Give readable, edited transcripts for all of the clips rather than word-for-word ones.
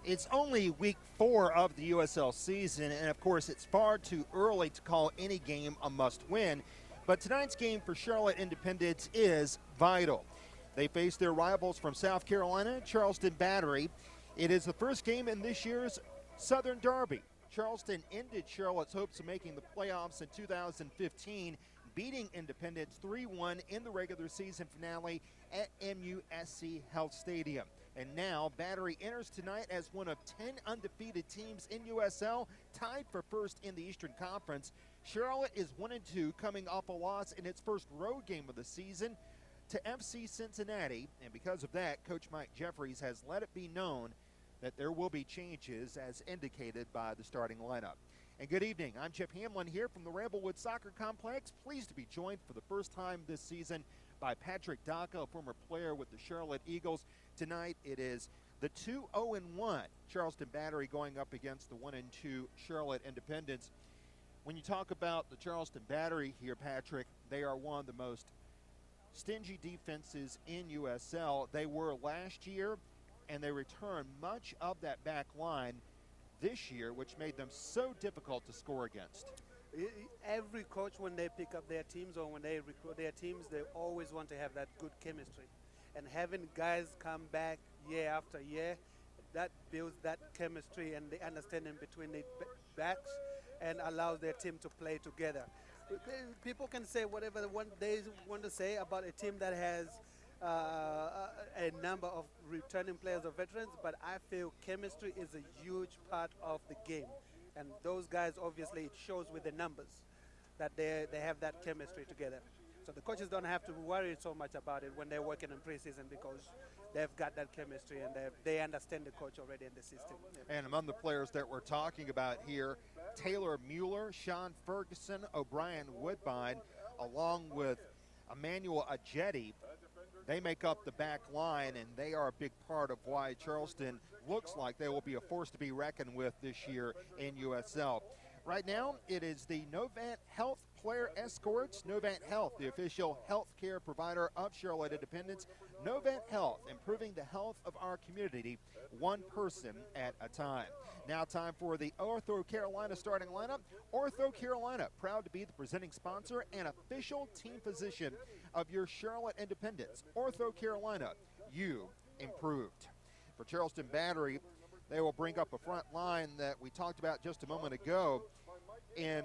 It's only week 4 of the USL season, and of course, it's far too early to call any game a must-win. But tonight's game for Charlotte Independence is vital. They face their rivals from South Carolina, Charleston Battery. It is the first game in this year's Southern Derby. Charleston ended Charlotte's hopes of making the playoffs in 2015, beating Independence 3-1 in the regular season finale at MUSC Health Stadium. And now Battery enters tonight as one of 10 undefeated teams in USL, tied for first in the Eastern Conference. Charlotte is 1-2, coming off a loss in its first road game of the season to FC Cincinnati. And because of that, Coach Mike Jeffries has let it be known that there will be changes as indicated by the starting lineup. And good evening, I'm Jeff Hamlin here from the Ramblewood Soccer Complex. Pleased to be joined for the first time this season by Patrick Daca, a former player with the Charlotte Eagles. Tonight it is the 2-0-1 Charleston Battery going up against the 1-2 Charlotte Independence. When you talk about the Charleston Battery here, Patrick, they are one of the most stingy defenses in USL. They were last year, and they returned much of that back line this year, which made them so difficult to score against. Every coach, when they pick up their teams or when they recruit their teams, they always want to have that good chemistry. And having guys come back year after year, that builds that chemistry and the understanding between the backs and allows their team to play together. People can say whatever they want to say about a team that has a number of returning players or veterans, but I feel chemistry is a huge part of the game. And those guys, obviously, it shows with the numbers that they have that chemistry together. So the coaches don't have to worry so much about it when they're working in preseason because they've got that chemistry and they understand the coach already in the system. And among the players that we're talking about here, Taylor Mueller, Sean Ferguson, O'Brien Woodbine, along with Emmanuel Ajeti, they make up the back line, and they are a big part of why Charleston looks like they will be a force to be reckoned with this year in USL. Right now, it is the Novant Health Player Escorts. Novant Health, the official health care provider of Charlotte Independence. Novant Health, improving the health of our community, one person at a time. Now time for the Ortho Carolina starting lineup. Ortho Carolina, proud to be the presenting sponsor and official team physician of your Charlotte Independence. Ortho Carolina, you improved. For Charleston Battery, they will bring up a front line that we talked about just a moment ago in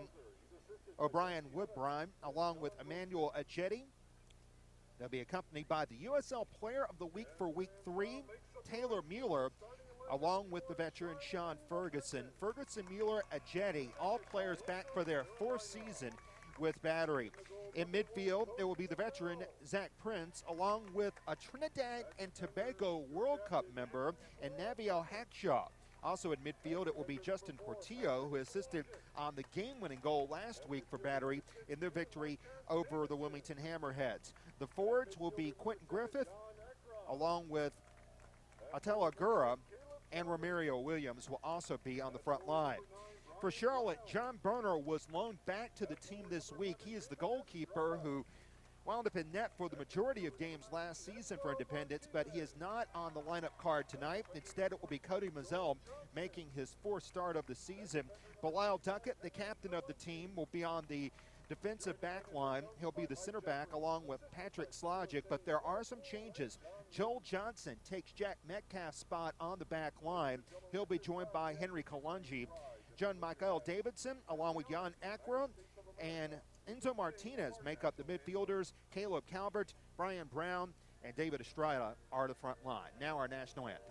O'Brien Woodbine, along with Emmanuel Ajeti. They'll be accompanied by the USL Player of the Week for Week 3, Taylor Mueller, along with the veteran Sean Ferguson. Ferguson, Mueller, Ajeti, all players back for their fourth season with Battery. In midfield, it will be the veteran Zach Prince, along with a Trinidad and Tobago World Cup member and Naviel Hackshaw. Also in midfield, it will be Justin Portillo, who assisted on the game-winning goal last week for Battery in their victory over the Wilmington Hammerheads. The forwards will be Quentin Griffith, along with Atella Gura, and Romario Williams will also be on the front line. For Charlotte, John Berner was loaned back to the team this week. He is the goalkeeper who wound up in net for the majority of games last season for Independence, but he is not on the lineup card tonight. Instead, it will be Cody Mazzell making his fourth start of the season. Belial Duckett, the captain of the team, will be on the defensive back line. He'll be the center back along with Patrick Slogic, but there are some changes. Joel Johnson takes Jack Metcalf's spot on the back line. He'll be joined by Henry Kalungi. John Michael Davidson, along with Jan Akra and Enzo Martinez, make up the midfielders. Caleb Calvert, Brian Brown, and David Estrada are the front line. Now our national anthem.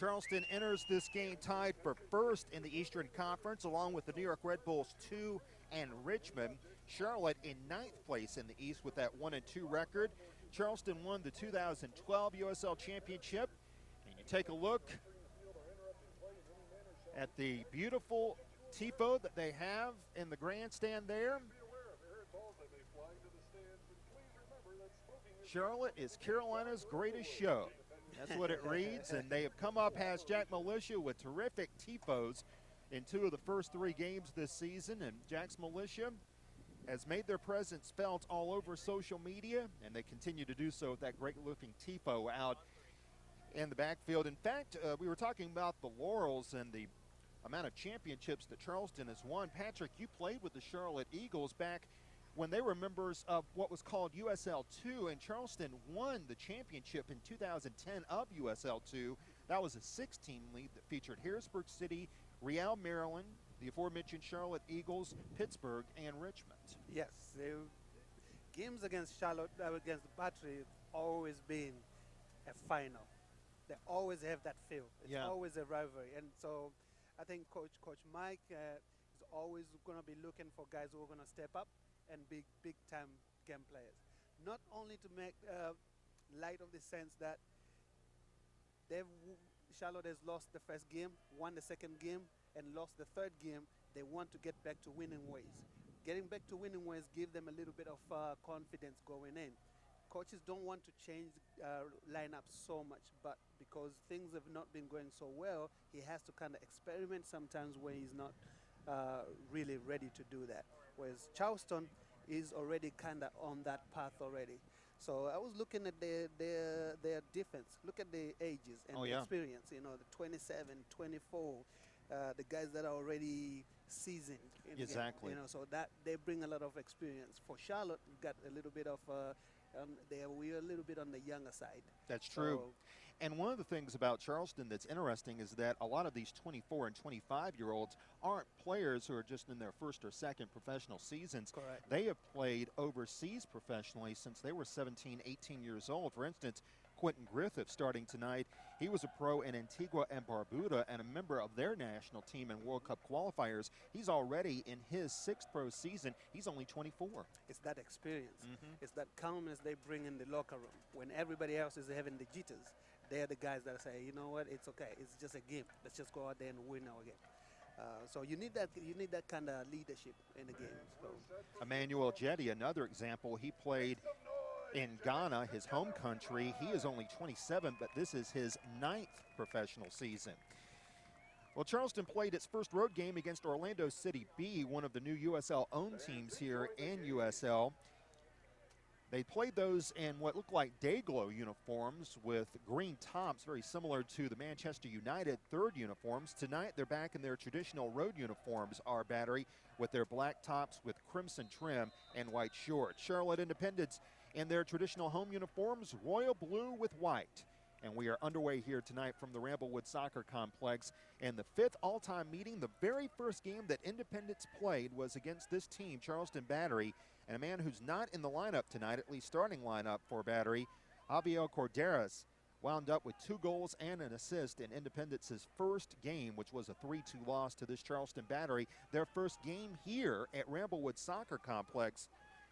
Charleston enters this game tied for first in the Eastern Conference, along with the New York Red Bulls 2 and Richmond. Charlotte in 9th place in the East with that 1-2 record. Charleston won the 2012 USL Championship. And you take a look at the beautiful tifo that they have in the grandstand there. Charlotte is Carolina's greatest show. That's what it reads, and they have come up as Jack Militia with terrific tifos in 2 of the first 3 games this season, and Jack's Militia has made their presence felt all over social media, and they continue to do so with that great-looking tifo out in the backfield. In fact, we were talking about the laurels and the amount of championships that Charleston has won. Patrick, you played with the Charlotte Eagles back when they were members of what was called USL 2, and Charleston won the championship in 2010 of USL 2. That was a 6-team league that featured Harrisburg City, Real Maryland, the aforementioned Charlotte Eagles, Pittsburgh, and Richmond. Yes, games against Charlotte, against Battery, always been a final. They always have that feel. It's always a rivalry, and so I think Coach Mike is always going to be looking for guys who are going to step up and big time game players. Not only to make light of the sense that Charlotte has lost the first game, won the second game, and lost the third game. They want to get back to winning ways. Getting back to winning ways give them a little bit of confidence going in. Coaches don't want to change lineups so much, but because things have not been going so well, he has to kind of experiment sometimes where he's not really ready to do that. Whereas Charleston is already kind of on that path already. So I was looking at their defense. Look at the ages and the experience. You know, the 27, 24, the guys that are already seasoned. Exactly. You know, so that they bring a lot of experience. For Charlotte, we got a little bit of we're a little bit on the younger side. That's true. And one of the things about Charleston that's interesting is that a lot of these 24 and 25-year-olds aren't players who are just in their first or second professional seasons. Correct. They have played overseas professionally since they were 17, 18 years old. For instance, Quentin Griffith starting tonight. He was a pro in Antigua and Barbuda and a member of their national team in World Cup qualifiers. He's already in his 6th pro season. He's only 24. It's that experience. It's that calmness they bring in the locker room. When everybody else is having the jitters, they're the guys that say, you know what, it's okay. It's just a game. Let's just go out there and win our game. So you need that kind of leadership in the game. So. Emmanuel Jetty, another example. He played in Ghana, his home country. He is only 27, but this is his 9th professional season. Well, Charleston played its first road game against Orlando City B, one of the new USL-owned teams here in USL. They played those in what looked like day-glow uniforms with green tops, very similar to the Manchester United 3rd uniforms. Tonight, they're back in their traditional road uniforms, our Battery, with their black tops with crimson trim and white shorts. Charlotte Independence in their traditional home uniforms, royal blue with white. And we are underway here tonight from the Ramblewood Soccer Complex. And the 5th all-time meeting, the very first game that Independence played was against this team, Charleston Battery. And a man who's not in the lineup tonight, at least starting lineup for Battery, Javier Corderas, wound up with 2 goals and an assist in Independence's first game, which was a 3-2 loss to this Charleston Battery. Their first game here at Ramblewood Soccer Complex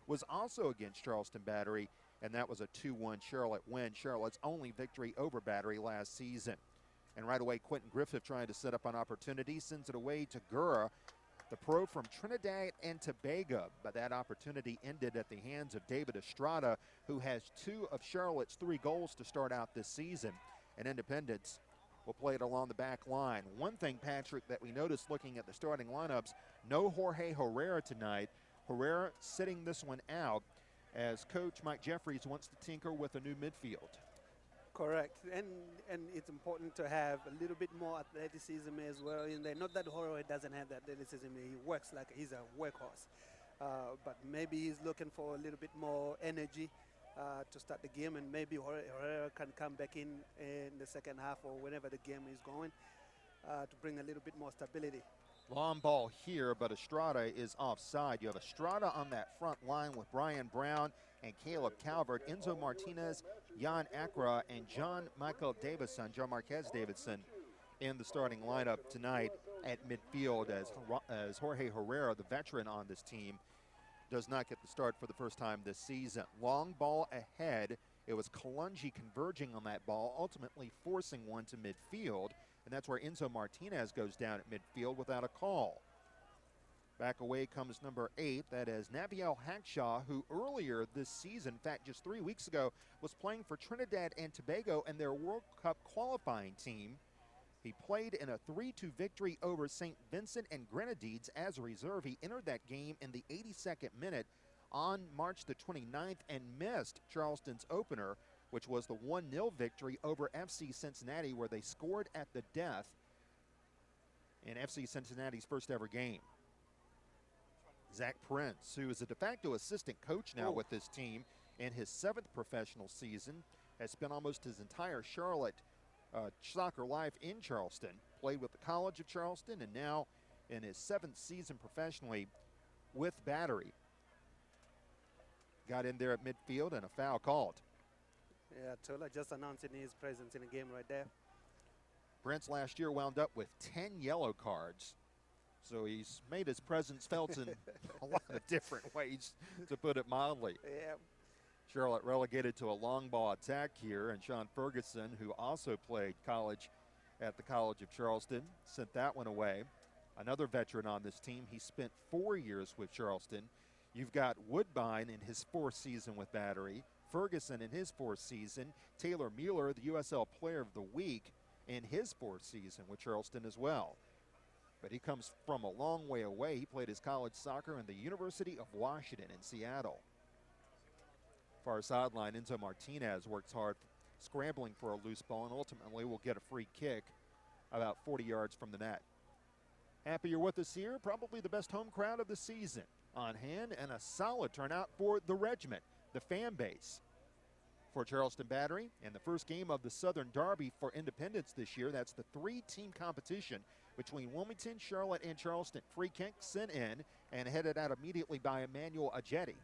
was also against Charleston Battery, and that was a 2-1 Charlotte win, Charlotte's only victory over Battery last season. And right away, Quentin Griffith trying to set up an opportunity, sends it away to Gura, the pro from Trinidad and Tobago, but that opportunity ended at the hands of David Estrada, who has 2 of Charlotte's 3 goals to start out this season. And Independence will play it along the back line. One thing, Patrick, that we noticed looking at the starting lineups, no Jorge Herrera tonight. Herrera sitting this one out as Coach Mike Jeffries wants to tinker with a new midfield. Correct, and it's important to have a little bit more athleticism as well in there. Not that Jorge doesn't have that athleticism, he works like he's a workhorse. But maybe he's looking for a little bit more energy to start the game, and maybe Herrera can come back in the second half or whenever the game is going to bring a little bit more stability. Long ball here, but Estrada is offside. You have Estrada on that front line with Brian Brown and Caleb Calvert, Enzo Martinez, Jan Acra, and John Marquez Davidson in the starting lineup tonight at midfield as Jorge Herrera, the veteran on this team, does not get the start for the first time this season. Long ball ahead. It was Kalungi converging on that ball, ultimately forcing one to midfield, and that's where Enzo Martinez goes down at midfield without a call. Back away comes number 8. That is Nabiel Hackshaw, who earlier this season, in fact just 3 weeks ago, was playing for Trinidad and Tobago and their World Cup qualifying team. He played in a 3-2 victory over St. Vincent and Grenadines as a reserve. He entered that game in the 82nd minute on March the 29th and missed Charleston's opener, which was the 1-0 victory over FC Cincinnati, where they scored at the death in FC Cincinnati's first ever game. Zach Prince, who is a de facto assistant coach now with this team in his 7th professional season, has spent almost his entire Charlotte soccer life in Charleston, played with the College of Charleston, and now in his 7th season professionally with Battery. Got in there at midfield and a foul called. Yeah, Tola just announcing his presence in the game right there. Prince last year wound up with 10 yellow cards, so he's made his presence felt in a lot of different ways, to put it mildly. Yeah. Charlotte relegated to a long ball attack here, and Sean Ferguson, who also played college at the College of Charleston, sent that one away. Another veteran on this team. He spent 4 years with Charleston. You've got Woodbine in his 4th season with Battery, Ferguson in his 4th season, Taylor Mueller, the USL Player of the Week, in his 4th season with Charleston as well. But he comes from a long way away. He played his college soccer in the University of Washington in Seattle. Far sideline, Enzo Martinez works hard, scrambling for a loose ball, and ultimately will get a free kick about 40 yards from the net. Happy you're with us here. Probably the best home crowd of the season on hand, and a solid turnout for the regiment, the fan base. For Charleston Battery, and the first game of the Southern Derby for Independence this year. That's the 3-team competition between Wilmington, Charlotte, and Charleston. Free kick sent in and headed out immediately by Emmanuel Ajeti,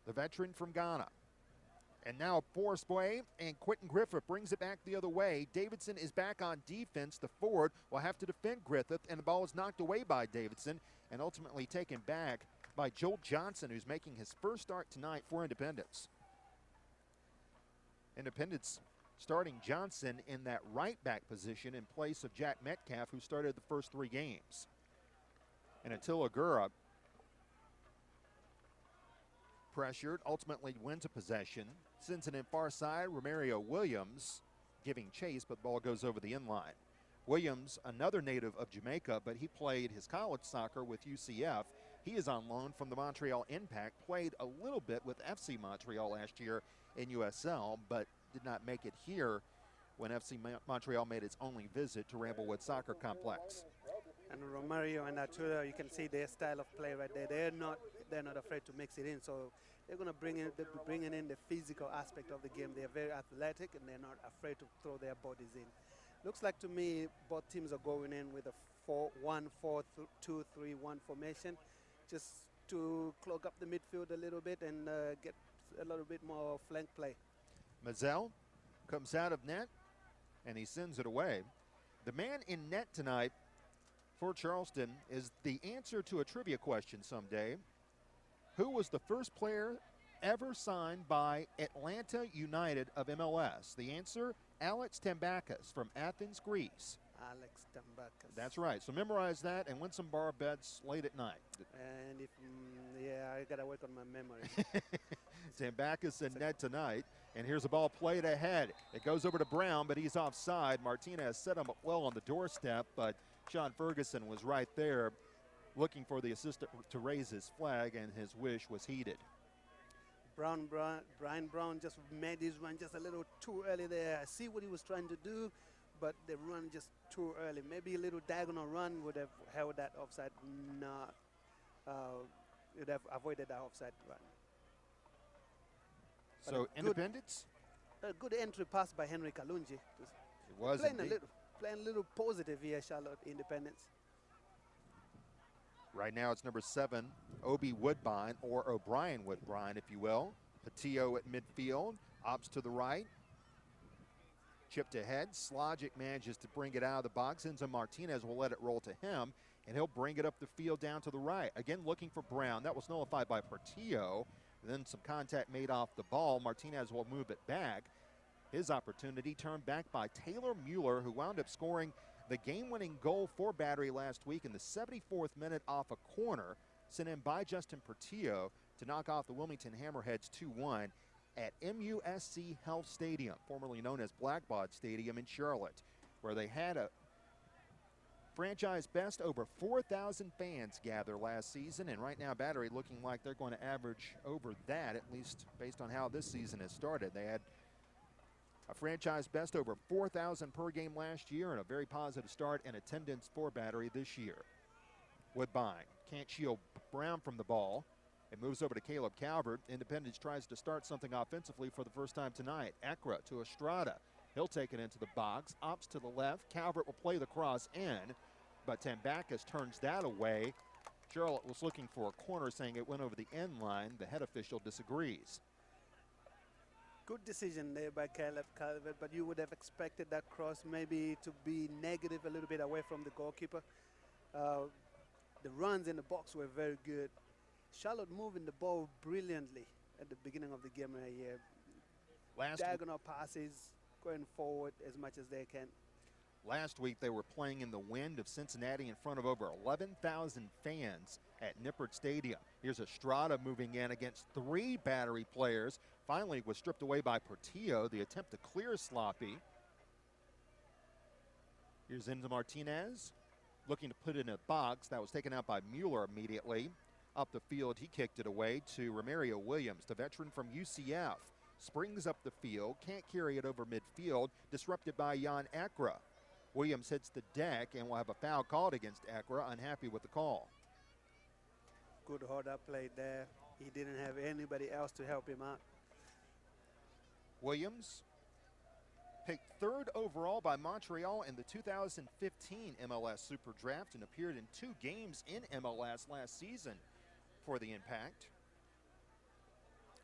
the veteran from Ghana. And now forced away, and Quentin Griffith brings it back the other way. Davidson is back on defense. The forward will have to defend Griffith, and the ball is knocked away by Davidson and ultimately taken back by Joel Johnson, who's making his first start tonight for Independence. Independence starting Johnson in that right back position in place of Jack Metcalf, who started the first 3 games. And Attila Gura, pressured, ultimately wins a possession, sends it in far side. Romario Williams giving chase, but the ball goes over the inline. Williams, another native of Jamaica, but he played his college soccer with UCF. He is on loan from the Montreal Impact, played a little bit with FC Montreal last year in USL, but did not make it here when FC Montreal made its only visit to Ramblewood Soccer Complex. And Romario and Arturo, you can see their style of play right there. They're not afraid to mix it in. So they're going to bring in the physical aspect of the game. They're very athletic, and they're not afraid to throw their bodies in. Looks like to me both teams are going in with a 4-1-4-2-3-1 formation, just to clog up the midfield a little bit and get a little bit more flank play. Mazel comes out of net, and he sends it away. The man in net tonight for Charleston is the answer to a trivia question someday. Who was the first player ever signed by Atlanta United of MLS? The answer, Alex Tambakis from Athens, Greece. Alex Tambakis. That's right. So memorize that and win some bar bets late at night. And I got to work on my memory. Tambakis in net tonight. And here's a ball played ahead. It goes over to Brown, but he's offside. Martinez set him up well on the doorstep, but Sean Ferguson was right there looking for the assistant to raise his flag, and his wish was heeded. Brian Brown just made his run just a little too early there. I see what he was trying to do, but the run just too early. Maybe a little diagonal run would have held that offside. Would have avoided that offside run. So Independence? A good entry pass by Henry Kalungi. It was playing indeed. Playing a little positive here, Charlotte Independence. Right now it's number 7, Obi Woodbine, or O'Brien Woodbine, if you will. Patillo at midfield, Ops to the right. Chipped ahead, Slogic manages to bring it out of the box. Enzo Martinez will let it roll to him, and he'll bring it up the field down to the right. Again, looking for Brown. That was nullified by Portillo. Then some contact made off the ball. Martinez will move it back. His opportunity turned back by Taylor Mueller, who wound up scoring the game-winning goal for Battery last week in the 74th minute off a corner, sent in by Justin Portillo to knock off the Wilmington Hammerheads 2-1 at MUSC Health Stadium, formerly known as Blackbaud Stadium in Charlotte, where they had a franchise best over 4,000 fans gather last season, and right now Battery looking like they're going to average over that, at least based on how this season has started. They had a franchise best over 4,000 per game last year and a very positive start in attendance for Battery this year. Woodbine can't shield Brown from the ball. It moves over to Caleb Calvert. Independence tries to start something offensively for the first time tonight. Ekra to Estrada. He'll take it into the box, opts to the left. Calvert will play the cross in, but Tambakis turns that away. Charlotte was looking for a corner, saying it went over the end line. The head official disagrees. Good decision there by Caleb Calvert, but you would have expected that cross maybe to be negative a little bit away from the goalkeeper. The runs in the box were very good. Charlotte moving the ball brilliantly at the beginning of the game right here. Diagonal passes, going forward as much as they can. Last week they were playing in the wind of Cincinnati in front of over 11,000 fans at Nippert Stadium. Here's Estrada moving in against 3 Battery players. Finally was stripped away by Portillo. The attempt to clear sloppy. Here's Enzo Martinez looking to put it in a box. That was taken out by Mueller immediately. Up the field, he kicked it away to Romario Williams, the veteran from UCF. Springs up the field, can't carry it over midfield, disrupted by Jan Ekra. Williams hits the deck and will have a foul called against Ekra, unhappy with the call. Good hold-up play there. He didn't have anybody else to help him out. Williams picked 3rd overall by Montreal in the 2015 MLS Super Draft and appeared in 2 games in MLS last season for the Impact.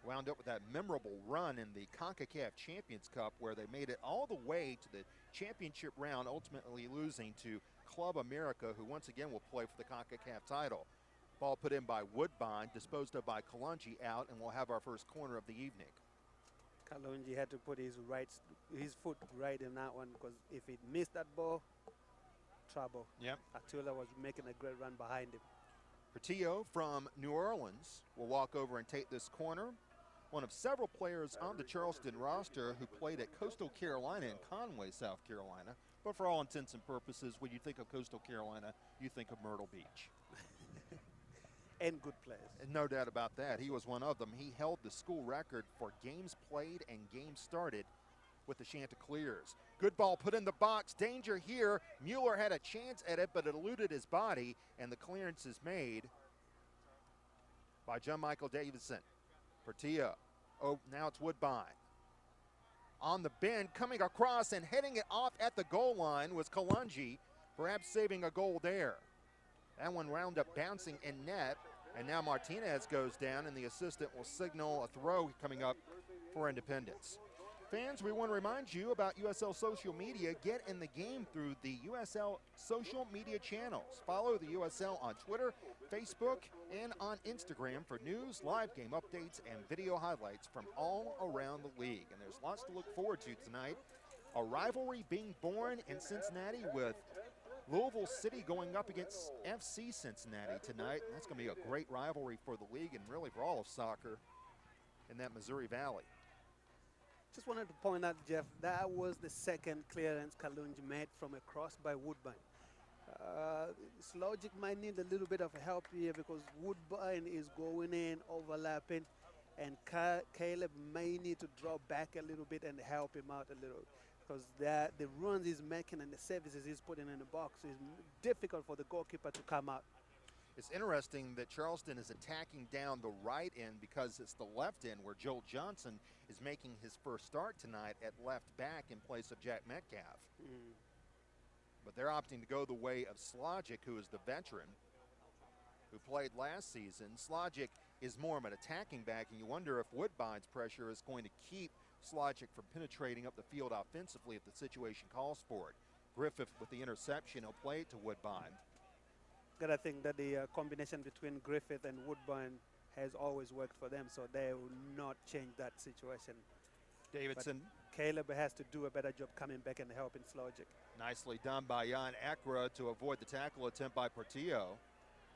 Wound up with that memorable run in the CONCACAF Champions Cup where they made it all the way to the championship round, ultimately losing to Club America, who once again will play for the CONCACAF title. Ball put in by Woodbine, disposed of by Kalungi out, and we'll have our first corner of the evening. Kalungi had to put his foot right in that one, because if he missed that ball, trouble. Yep. Atula was making a great run behind him. Portillo from New Orleans will walk over and take this corner. One of several players on the Charleston roster who played at Coastal Carolina and Conway, South Carolina. But for all intents and purposes, when you think of Coastal Carolina, you think of Myrtle Beach. And good players. And no doubt about that. He was one of them. He held the school record for games played and games started with the Chanticleers. Good ball put in the box. Danger here. Mueller had a chance at it, but it eluded his body, and the clearance is made by John Michael Davidson. Portillo. Oh, now it's Woodbine. On the bend, coming across and heading it off at the goal line was Kalungi, perhaps saving a goal there. That one wound up bouncing in net, and now Martinez goes down, and the assistant will signal a throw coming up for Independence. Fans, we want to remind you about USL social media. Get in the game through the USL social media channels. Follow the USL on Twitter, Facebook, and on Instagram for news, live game updates, and video highlights from all around the league. And there's lots to look forward to tonight. A rivalry being born in Cincinnati with Louisville City going up against FC Cincinnati tonight. That's going to be a great rivalry for the league and really for all of soccer in that Missouri Valley. Just wanted to point out, Jeff, that was the second clearance Kalungi made from a cross by Woodbine. Slogic might need a little bit of help here because Woodbine is going in, overlapping, and Caleb may need to draw back a little bit and help him out a little, because the runs he's making and the services he's putting in the box is difficult for the goalkeeper to come out. It's interesting that Charleston is attacking down the right end because it's the left end where Joel Johnson is making his first start tonight at left back in place of Jack Metcalf. But they're opting to go the way of Slogic, who is the veteran who played last season. Slogic is more of an attacking back, and you wonder if Woodbine's pressure is going to keep Slogic from penetrating up the field offensively if the situation calls for it. Griffith with the interception. He'll play it to Woodbine. Got to think that the combination between Griffith and Woodbine has always worked for them, so they will not change that situation. Davidson. But Caleb has to do a better job coming back and helping Slogic. Nicely done by Jan Ekra to avoid the tackle attempt by Portillo.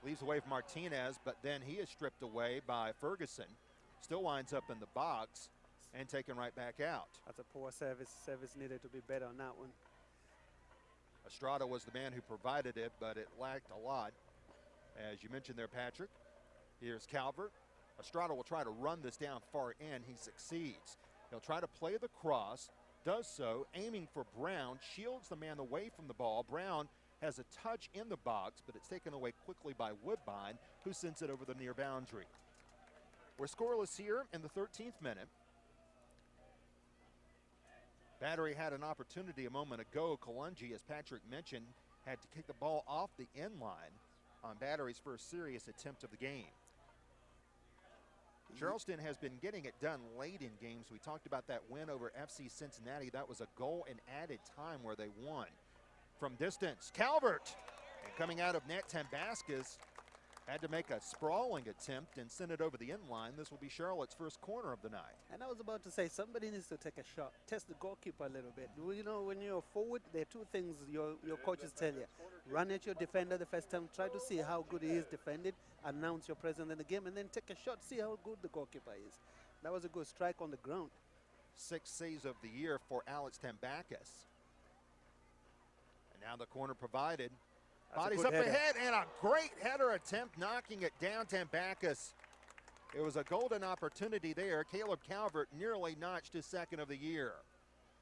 Leaves away from Martinez, but then he is stripped away by Ferguson. Still winds up in the box and taken right back out. That's a poor service. Service needed to be better on that one. Estrada was the man who provided it, but it lacked a lot. As you mentioned there, Patrick, here's Calvert. Estrada will try to run this down far in. He succeeds. He'll try to play the cross, does so, aiming for Brown, shields the man away from the ball. Brown has a touch in the box, but it's taken away quickly by Woodbine, who sends it over the near boundary. We're scoreless here in the 13th minute. Battery had an opportunity a moment ago. Kalungi, as Patrick mentioned, had to kick the ball off the end line on Battery's first serious attempt of the game. Charleston has been getting it done late in games. We talked about that win over FC Cincinnati. That was a goal in added time where they won. From distance, Calvert. And coming out of net, Tambaskas had to make a sprawling attempt and send it over the end line. This will be Charlotte's first corner of the night. And I was about to say, somebody needs to take a shot. Test the goalkeeper a little bit. You know, when you're forward, there are two things your coaches tell you. Run at your defender the first time. Try to see how good he is defended. Announce your presence in the game. And then take a shot. See how good the goalkeeper is. That was a good strike on the ground. 6 saves of the year for Alex Tambakis. And now the corner provided. Bodies up ahead, and a great header attempt, knocking it down. Tambakis. It was a golden opportunity there. Caleb Calvert nearly notched his second of the year.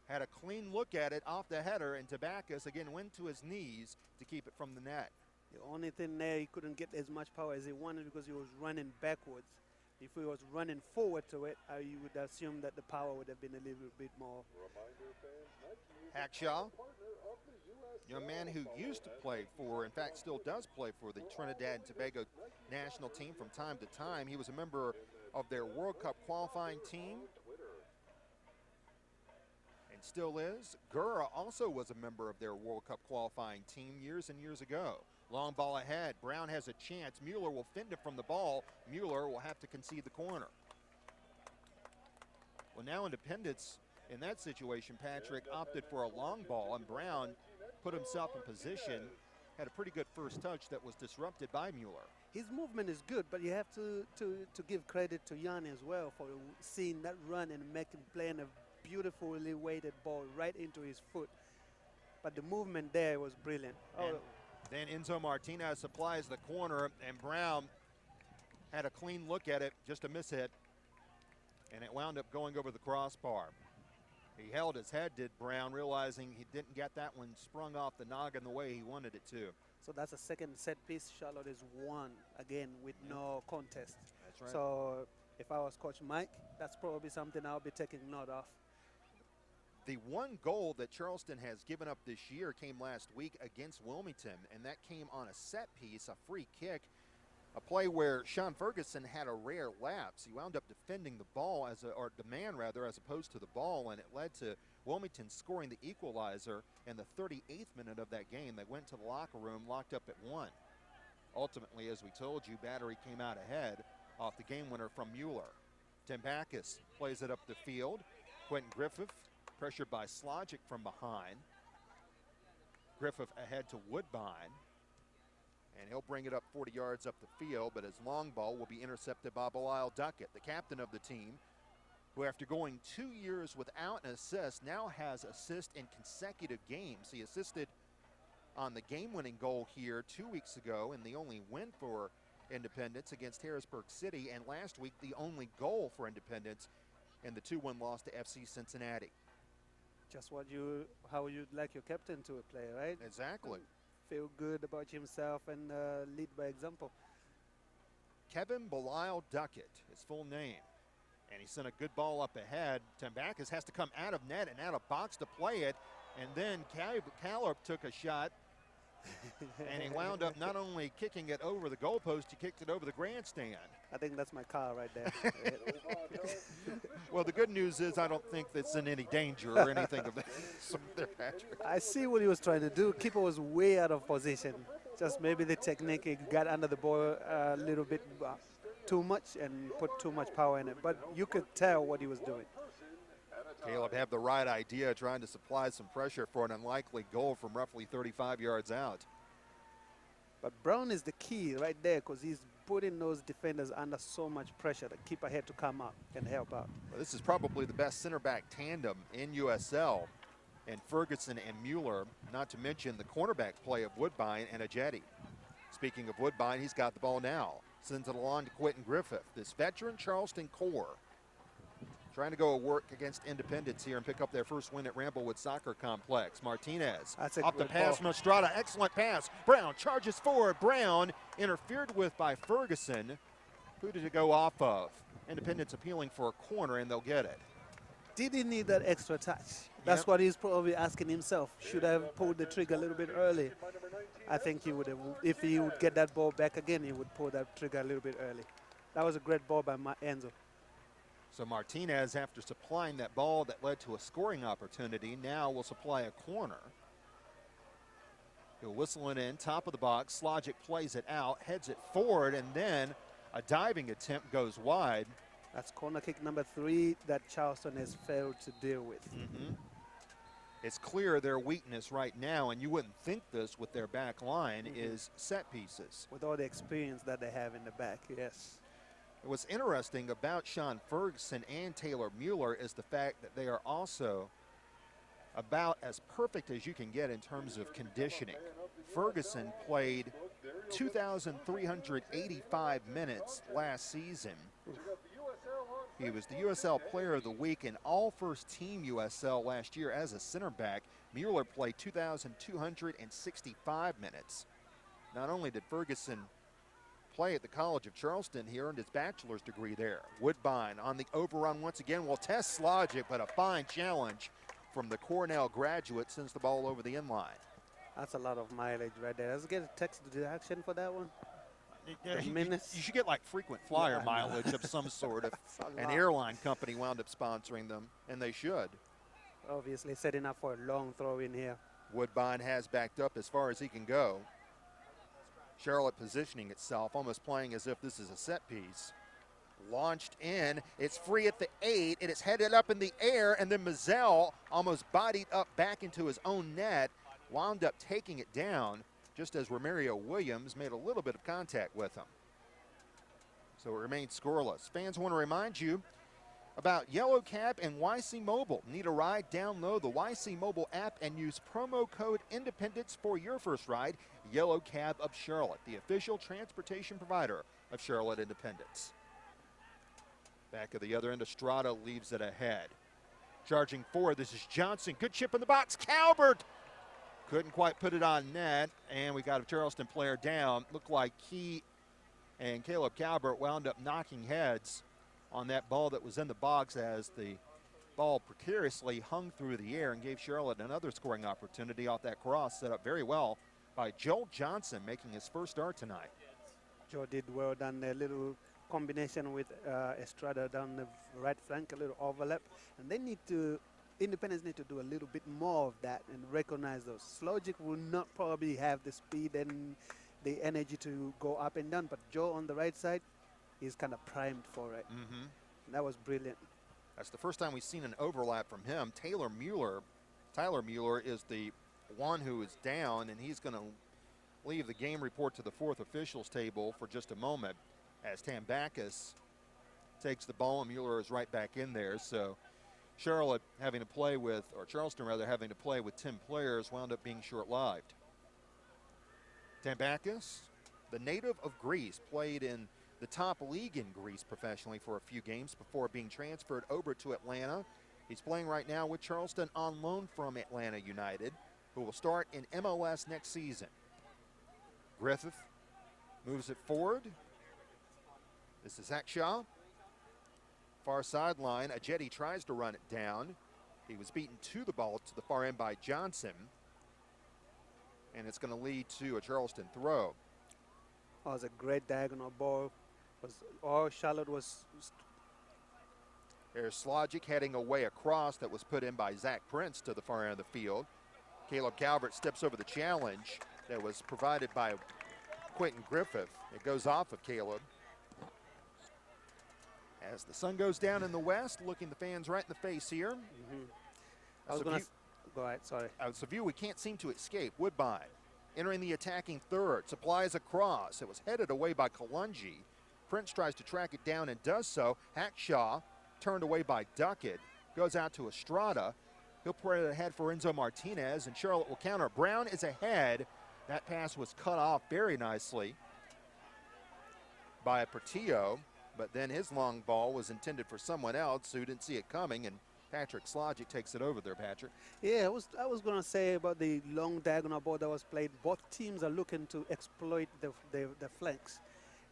Had a clean look at it off the header, and Tambakis again went to his knees to keep it from the net. The only thing there, he couldn't get as much power as he wanted because he was running backwards. If he was running forward to it, you would assume that the power would have been a little bit more. Hackshaw. Young man who used to play for, in fact still does play for, the Trinidad and Tobago national team from time to time. He was a member of their World Cup qualifying team and still is. Gura also was a member of their World Cup qualifying team years and years ago. Long ball ahead. Brown has a chance. Mueller will fend it from the ball. Mueller will have to concede the corner. Well, now Independence in that situation, Patrick, opted for a long ball, and Brown put himself in position, had a pretty good first touch that was disrupted by Mueller. His movement is good, but you have to give credit to Jan as well for seeing that run and playing a beautifully weighted ball right into his foot. But the movement there was brilliant. Then Enzo Martinez supplies the corner, and Brown had a clean look at it, just a mishit, and it wound up going over the crossbar. He held his head, did Brown, realizing he didn't get that one sprung off the noggin the way he wanted it to. So that's a second set piece. Charlotte is won again with no contest. That's right. So if I was Coach Mike, that's probably something I'll be taking note of. The one goal that Charleston has given up this year came last week against Wilmington, and that came on a set piece, a free kick. A play where Sean Ferguson had a rare lapse. He wound up defending the ball, as opposed to the ball, and it led to Wilmington scoring the equalizer in the 38th minute of that game. They went to the locker room, locked up at 1. Ultimately, as we told you, Battery came out ahead off the game winner from Mueller. Tambakis plays it up the field. Quentin Griffith, pressured by Slogic from behind. Griffith ahead to Woodbine. And he'll bring it up 40 yards up the field, but his long ball will be intercepted by Belial Duckett, the captain of the team, who after going 2 years without an assist now has assists in consecutive games. He assisted on the game-winning goal here 2 weeks ago in the only win for Independence against Harrisburg City, and last week the only goal for Independence in the 2-1 loss to FC Cincinnati. Just how you'd like your captain to play, right? Exactly. Feel good about himself and lead by example. Kevin Belial Duckett, his full name. And he sent a good ball up ahead. Tambakis has to come out of net and out of box to play it. And then Caleb took a shot. And he wound up not only kicking it over the goalpost, he kicked it over the grandstand. I think that's my car right there. Well, the good news is I don't think that's in any danger or anything of that sort there, Patrick. I see what he was trying to do. Keeper was way out of position. Just maybe the technique, he got under the ball a little bit too much and put too much power in it. But you could tell what he was doing. Caleb had the right idea, trying to supply some pressure for an unlikely goal from roughly 35 yards out. But Brown is the key right there because he's putting those defenders under so much pressure. The keeper had to come up and help out. Well, this is probably the best center back tandem in USL, and Ferguson and Mueller, not to mention the cornerback play of Woodbine and Ajeti. Speaking of Woodbine, he's got the ball now. Sends it along to Quentin Griffith, this veteran Charleston core, trying to go work against Independence here and pick up their first win at Ramblewood Soccer Complex. Martinez up the pass from Estrada. Excellent pass. Brown charges forward. Brown interfered with by Ferguson. Who did it go off of? Independence appealing for a corner, and they'll get it. Did he need that extra touch? That's what he's probably asking himself. Should I have pulled the trigger a little bit early? I think he would have. If he would get that ball back again, he would pull that trigger a little bit early. That was a great ball by Enzo. So Martinez, after supplying that ball that led to a scoring opportunity, now will supply a corner. He'll whistle it in, top of the box. Slogic plays it out, heads it forward, and then a diving attempt goes wide. That's corner kick number 3 that Charleston has failed to deal with. It's clear their weakness right now, and you wouldn't think this with their back line, is set pieces. With all the experience that they have in the back, yes. What's interesting about Sean Ferguson and Taylor Mueller is the fact that they are also about as perfect as you can get in terms of conditioning. Ferguson played 2,385 minutes last season. He was the USL Player of the Week in all first-team USL last year as a center back. Mueller played 2,265 minutes. Not only did Ferguson play at the College of Charleston, he earned his bachelor's degree there. Woodbine on the overrun once again will test Slogic, but a fine challenge from the Cornell graduate sends the ball over the inline. That's a lot of mileage right there. Let's get a text deduction for that one. You should get like frequent flyer mileage of some sort. If an airline company wound up sponsoring them, and they should. Obviously setting up for a long throw in here. Woodbine has backed up as far as he can go. Charlotte positioning itself, almost playing as if this is a set piece. Launched in, it's free at the 8, and it's headed up in the air, and then Mazzell almost bodied up back into his own net, wound up taking it down just as Romario Williams made a little bit of contact with him. So it remains scoreless. Fans want to remind you about Yellow Cab and YC Mobile. Need a ride? Download the YC Mobile app and use promo code Independence for your first ride. Yellow Cab of Charlotte, the official transportation provider of Charlotte Independence. Back of the other end, Estrada leaves it ahead. Charging forward, this is Johnson. Good chip in the box. Calvert couldn't quite put it on net, and we got a Charleston player down. Looked like he and Caleb Calvert wound up knocking heads on that ball that was in the box as the ball precariously hung through the air and gave Charlotte another scoring opportunity off that cross, set up very well by Joel Johnson, making his first start tonight. Joe did well down there, little combination with Estrada down the right flank, a little overlap, and they need to, Independence need to do a little bit more of that and recognize those. Slogic will not probably have the speed and the energy to go up and down, but Joe on the right side is kind of primed for it. That was brilliant. That's the first time we've seen an overlap from him. Tyler Mueller is the one who is down, and he's going to leave the game report to the fourth officials table for just a moment as Tambakis takes the ball and Mueller is right back in there. So Charleston having to play with 10 players wound up being short-lived. Tambakis, the native of Greece, played in the top league in Greece professionally for a few games before being transferred over to Atlanta. He's playing right now with Charleston on loan from Atlanta United, who will start in MLS next season. Griffith moves it forward. This is Zach Shaw. Far sideline, Ajeti tries to run it down. He was beaten to the ball to the far end by Johnson. And it's going to lead to a Charleston throw. Oh, it was a great diagonal ball Charlotte was. There's Slogic heading away across. That was put in by Zach Prince to the far end of the field. Caleb Calvert steps over the challenge that was provided by Quentin Griffith. It goes off of Caleb. As the sun goes down in the west, looking the fans right in the face here. I was going to go ahead, sorry. It's a view we can't seem to escape. Woodbine entering the attacking third, supplies across. It was headed away by Kalungi. Prince tries to track it down and does so. Hackshaw turned away by Duckett. Goes out to Estrada. He'll put it ahead for Enzo Martinez, and Charlotte will counter. Brown is ahead. That pass was cut off very nicely by Portillo, but then his long ball was intended for someone else who didn't see it coming, and Patrick Slogic takes it over there, Patrick. Yeah, I was going to say about the long diagonal ball that was played. Both teams are looking to exploit the flanks.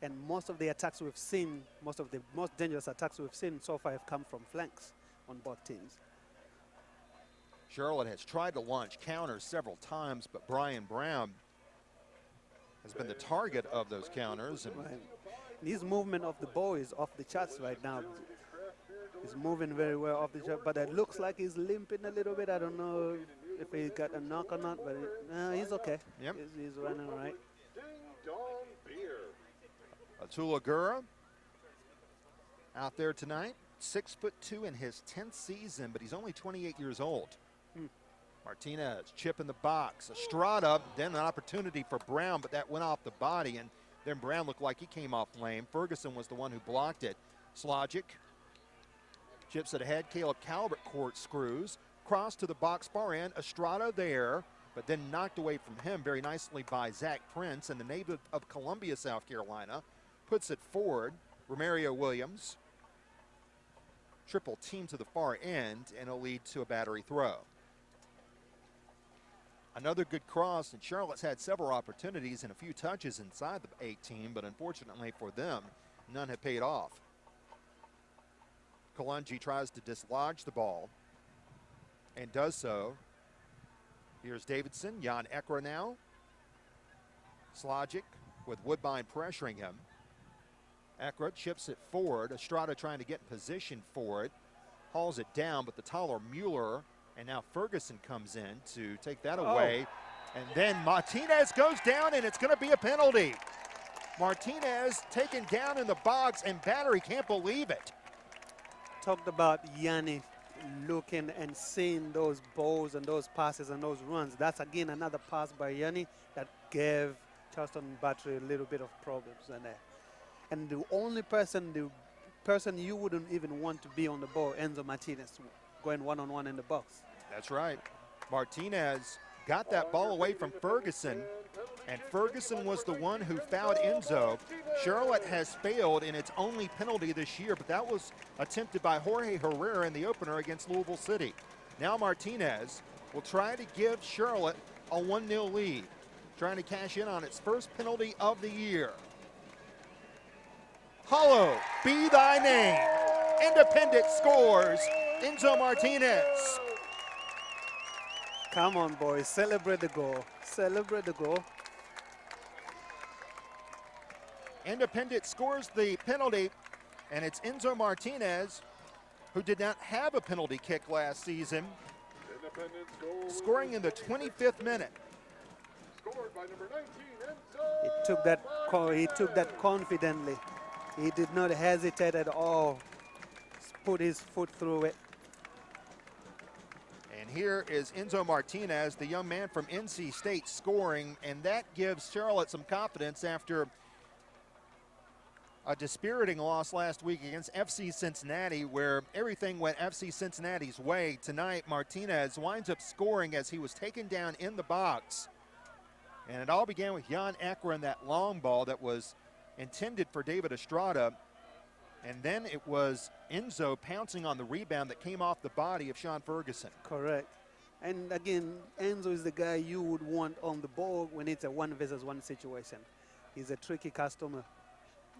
And most of the attacks we've seen, most of the most dangerous attacks we've seen so far have come from flanks on both teams. Charlotte has tried to launch counters several times, but Brian Brown has been the target of those counters. And his movement of the ball is off the charts right now. He's moving very well off the chart, but it looks like he's limping a little bit. I don't know if he got a knock or not, but he's okay. Yep. He's running all right. Atula Gura out there tonight, 6'2" in his 10th season, but he's only 28 years old. Martinez, chip in the box. Estrada, then an opportunity for Brown, but that went off the body, and then Brown looked like he came off lame. Ferguson was the one who blocked it. Slogic chips it ahead. Caleb Calvert court screws. Cross to the box far end. Estrada there, but then knocked away from him very nicely by Zach Prince, and the native of Columbia, South Carolina, puts it forward. Romario Williams, triple team to the far end, and it'll lead to a battery throw. Another good cross, and Charlotte's had several opportunities and a few touches inside the 18, but unfortunately for them, none have paid off. Kalungi tries to dislodge the ball and does so. Here's Davidson, Jan Ekra now. Slogic with Woodbine pressuring him. Ekra chips it forward. Estrada trying to get in position for it. Hauls it down, but the taller Mueller, and now Ferguson comes in to take that away. And then Martinez goes down, and it's going to be a penalty. Martinez taken down in the box, and Battery can't believe it. Talked about Yanni looking and seeing those balls and those passes and those runs. That's, again, another pass by Yanni that gave Charleston Battery a little bit of problems in there. And the person you wouldn't even want to be on the ball, Enzo Martinez, going one-on-one in the box. That's right. Martinez got that ball away from Ferguson, and Ferguson was the one who fouled Enzo. Charlotte has failed in its only penalty this year, but that was attempted by Jorge Herrera in the opener against Louisville City. Now Martinez will try to give Charlotte a 1-0 lead, trying to cash in on its first penalty of the year. Hollow be thy name. Independent scores. Enzo Martinez. Come on, boys. Celebrate the goal. Celebrate the goal. Independent scores the penalty, and it's Enzo Martinez, who did not have a penalty kick last season, scoring in the 25th minute. Scored by number 19, He took that confidently. He did not hesitate at all. Put his foot through it. And here is Enzo Martinez, the young man from NC State, scoring, and that gives Charlotte some confidence after a dispiriting loss last week against FC Cincinnati, where everything went FC Cincinnati's way. Tonight, Martinez winds up scoring as he was taken down in the box. And it all began with Jan Ekra and that long ball that was intended for David Estrada. And then it was Enzo pouncing on the rebound that came off the body of Sean Ferguson. Correct. And again, Enzo is the guy you would want on the ball when it's a 1-versus-1 situation. He's a tricky customer.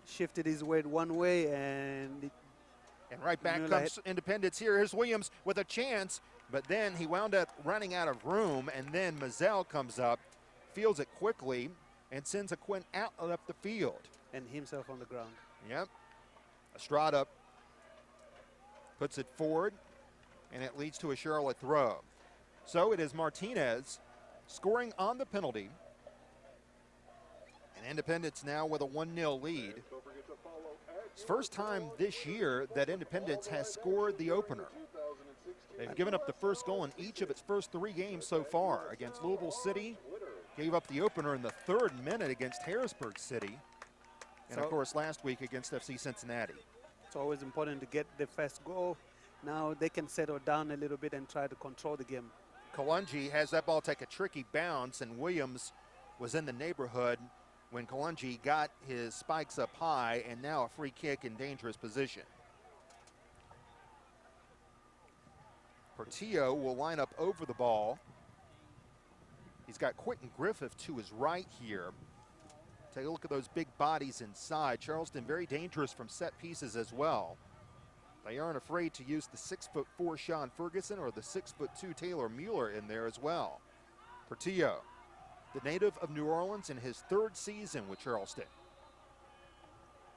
Shifted his weight one way, and right back comes Independence here. Here's Williams with a chance, but then he wound up running out of room, and then Mazzell comes up, fields it quickly, and sends a Quinn out up the field. And himself on the ground. Yep. Estrada puts it forward, and it leads to a Charlotte throw. So it is Martinez scoring on the penalty. And Independence now with a 1-0 lead. It's first time this year that Independence has scored the opener. They've given up the first goal in each of its first 3 games so far. Against Louisville City, gave up the opener in the 3rd minute against Harrisburg City. And, of course, last week against FC Cincinnati. It's always important to get the first goal. Now they can settle down a little bit and try to control the game. Kalungi has that ball take a tricky bounce, and Williams was in the neighborhood when Kalungi got his spikes up high, and now a free kick in dangerous position. Portillo will line up over the ball. He's got Quentin Griffith to his right here. Take a look at those big bodies inside. Charleston very dangerous from set pieces as well. They aren't afraid to use the 6'4" Sean Ferguson or the 6'2" Taylor Mueller in there as well. Portillo, the native of New Orleans, in his 3rd season with Charleston.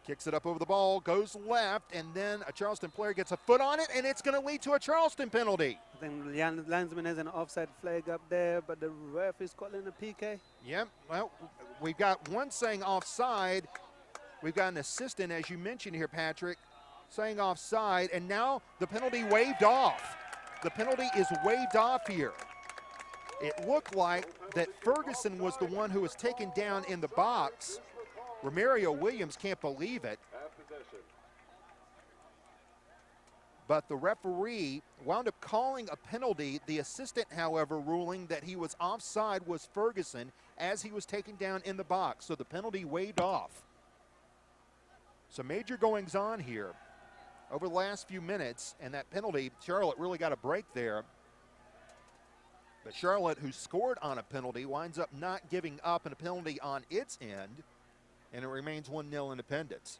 Kicks it up over the ball, goes left, and then a Charleston player gets a foot on it, and it's going to lead to a Charleston penalty. I think the linesman has an offside flag up there, but the ref is calling a PK. Yep, well, we've got one saying offside. We've got an assistant, as you mentioned here, Patrick, saying offside, and now the penalty waved off. The penalty is waved off here. It looked like that Ferguson was the one who was taken down in the box. Romario Williams can't believe it. But the referee wound up calling a penalty. The assistant, however, ruling that he was offside was Ferguson as he was taken down in the box. So the penalty waved off. So major goings on here over the last few minutes, and that penalty, Charlotte really got a break there. But Charlotte, who scored on a penalty, winds up not giving up a penalty on its end, and it remains 1-0 Independence.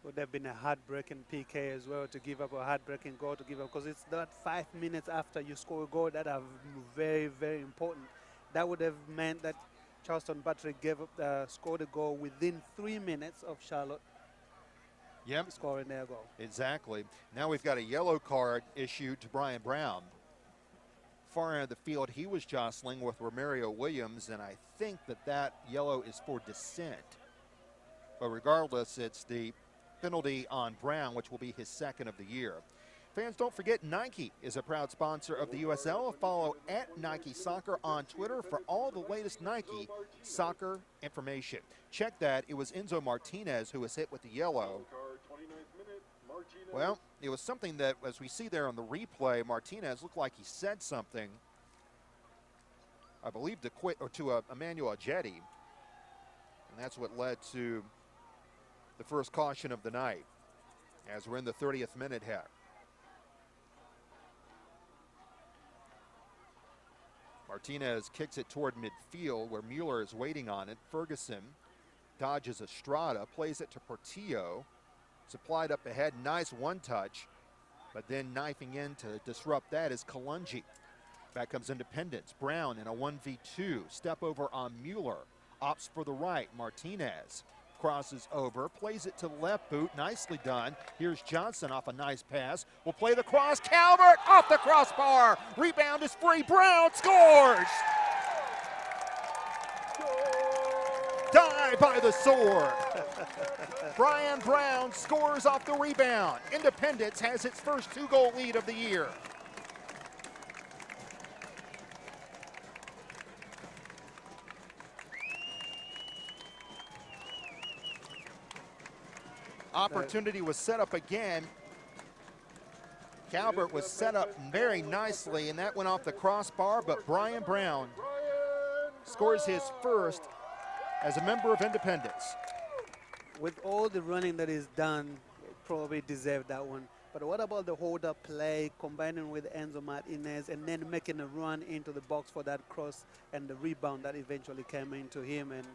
Would have been a heartbreaking PK as well to give up a heartbreaking goal to give up, because it's not 5 minutes after you score a goal that are very, very important. That would have meant that Charleston Battery scored a goal within 3 minutes of Charlotte scoring their goal. Exactly. Now we've got a yellow card issued to Brian Brown. Far end of the field, he was jostling with Romario Williams, and I think that yellow is for dissent. But regardless, it's the penalty on Brown, which will be his 2nd of the year. Fans, don't forget Nike is a proud sponsor of the USL. Follow @Nike Soccer on Twitter for all the latest Nike soccer information. Check that. It was Enzo Martinez who was hit with the yellow. Well, it was something that, as we see there on the replay, Martinez looked like he said something, I believe, to Emmanuel Ajeti. And that's what led to the first caution of the night as we're in the 30th minute here. Martinez kicks it toward midfield where Mueller is waiting on it. Ferguson dodges Estrada, plays it to Portillo. Supplied up ahead, nice one-touch, but then knifing in to disrupt that is Kalungi. Back comes Independence. Brown in a 1v2. Step over on Mueller. Opts for the right. Martinez crosses over, plays it to the left boot. Nicely done. Here's Johnson off a nice pass. Will play the cross. Calvert off the crossbar. Rebound is free. Brown scores! Die by the sword. Brian Brown scores off the rebound. Independence has its first 2-goal lead of the year. Opportunity was set up again. Calvert was set up very nicely, and that went off the crossbar, but Brian Brown scores his first as a member of Independence. With all the running that is done, probably deserved that one. But what about the hold-up play, combining with Enzo Martinez, and then making a run into the box for that cross and the rebound that eventually came into him? And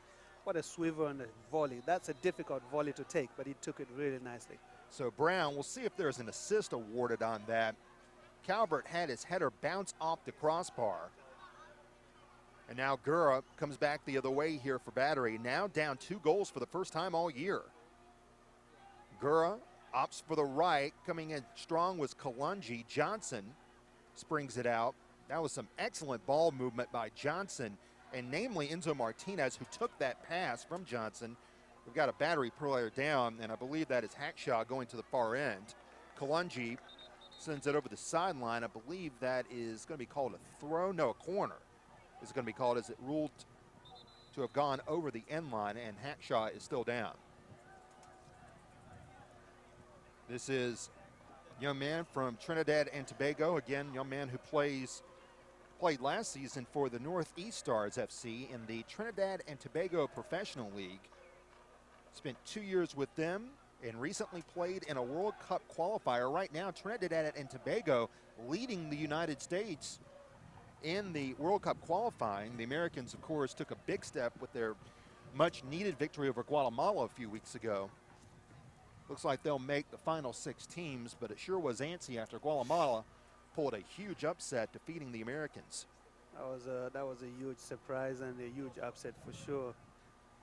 what a swivel and a volley. That's a difficult volley to take, but he took it really nicely. So Brown, we'll see if there's an assist awarded on that. Calvert had his header bounce off the crossbar. And now Gura comes back the other way here for Battery. Now down 2 goals for the first time all year. Gura opts for the right. Coming in strong was Kalungi. Johnson springs it out. That was some excellent ball movement by Johnson, and namely Enzo Martinez, who took that pass from Johnson. We've got a battery player down, and I believe that is Hackshaw going to the far end. Kalungi sends it over the sideline. I believe that is going to be called a throw. No, a corner is going to be called, as it ruled to have gone over the end line, and Hackshaw is still down. This is a young man from Trinidad and Tobago. Again, young man who played last season for the Northeast Stars FC in the Trinidad and Tobago Professional League. Spent 2 years with them and recently played in a World Cup qualifier. Right now, Trinidad and Tobago leading the United States in the World Cup qualifying. The Americans, of course, took a big step with their much-needed victory over Guatemala a few weeks ago. Looks like they'll make the final 6 teams, but it sure was antsy after Guatemala pulled a huge upset, defeating the Americans. That was a huge surprise and a huge upset for sure.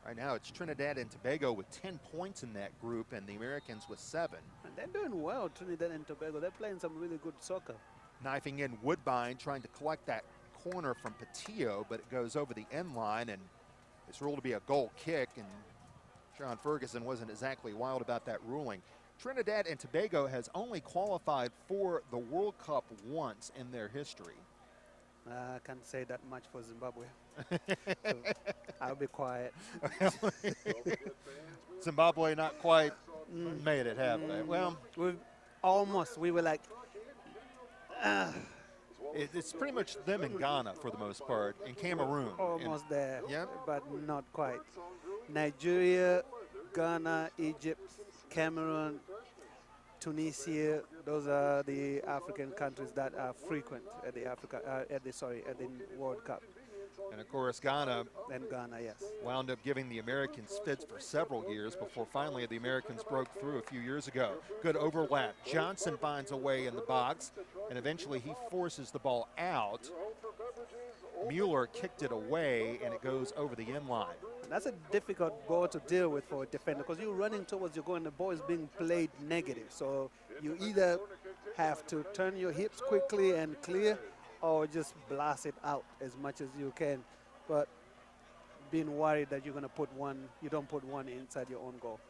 Right now, it's Trinidad and Tobago with 10 points in that group, and the Americans with 7. And they're doing well, Trinidad and Tobago. They're playing some really good soccer. Knifing in Woodbine, trying to collect that corner from Patillo, but it goes over the end line, and it's ruled to be a goal kick, and Sean Ferguson wasn't exactly wild about that ruling. Trinidad and Tobago has only qualified for the World Cup once in their history. I can't say that much for Zimbabwe. So I'll be quiet. Zimbabwe not quite made it, have they? Well, we were like, it's pretty much them in Ghana for the most part, and Cameroon. almost there, Yep. but not quite. Nigeria, Ghana, Egypt, Cameroon, Tunisia, those are the African countries that are frequent at the World Cup. And of course, Ghana And Ghana, yes. wound up giving the Americans fits for several years before finally the Americans broke through a few years ago. Good overlap. Johnson finds a way in the box, and eventually he forces the ball out. Mueller kicked it away, and it goes over the end line. And that's a difficult ball to deal with for a defender because you're running towards your goal and the ball is being played negative. So you either have to turn your hips quickly and clear, or just blast it out as much as you can. But being worried that you don't put one inside your own goal.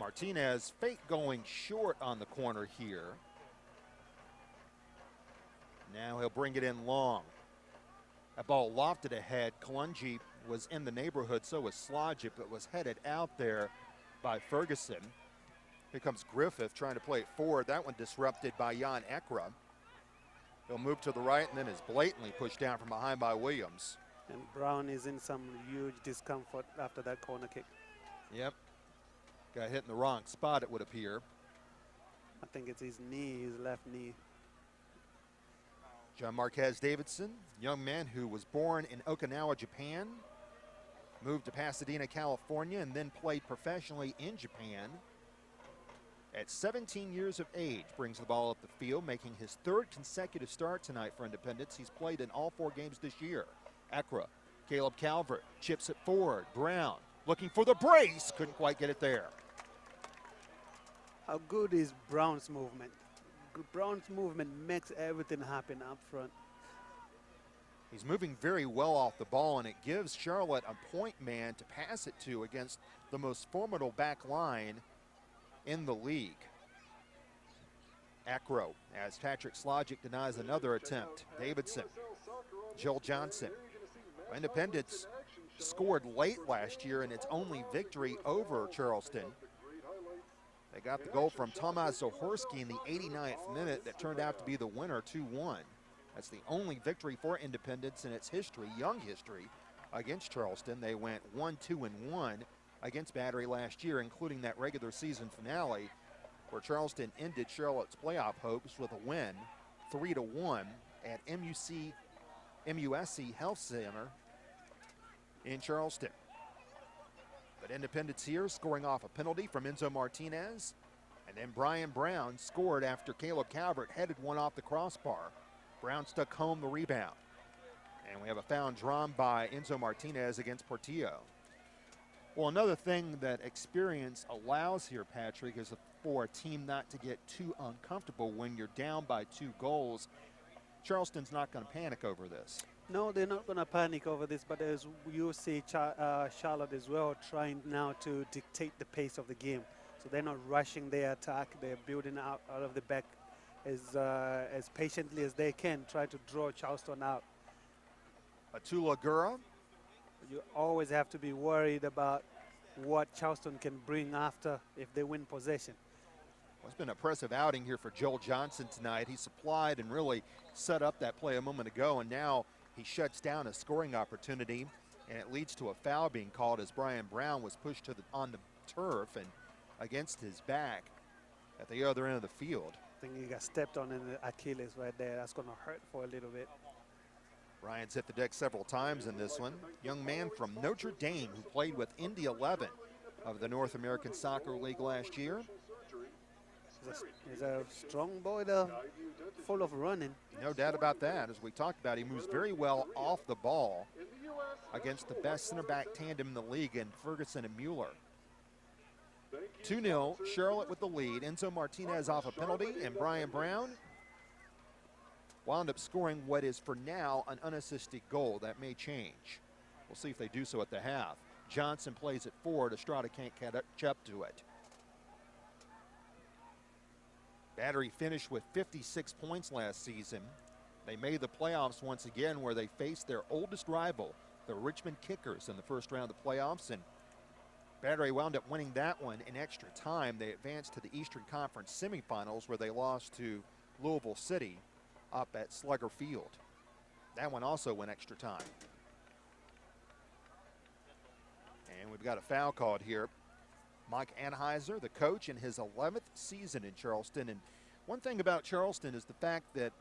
Martinez fake going short on the corner here. Now he'll bring it in long. That ball lofted ahead. Kalungi was in the neighborhood, so was Slogic, but was headed out there by Ferguson. Here comes Griffith trying to play it forward. That one disrupted by Jan Ekra. He'll move to the right and then is blatantly pushed down from behind by Williams. And Brown is in some huge discomfort after that corner kick. Yep. Got hit in the wrong spot, it would appear. I think it's his knee, his left knee. John Marquez Davidson, young man who was born in Okinawa, Japan, moved to Pasadena, California, and then played professionally in Japan. At 17 years of age, brings the ball up the field, making his 3rd consecutive start tonight for Independence. He's played in all 4 games this year. Ekra, Caleb Calvert, chips it forward. Brown looking for the brace, couldn't quite get it there. How good is Brown's movement? Brown's movement makes everything happen up front. He's moving very well off the ball, and it gives Charlotte a point man to pass it to against the most formidable back line in the league. Akro, as Patrick Slogic denies another attempt. Davidson, Joel Johnson. Independence scored late last year in its only victory over Charleston. They got the goal from Tomasz Zahorski in the 89th minute that turned out to be the winner, 2-1. That's the only victory for Independence in its history, young history, against Charleston. They went 1-2-1 against Battery last year, including that regular season finale where Charleston ended Charlotte's playoff hopes with a win, 3-1 at MUSC Health Center in Charleston. But Independence here scoring off a penalty from Enzo Martinez, and then Brian Brown scored after Caleb Calvert headed one off the crossbar. Brown stuck home the rebound. And we have a foul drawn by Enzo Martinez against Portillo. Well, another thing that experience allows here, Patrick, is for a team not to get too uncomfortable when you're down by 2 goals. Charleston's not going to panic over this. No, they're not going to panic over this, but as you see Charlotte as well trying now to dictate the pace of the game. So they're not rushing their attack. They're building out of the back as patiently as they can, try to draw Charleston out. Atula Gura. You always have to be worried about what Charleston can bring after if they win possession. Well, it's been an impressive outing here for Joel Johnson tonight. He supplied and really set up that play a moment ago, and now he shuts down a scoring opportunity, and it leads to a foul being called as Brian Brown was pushed to on the turf and against his back at the other end of the field. I think he got stepped on in the Achilles right there. That's going to hurt for a little bit. Ryan's hit the deck several times in this one. Young man from Notre Dame who played with Indy 11 of the North American Soccer League last year. He's a strong boy, though, full of running. No doubt about that. As we talked about, he moves very well off the ball against the best center back tandem in the league in Ferguson and Mueller. 2-0, Charlotte with the lead. Enzo Martinez off a penalty, and Brian Brown wound up scoring what is for now an unassisted goal. That may change. We'll see if they do so at the half. Johnson plays it forward. Estrada can't catch up to it. Battery finished with 56 points last season. They made the playoffs once again where they faced their oldest rival, the Richmond Kickers, in the first round of the playoffs, and Battery wound up winning that one in extra time. They advanced to the Eastern Conference semifinals where they lost to Louisville City up at Slugger Field. That one also went extra time. And we've got a foul called here. Mike Anheuser, the coach, in his 11th season in Charleston. And one thing about Charleston is the fact that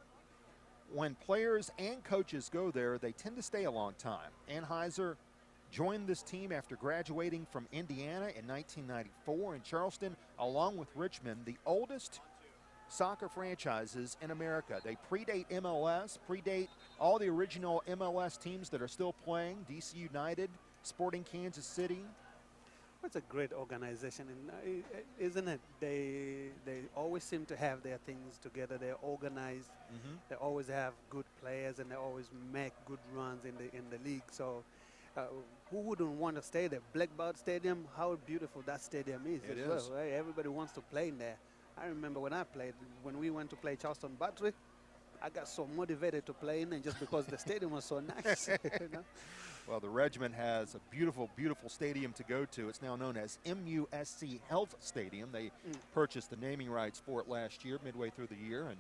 when players and coaches go there, they tend to stay a long time. Anheuser joined this team after graduating from Indiana in 1994 in Charleston, along with Richmond, the oldest soccer franchises in America. They predate MLS, predate all the original MLS teams that are still playing, DC United, Sporting Kansas City. It's a great organization, and isn't it? They always seem to have their things together. They're organized. Mm-hmm. They always have good players, and they always make good runs in the league. So who wouldn't want to stay there? Blackbird Stadium, how beautiful that stadium is. It as is. well, right? Everybody wants to play in there. I remember when we went to play Charleston Battery, I got so motivated to play in there just because the stadium was so nice. You know? Well, the Regiment has a beautiful, beautiful stadium to go to. It's now known as MUSC Health Stadium. They purchased the naming rights for it last year, midway through the year, and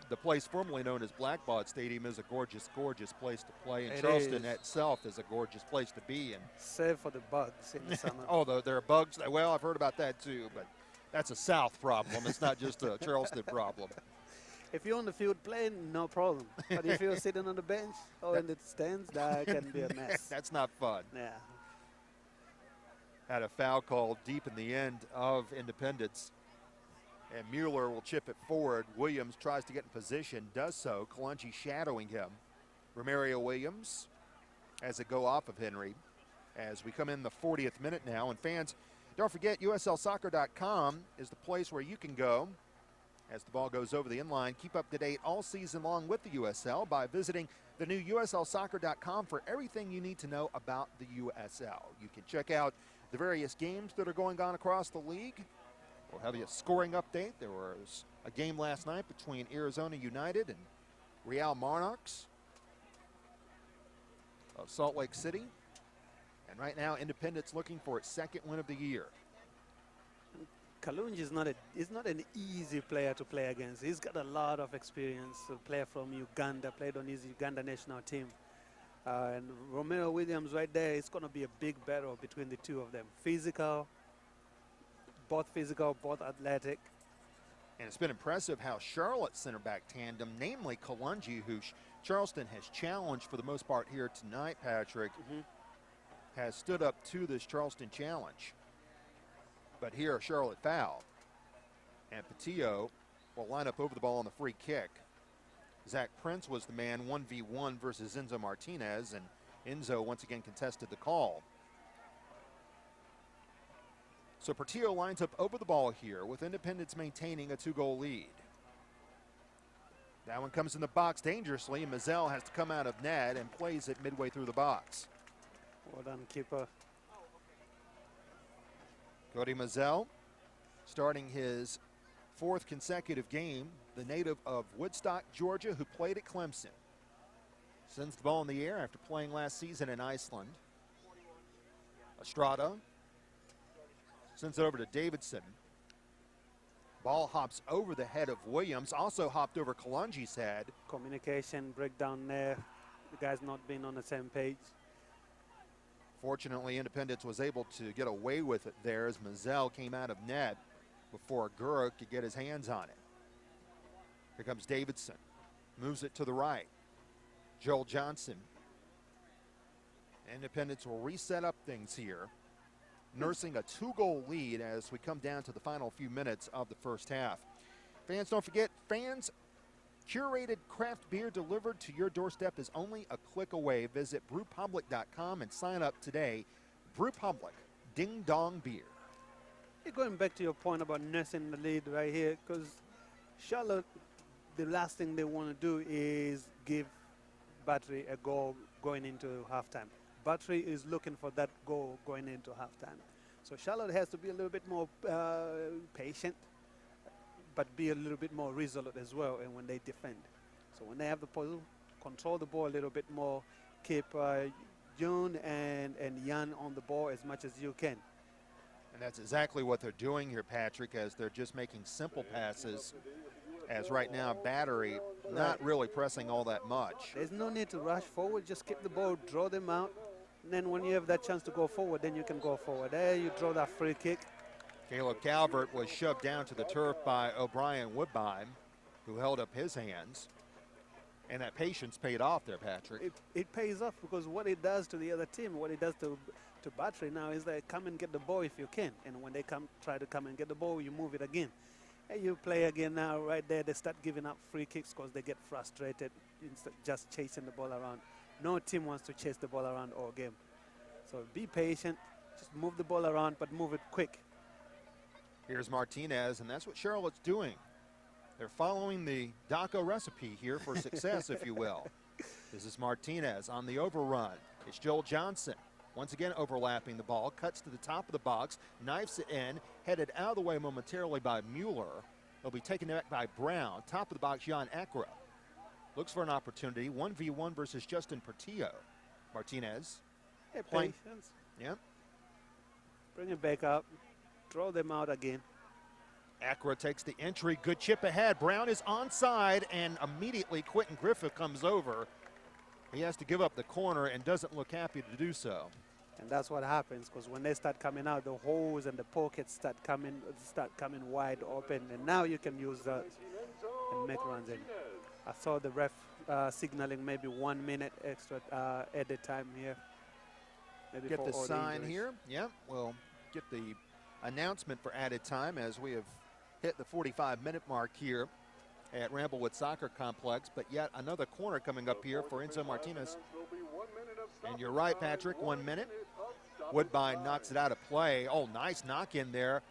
the place formerly known as Blackbaud Stadium is a gorgeous, gorgeous place to play. And Charleston itself is a gorgeous place to be in. Save for the bugs in the summer. Oh, there are bugs. Well, I've heard about that too, but that's a South problem. It's not just a Charleston problem. If you're on the field playing, no problem. But if you're sitting on the bench or in the stands, that can be a mess. That's not fun. Yeah. Had a foul called deep in the end of Independence. And Mueller will chip it forward. Williams tries to get in position, does so. Kalungi shadowing him. Romario Williams has it go off of Henry as we come in the 40th minute now. And fans, don't forget, USLsoccer.com is the place where you can go as the ball goes over the inline. Keep up to date all season long with the USL by visiting the new USLsoccer.com for everything you need to know about the USL. You can check out the various games that are going on across the league. We'll have you a scoring update. There was a game last night between Arizona United and Real Monarchs of Salt Lake City. And right now, Independence looking for its second win of the year. Kalungi is not an easy player to play against. He's got a lot of experience. A player from Uganda, played on his Uganda national team. And Romeo Williams right there, it's going to be a big battle between the two of them. Both physical, both athletic. And it's been impressive how Charlotte's center back tandem, namely Kalungi, who Charleston has challenged for the most part here tonight, Patrick, has stood up to this Charleston challenge. But here, a Charlotte foul. And Patillo will line up over the ball on the free kick. Zach Prince was the man 1v1 versus Enzo Martinez, and Enzo once again contested the call. So Portillo lines up over the ball here with Independence maintaining a 2-goal lead. That one comes in the box dangerously, and Mazzell has to come out of net and plays it midway through the box. Well done, keeper. Cody Mazzell starting his 4th consecutive game, the native of Woodstock, Georgia, who played at Clemson. Sends the ball in the air after playing last season in Iceland. Estrada sends it over to Davidson. Ball hops over the head of Williams, also hopped over Kalonji's head. Communication breakdown there. The guys not being on the same page. Fortunately, Independence was able to get away with it there as Mazzell came out of net before Gura could get his hands on it. Here comes Davidson. Moves it to the right. Joel Johnson. Independence will reset up things here, nursing a 2-goal lead as we come down to the final few minutes of the first half. Fans, don't forget, fans, curated craft beer delivered to your doorstep is only a click away. Visit brewpublic.com and sign up today. Brew Public, Ding Dong Beer. You're going back to your point about nursing the lead right here, because Charlotte, the last thing they want to do is give Battery a goal going into halftime. Battery is looking for that goal going into halftime. So Charlotte has to be a little bit more patient, but be a little bit more resolute as well, and when they defend. So when they have the ball, control the ball a little bit more, keep June and Jan on the ball as much as you can. And that's exactly what they're doing here, Patrick, as they're just making simple passes, as right now Battery not really pressing all that much. There's no need to rush forward, just keep the ball, draw them out, and then when you have that chance to go forward, then you can go forward. There you draw that free kick. Caleb Calvert was shoved down to the turf by O'Brien Woodbine, who held up his hands. And that patience paid off there, Patrick. It pays off, because what it does to the other team, what it does to Battery now is they come and get the ball if you can. And when they try to come and get the ball, you move it again. And you play again now, right there, they start giving up free kicks because they get frustrated instead of just chasing the ball around. No team wants to chase the ball around all game. So be patient, just move the ball around, but move it quick. Here's Martinez, and that's what Charlotte's doing. They're following the Daco recipe here for success, if you will. This is Martinez on the overrun. It's Joel Johnson. Once again overlapping the ball, cuts to the top of the box, knifes it in, headed out of the way momentarily by Mueller. He'll be taken back by Brown. Top of the box, Jan Akra. Looks for an opportunity, 1v1 versus Justin Portillo. Martinez. Hey, patience. Yep. Bring it back up. Throw them out again. Akra takes the entry. Good chip ahead. Brown is onside, and immediately Quentin Griffith comes over. He has to give up the corner and doesn't look happy to do so. And that's what happens, because when they start coming out, the holes and the pockets start coming wide open, and now you can use that and make runs in. I saw the ref signaling maybe 1 minute extra added time here. Maybe get the sign injuries. here. Yeah, we'll get the announcement for added time as we have hit the 45-minute mark here at Ramblewood Soccer Complex, but yet another corner coming up here for Enzo Martinez. And you're right, Patrick, 1 minute. Woodbine knocks it out of play. Oh, nice knock in there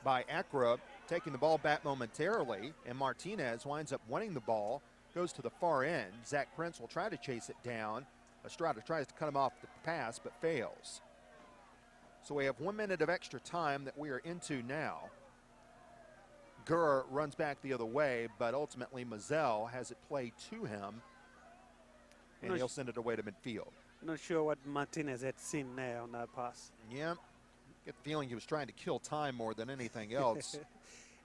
by Akra, taking the ball back momentarily, and Martinez winds up winning the ball, goes to the far end. Zach Prince will try to chase it down. Estrada tries to cut him off the pass, but fails. So we have 1 minute of extra time that we are into now. Gurr runs back the other way, but ultimately Mazzell has it played to him, and he'll send it away to midfield. Not sure what Martinez had seen there on that pass. Yeah, get the feeling he was trying to kill time more than anything else.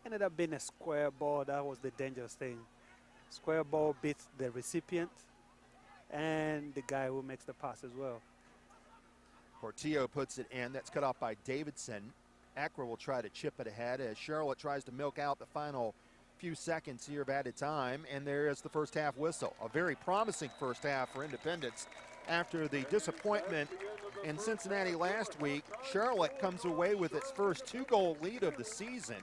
Ended up being a square ball. That was the dangerous thing. Square ball beats the recipient and the guy who makes the pass as well. Portillo puts it in. That's cut off by Davidson. Akra will try to chip it ahead as Charlotte tries to milk out the final few seconds here of added time, and there is the first half whistle. A very promising first half for Independence. After the disappointment in Cincinnati last week, Charlotte comes away with its first 2-goal lead of the season.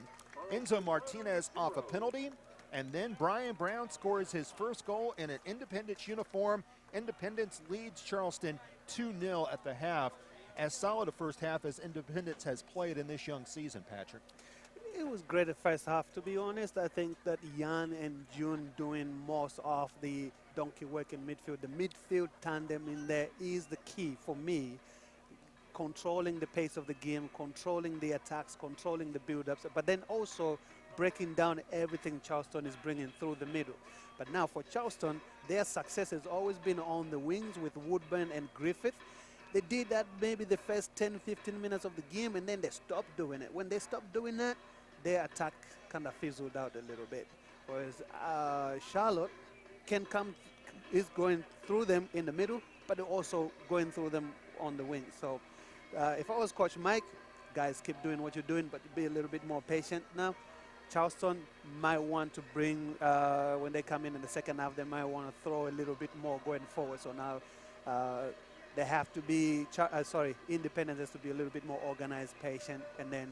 Enzo Martinez off a penalty, and then Brian Brown scores his first goal in an Independence uniform. Independence leads Charleston 2-0 at the half. as solid a first half as Independence has played in this young season, Patrick. It was great at first half, to be honest. I think that Jan and June doing most of the donkey work in midfield. The midfield tandem in there is the key for me. Controlling the pace of the game, controlling the attacks, controlling the build-ups, but then also breaking down everything Charleston is bringing through the middle. But now for Charleston, their success has always been on the wings with Woodburn and Griffith. They did that maybe the first 10, 15 minutes of the game, and then they stopped doing it. When they stopped doing that, their attack kind of fizzled out a little bit. Whereas Charlotte is going through them in the middle, but they're also going through them on the wings. So if I was Coach Mike, guys, keep doing what you're doing, but be a little bit more patient now. Charleston might want to bring, when they come in the second half, they might want to throw a little bit more going forward. So now they have to be, Independence has to be a little bit more organized, patient, and then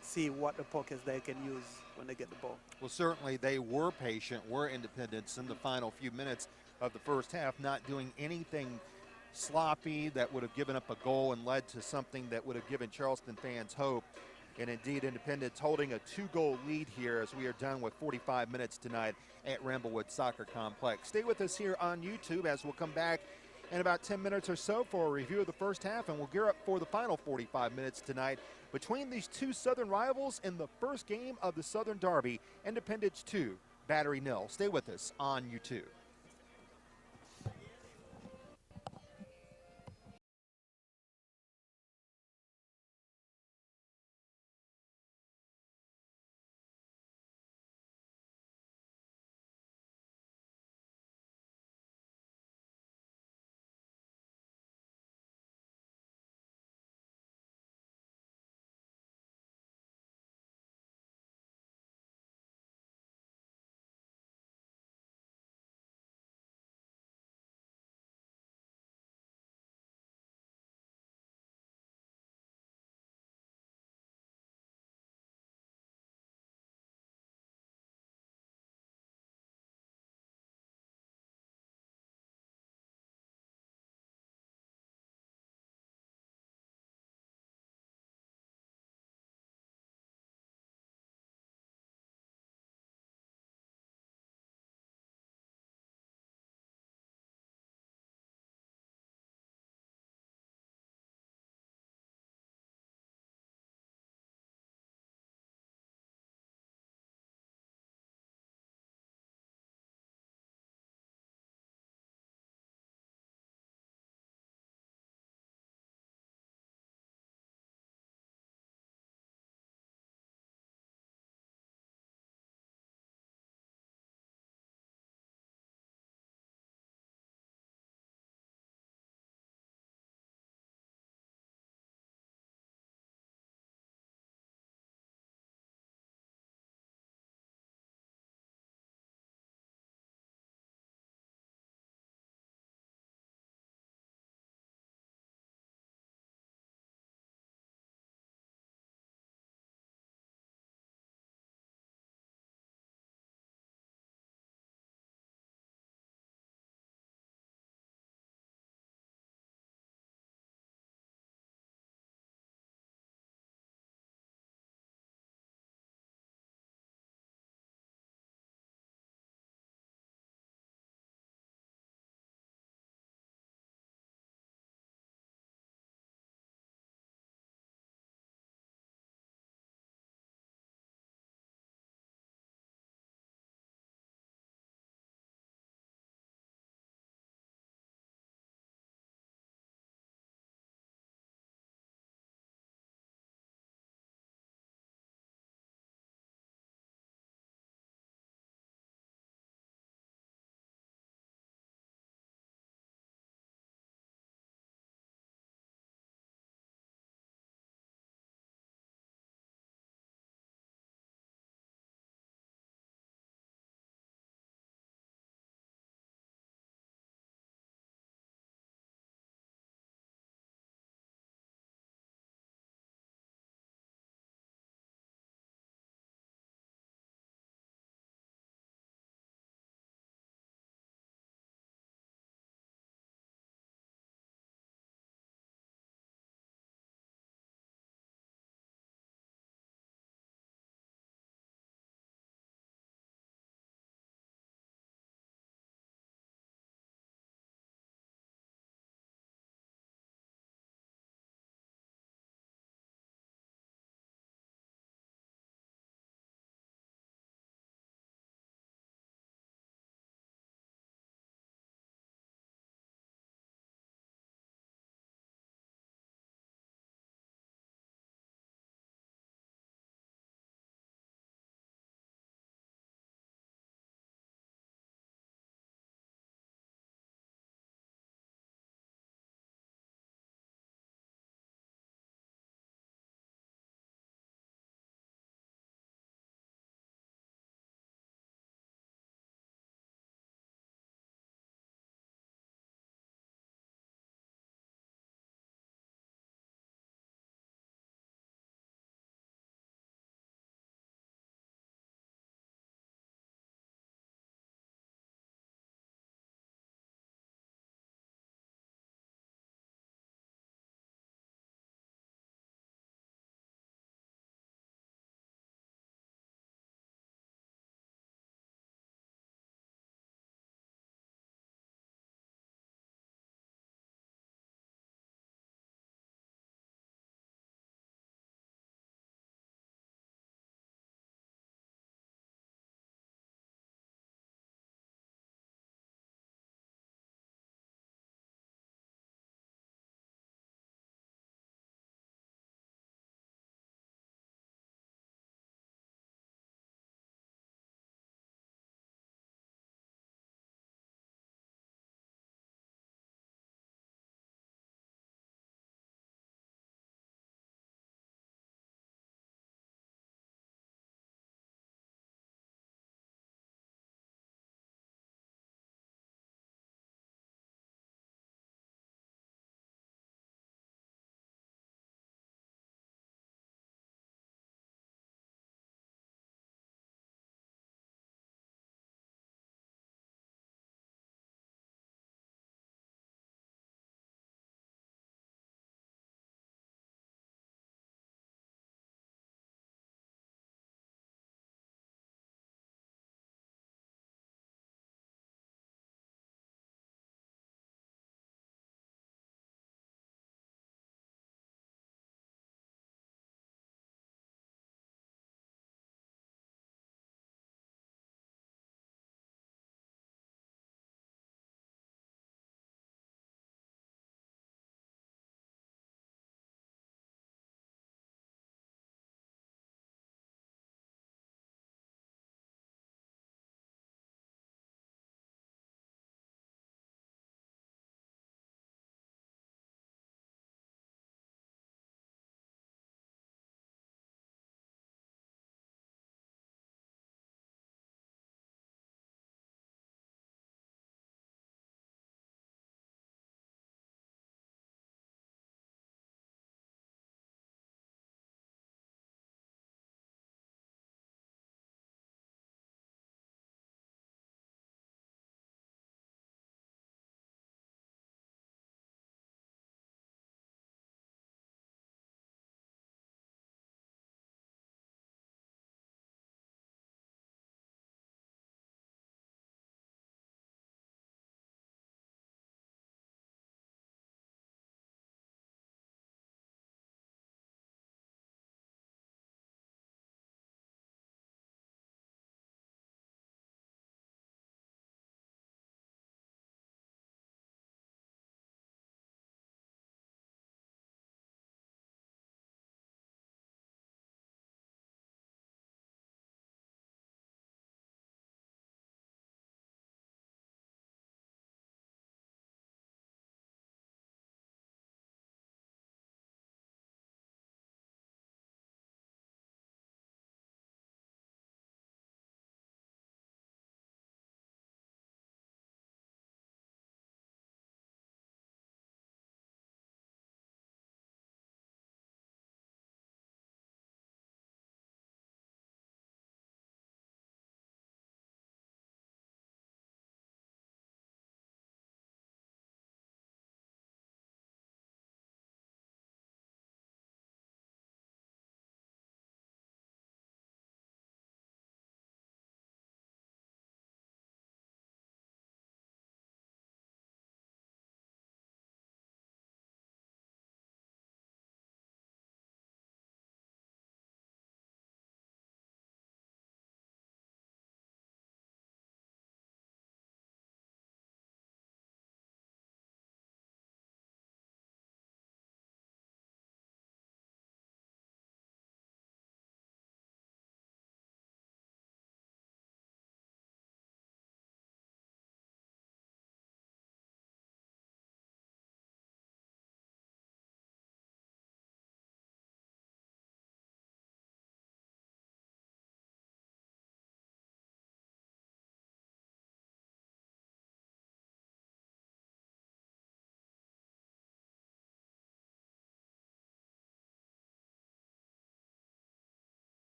see what the pockets they can use when they get the ball. Well, certainly they were patient, were Independence in the final few minutes of the first half, not doing anything sloppy that would have given up a goal and led to something that would have given Charleston fans hope. And indeed, Independence holding a 2-goal lead here as we are done with 45 minutes tonight at Ramblewood Soccer Complex. Stay with us here on YouTube as we'll come back in about 10 minutes or so for a review of the first half, and we'll gear up for the final 45 minutes tonight between these two Southern rivals in the first game of the Southern Derby, Independence 2, Battery 0. Stay with us on YouTube.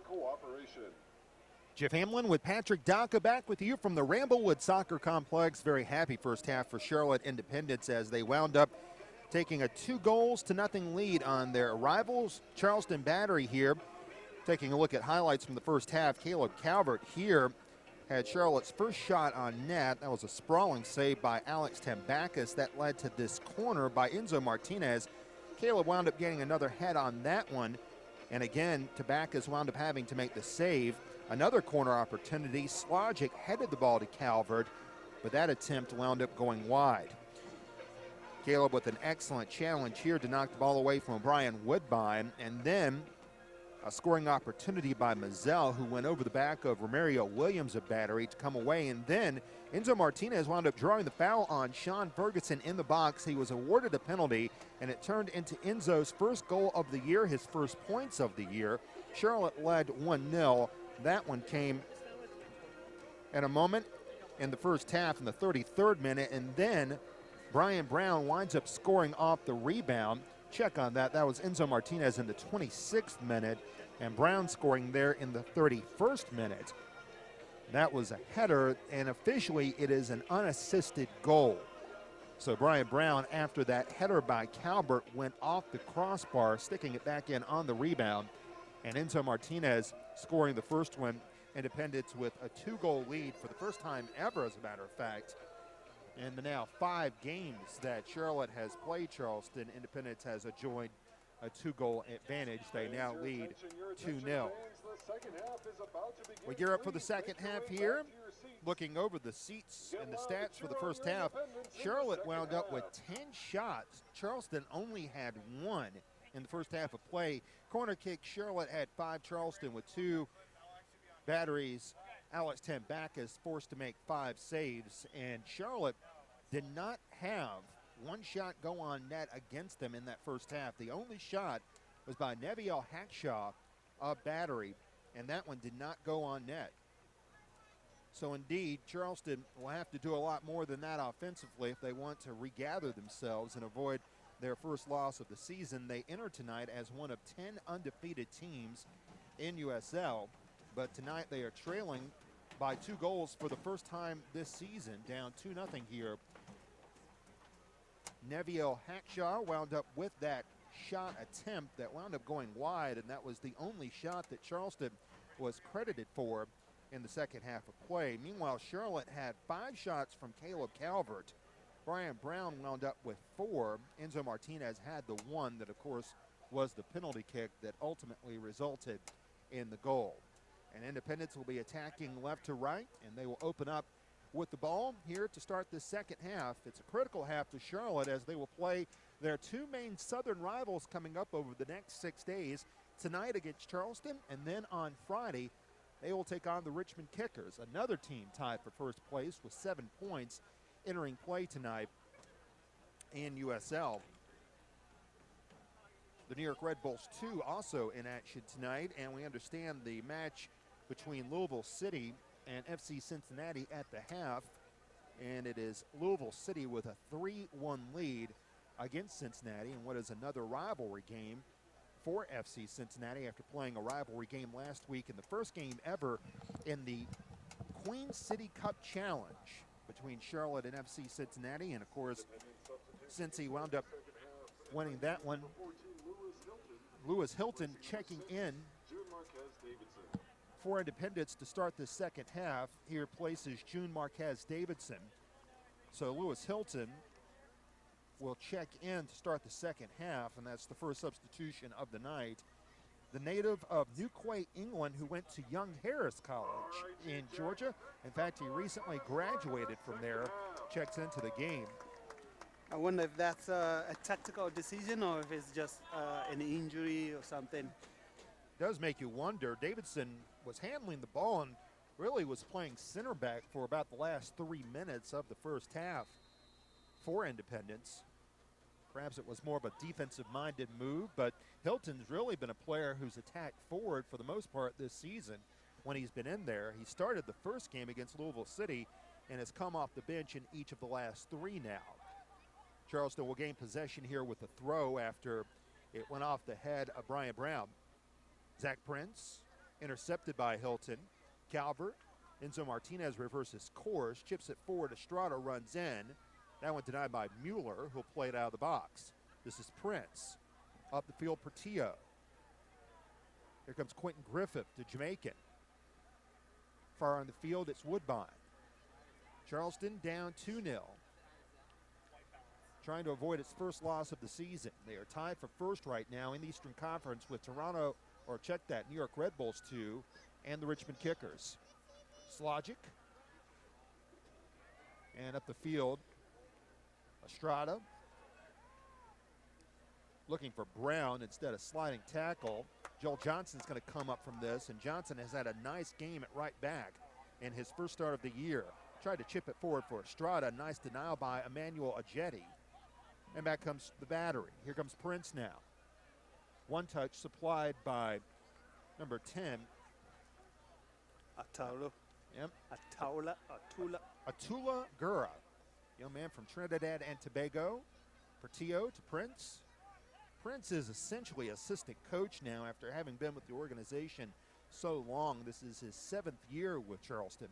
cooperation. Jeff Hamlin with Patrick Daka back with you from the Ramblewood Soccer Complex. Very happy first half for Charlotte Independence as they wound up taking a 2-0 lead on their rivals, Charleston Battery here. Taking a look at highlights from the first half, Caleb Calvert here had Charlotte's first shot on net. That was a sprawling save by Alex Tambakis that led to this corner by Enzo Martinez. Caleb wound up getting another head on that one. And again, Tambakis wound up having to make the save. Another corner opportunity. Slogic headed the ball to Calvert, but that attempt wound up going wide. Caleb with an excellent challenge here to knock the ball away from O'Brien Woodbine, and then a scoring opportunity by Mazzell, who went over the back of Romario Williams of Battery to come away, and then Enzo Martinez wound up drawing the foul on Sean Ferguson in the box. He was awarded a penalty, and it turned into Enzo's first goal of the year, his first points of the year. Charlotte led 1-0. That one came at a moment in the first half in the 33rd minute, and then Brian Brown winds up scoring off the rebound. Check on that. That was Enzo Martinez in the 26th minute, and Brown scoring there in the 31st minute. That was a header, and officially it is an unassisted goal. So Brian Brown, after that header by Calvert, went off the crossbar, sticking it back in on the rebound, and Enzo Martinez scoring the first one. Independence with a 2-goal lead for the first time ever, as a matter of fact. In the now 5 games that Charlotte has played Charleston, Independence has enjoyed a 2-goal advantage. They now lead 2-0. We gear up for the second half here. Looking over the seats and the stats for the first half, Charlotte wound up with 10 shots. Charleston only had 1 in the first half of play. Corner kick, Charlotte had 5, Charleston with 2. Batteries, Alex Tambakis forced to make 5 saves, and Charlotte did not have one shot go on net against them in that first half. The only shot was by Neviel Hackshaw of Battery, and that one did not go on net. So indeed, Charleston will have to do a lot more than that offensively if they want to regather themselves and avoid their first loss of the season. They enter tonight as one of 10 undefeated teams in USL, but tonight they are trailing by 2 goals for the first time this season, down 2-0 here. Neviel Hackshaw wound up with that shot attempt that wound up going wide, and that was the only shot that Charleston was credited for in the second half of play. Meanwhile, Charlotte had 5 shots from Caleb Calvert. Brian Brown wound up with 4. Enzo Martinez had the 1 that, of course, was the penalty kick that ultimately resulted in the goal. And Independence will be attacking left to right, and they will open up with the ball here to start this second half. It's a critical half to Charlotte as they will play their 2 main southern rivals coming up over the next 6 days. Tonight against Charleston, and then on Friday, they will take on the Richmond Kickers, another team tied for first place with 7 points entering play tonight in USL. The New York Red Bulls 2 also in action tonight, and we understand the match between Louisville City and FC Cincinnati at the half, and it is Louisville City with a 3-1 lead against Cincinnati in what is another rivalry game for FC Cincinnati after playing a rivalry game last week in the first game ever in the Queen City Cup Challenge between Charlotte and FC Cincinnati, and of course Cincy wound up winning that one. Lewis Hilton checking in for Independence to start the second half. Here places June Marquez Davidson. So Lewis Hilton will check in to start the second half, and that's the first substitution of the night. The native of New Quay, England, who went to Young Harris College in Georgia. In fact, he recently graduated from there, checks into the game. I wonder if that's a tactical decision or if it's just an injury or something. It does make you wonder. Davidson was handling the ball and really was playing center back for about the last 3 minutes of the first half for Independence. Perhaps it was more of a defensive-minded move, but Hilton's really been a player who's attacked forward for the most part this season when he's been in there. He started the first game against Louisville City and has come off the bench in each of the last 3 now. Charleston will gain possession here with a throw after it went off the head of Brian Brown. Zach Prince intercepted by Hilton. Calvert, Enzo Martinez reverses course, chips it forward. Estrada runs in. That one denied by Mueller, who'll play it out of the box. This is Prince. Up the field, Portillo. Here comes Quentin Griffith, the Jamaican. Far on the field, it's Woodbine. Charleston down 2-0. Trying to avoid its first loss of the season. They are tied for first right now in the Eastern Conference with Toronto, or check that, New York Red Bulls 2, and the Richmond Kickers. Slogic. And up the field, Estrada. Looking for Brown instead of sliding tackle. Joel Johnson's going to come up from this, and Johnson has had a nice game at right back in his first start of the year. Tried to chip it forward for Estrada. Nice denial by Emmanuel Ajeti. And back comes the battery. Here comes Prince now. One touch supplied by number 10. Atula. Yep. Atula. Gura. Young man from Trinidad and Tobago. Portillo to Prince. Prince is essentially assistant coach now after having been with the organization so long. This is his 7th year with Charleston.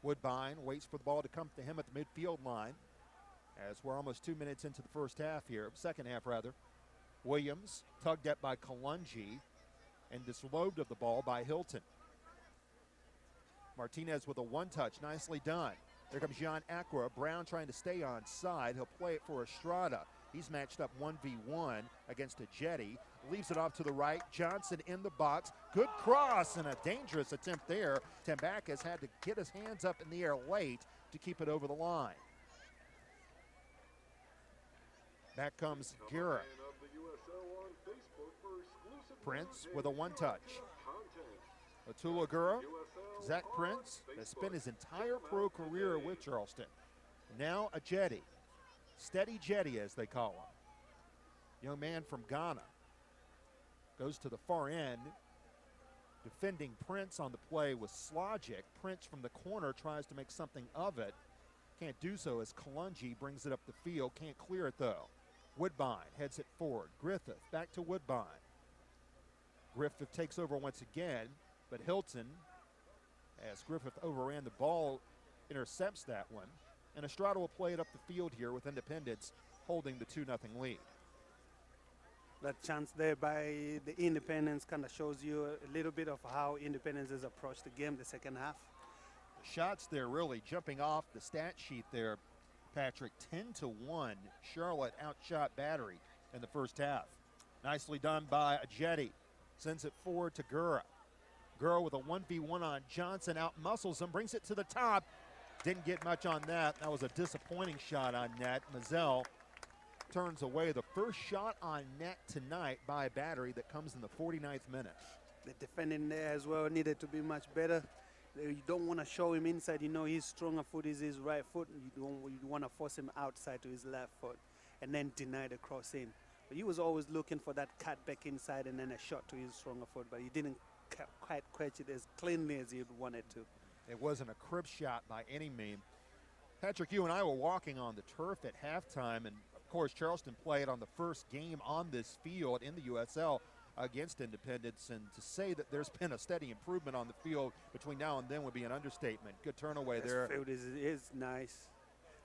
Woodbine waits for the ball to come to him at the midfield line as we're almost 2 minutes into the second half rather. Williams tugged at by Kalungi and dislobed of the ball by Hilton. Martinez with a one-touch, nicely done. There comes John Acra. Brown trying to stay on side. He'll play it for Estrada. He's matched up 1v1 against Ajeti. Leaves it off to the right. Johnson in the box. Good cross and a dangerous attempt there. Tambakis had to get his hands up in the air late to keep it over the line. Back comes Guerra. Prince with a one-touch. Atula Gura, Zach Prince has spent his entire pro career with Charleston. Now a Jetty. Steady Jetty, as they call him. Young man from Ghana. Goes to the far end. Defending Prince on the play was Slogic. Prince from the corner tries to make something of it. Can't do so as Kalungi brings it up the field. Can't clear it, though. Woodbine heads it forward. Griffith back to Woodbine. Griffith takes over once again, but Hilton, as Griffith overran the ball, intercepts that one. And Estrada will play it up the field here with Independence holding the 2-0 lead. That chance there by the Independence kind of shows you a little bit of how Independence has approached the game the second half. The shots there really jumping off the stat sheet there, Patrick. 10-1, Charlotte outshot Battery in the first half. Nicely done by Ajeti. Sends it forward to Gura. Gura with a 1v1 on Johnson, out-muscles him, brings it to the top. Didn't get much on that. That was a disappointing shot on net. Mazzell turns away the first shot on net tonight by Battery that comes in the 49th minute. The defending there as well needed to be much better. You don't want to show him inside. You know his stronger foot is his right foot. You want to force him outside to his left foot and then deny the cross in. But he was always looking for that cut back inside and then a shot to his stronger foot, but he didn't quite catch it as cleanly as he wanted to. It wasn't a crib shot by any means. Patrick, you and I were walking on the turf at halftime, and of course Charleston played on the first game on this field in the USL against Independence, and to say that there's been a steady improvement on the field between now and then would be an understatement. Good turn away there. This field is nice.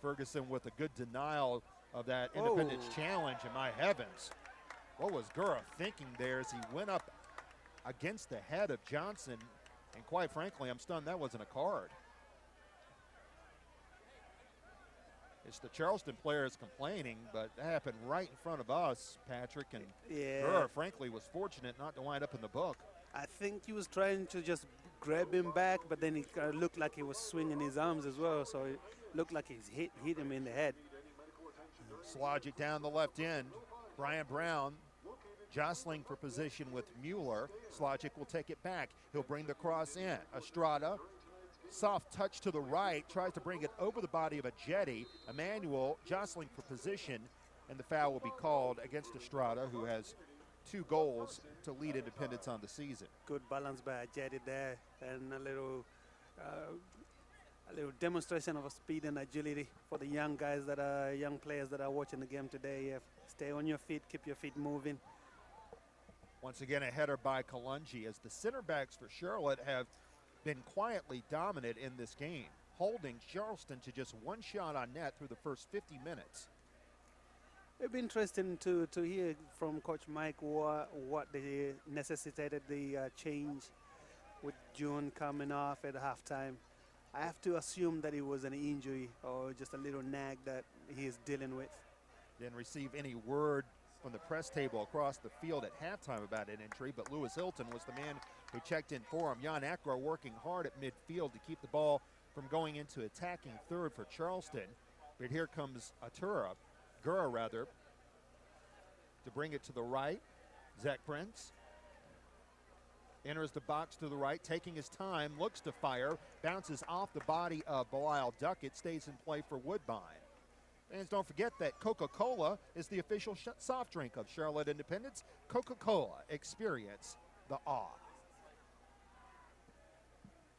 Ferguson with a good denial of that Independence challenge, and my heavens, what was Gura thinking there as he went up against the head of Johnson? And quite frankly, I'm stunned that wasn't a card. It's the Charleston players complaining, but that happened right in front of us, Patrick. And Gura, frankly, was fortunate not to wind up in the book. I think he was trying to just grab him back, but then it looked like he was swinging his arms as well, so it looked like he's hit him in the head. Slogic down the left end. Brian Brown jostling for position with Mueller. Slogic will take it back. He'll bring the cross in. Estrada, soft touch to the right, tries to bring it over the body of Ajeti. Emmanuel jostling for position, and the foul will be called against Estrada, who has 2 goals to lead Independence on the season. Good balance by Ajeti there, and a little demonstration of speed and agility for the young players that are watching the game today. Stay on your feet, keep your feet moving. Once again, a header by Kalungi as the center backs for Charlotte have been quietly dominant in this game, holding Charleston to just one shot on net through the first 50 minutes. It'd be interesting to hear from Coach Mike what they necessitated the change with June coming off at halftime. I have to assume that it was an injury or just a little nag that he is dealing with. Didn't receive any word from the press table across the field at halftime about an injury, but Lewis Hilton was the man who checked in for him. Jan Akro working hard at midfield to keep the ball from going into attacking third for Charleston. But here comes Gura, to bring it to the right. Zach Prince enters the box to the right, taking his time, looks to fire, bounces off the body of Belial Duckett, stays in play for Woodbine. Fans, don't forget that Coca-Cola is the official soft drink of Charlotte Independence. Coca-Cola, experience the awe.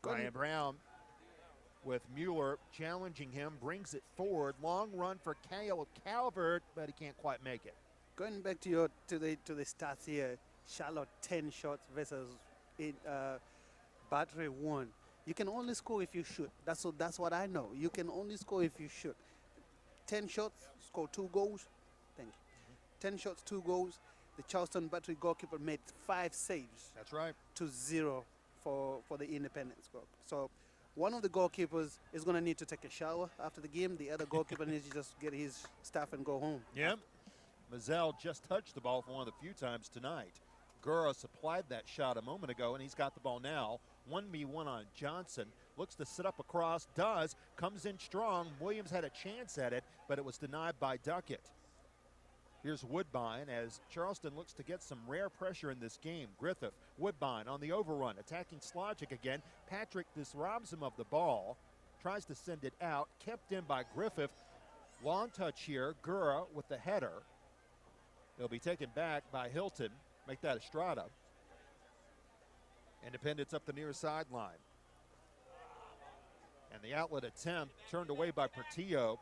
Brian Brown with Mueller challenging him, brings it forward. Long run for Calvert, but he can't quite make it. Going back to the stats here, Charlotte 10 shots versus Battery 1. You can only score if you shoot. That's what I know. You can only score if you shoot. 10 shots, score 2 goals. Thank you. 10 shots, 2 goals. The Charleston Battery goalkeeper made 5 saves. That's right. To 0 for the Independence goal. So one of the goalkeepers is going to need to take a shower after the game. The other goalkeeper needs to just get his stuff and go home. Yep. Mazzell just touched the ball for one of the few times tonight. Gura supplied that shot a moment ago, and he's got the ball now. 1v1 on Johnson. Looks to sit up across, does, comes in strong. Williams had a chance at it, but it was denied by Duckett. Here's Woodbine as Charleston looks to get some rare pressure in this game. Griffith, Woodbine on the overrun, attacking Slogic again. Patrick disrobs him of the ball, tries to send it out, kept in by Griffith. Long touch here, Gura with the header. It'll be taken back by Hilton, make that Estrada. Independence up the near sideline. And the outlet attempt turned away by Portillo.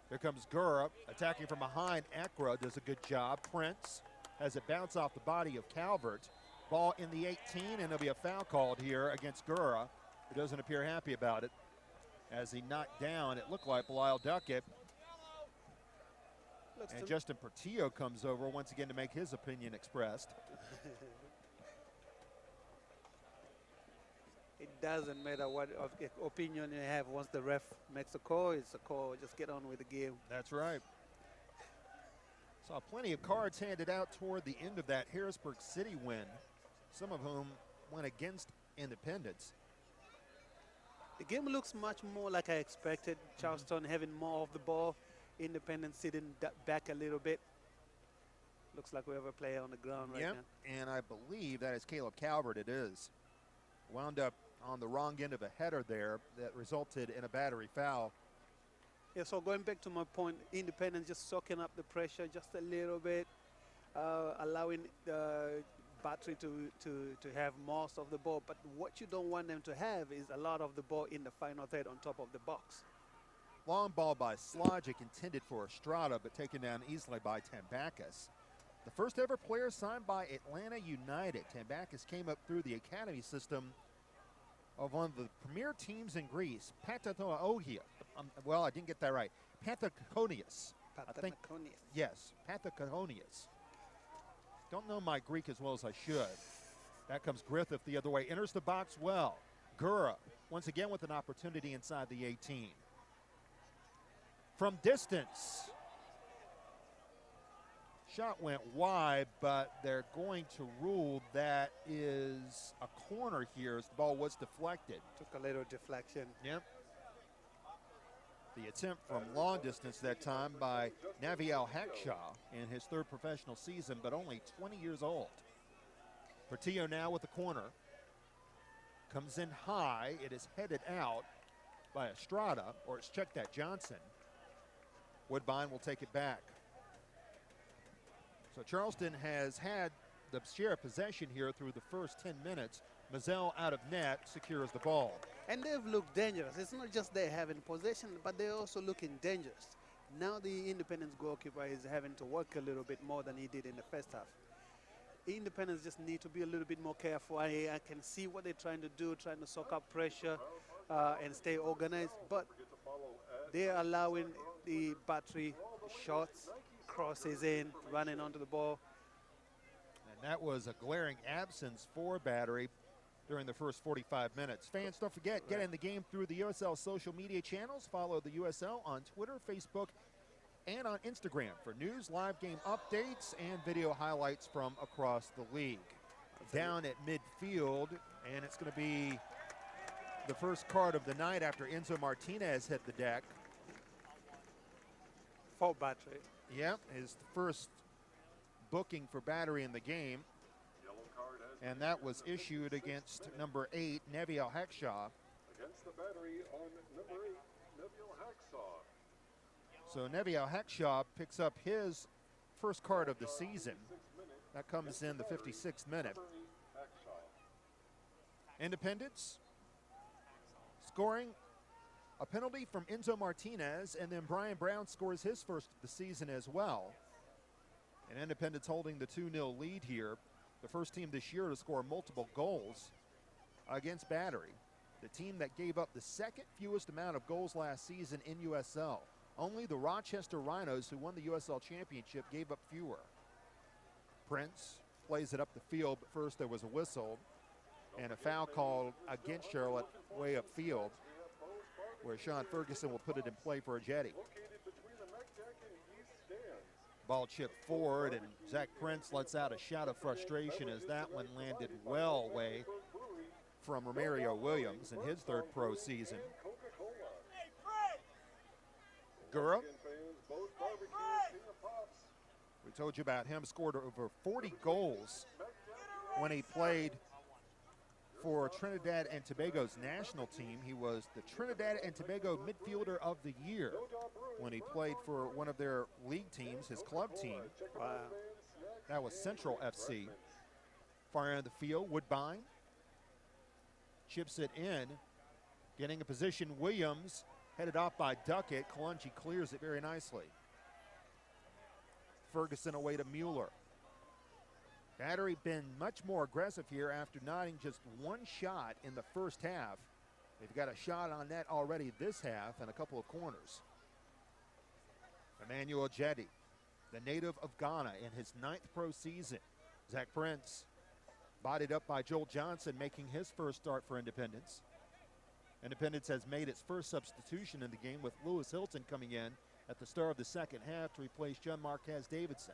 Here comes Gura, attacking from behind. Akra does a good job. Prince has it bounce off the body of Calvert. Ball in the 18, and there'll be a foul called here against Gura, who doesn't appear happy about it. As he knocked down, it looked like Belial Duckett. And Justin Portillo comes over once again to make his opinion expressed. It doesn't matter what opinion you have. Once the ref makes a call, it's a call. Just get on with the game. That's right. Saw plenty of cards handed out toward the end of that Harrisburg City win, some of whom went against Independence. The game looks much more like I expected. Charleston having more of the ball. Independence sitting back a little bit. Looks like we have a player on the ground right now. And I believe that is Caleb Calvert. It is. Wound up on the wrong end of a header there that resulted in a battery foul. Yeah, so going back to my point, Independence just soaking up the pressure just a little bit, allowing the Battery to have most of the ball. But what you don't want them to have is a lot of the ball in the final third on top of the box. Long ball by Slogic intended for Estrada, but taken down easily by Tambakis. The first ever player signed by Atlanta United. Tambakis came up through the academy system of one of the premier teams in Greece, Pathakonias. Well, I didn't get that right. Pathakonias. Yes, Pathakonias. Don't know my Greek as well as I should. That comes Griffith the other way. Enters the box well. Gura, once again with an opportunity inside the 18. From distance. Shot went wide, but they're going to rule that is a corner here as the ball was deflected. Took a little deflection. Yep. The attempt from long distance that time by Naviel Hackshaw in his third professional season, but only 20 years old. Portillo now with the corner. Comes in high. It is headed out by Estrada, or it's checked at Johnson. Woodbine will take it back. So Charleston has had the share of possession here through the first 10 minutes. Mazzell out of net secures the ball. And they've looked dangerous. It's not just they having possession, but they're also looking dangerous. Now the Independence goalkeeper is having to work a little bit more than he did in the first half. Independence just need to be a little bit more careful. I can see what they're trying to do, trying to soak up pressure and stay organized, but they're allowing the Battery shots, crosses in, running onto the ball. And that was a glaring absence for Battery during the first 45 minutes. Fans, don't forget, get in the game through the USL social media channels. Follow the USL on Twitter, Facebook, and on Instagram for news, live game updates, and video highlights from across the league. Down at midfield, and it's going to be the first card of the night after Enzo Martinez hit the deck. For Battery. Yep, his first booking for Battery in the game. And that was issued against number 8, Neville Hackshaw. Against the Battery on number 8, Neville Hacksaw. So Neville Hackshaw picks up his first card of the season. That comes in the 56th minute. Independence scoring a penalty from Enzo Martinez, and then Brian Brown scores his first of the season as well. And Independence holding the 2-0 lead here. The first team this year to score multiple goals against Battery. The team that gave up the second fewest amount of goals last season in USL. Only the Rochester Rhinos, who won the USL Championship, gave up fewer. Prince plays it up the field, but first there was a whistle and a foul called against Charlotte way upfield, where Sean Ferguson will put it in play for a jetty. Ball chipped forward, and Zach Prince lets out a shout of frustration as that one landed well away from Romario Williams in his third pro season. Gura, we told you about him, scored over 40 goals when he played for Trinidad and Tobago's national team. He was the Trinidad and Tobago Midfielder of the Year when he played for one of their league teams, his club team. Wow. That was Central FC. Far end of the field, Woodbine chips it in, getting a position. Williams headed off by Duckett. Kalungi clears it very nicely. Ferguson away to Mueller. Battery been much more aggressive here after knotting just one shot in the first half. They've got a shot on net already this half and a couple of corners. Emmanuel Jetty, the native of Ghana, in his 9th pro season. Zach Prince, bodied up by Joel Johnson, making his first start for Independence. Independence has made its first substitution in the game, with Lewis Hilton coming in at the start of the second half to replace John Marquez Davidson,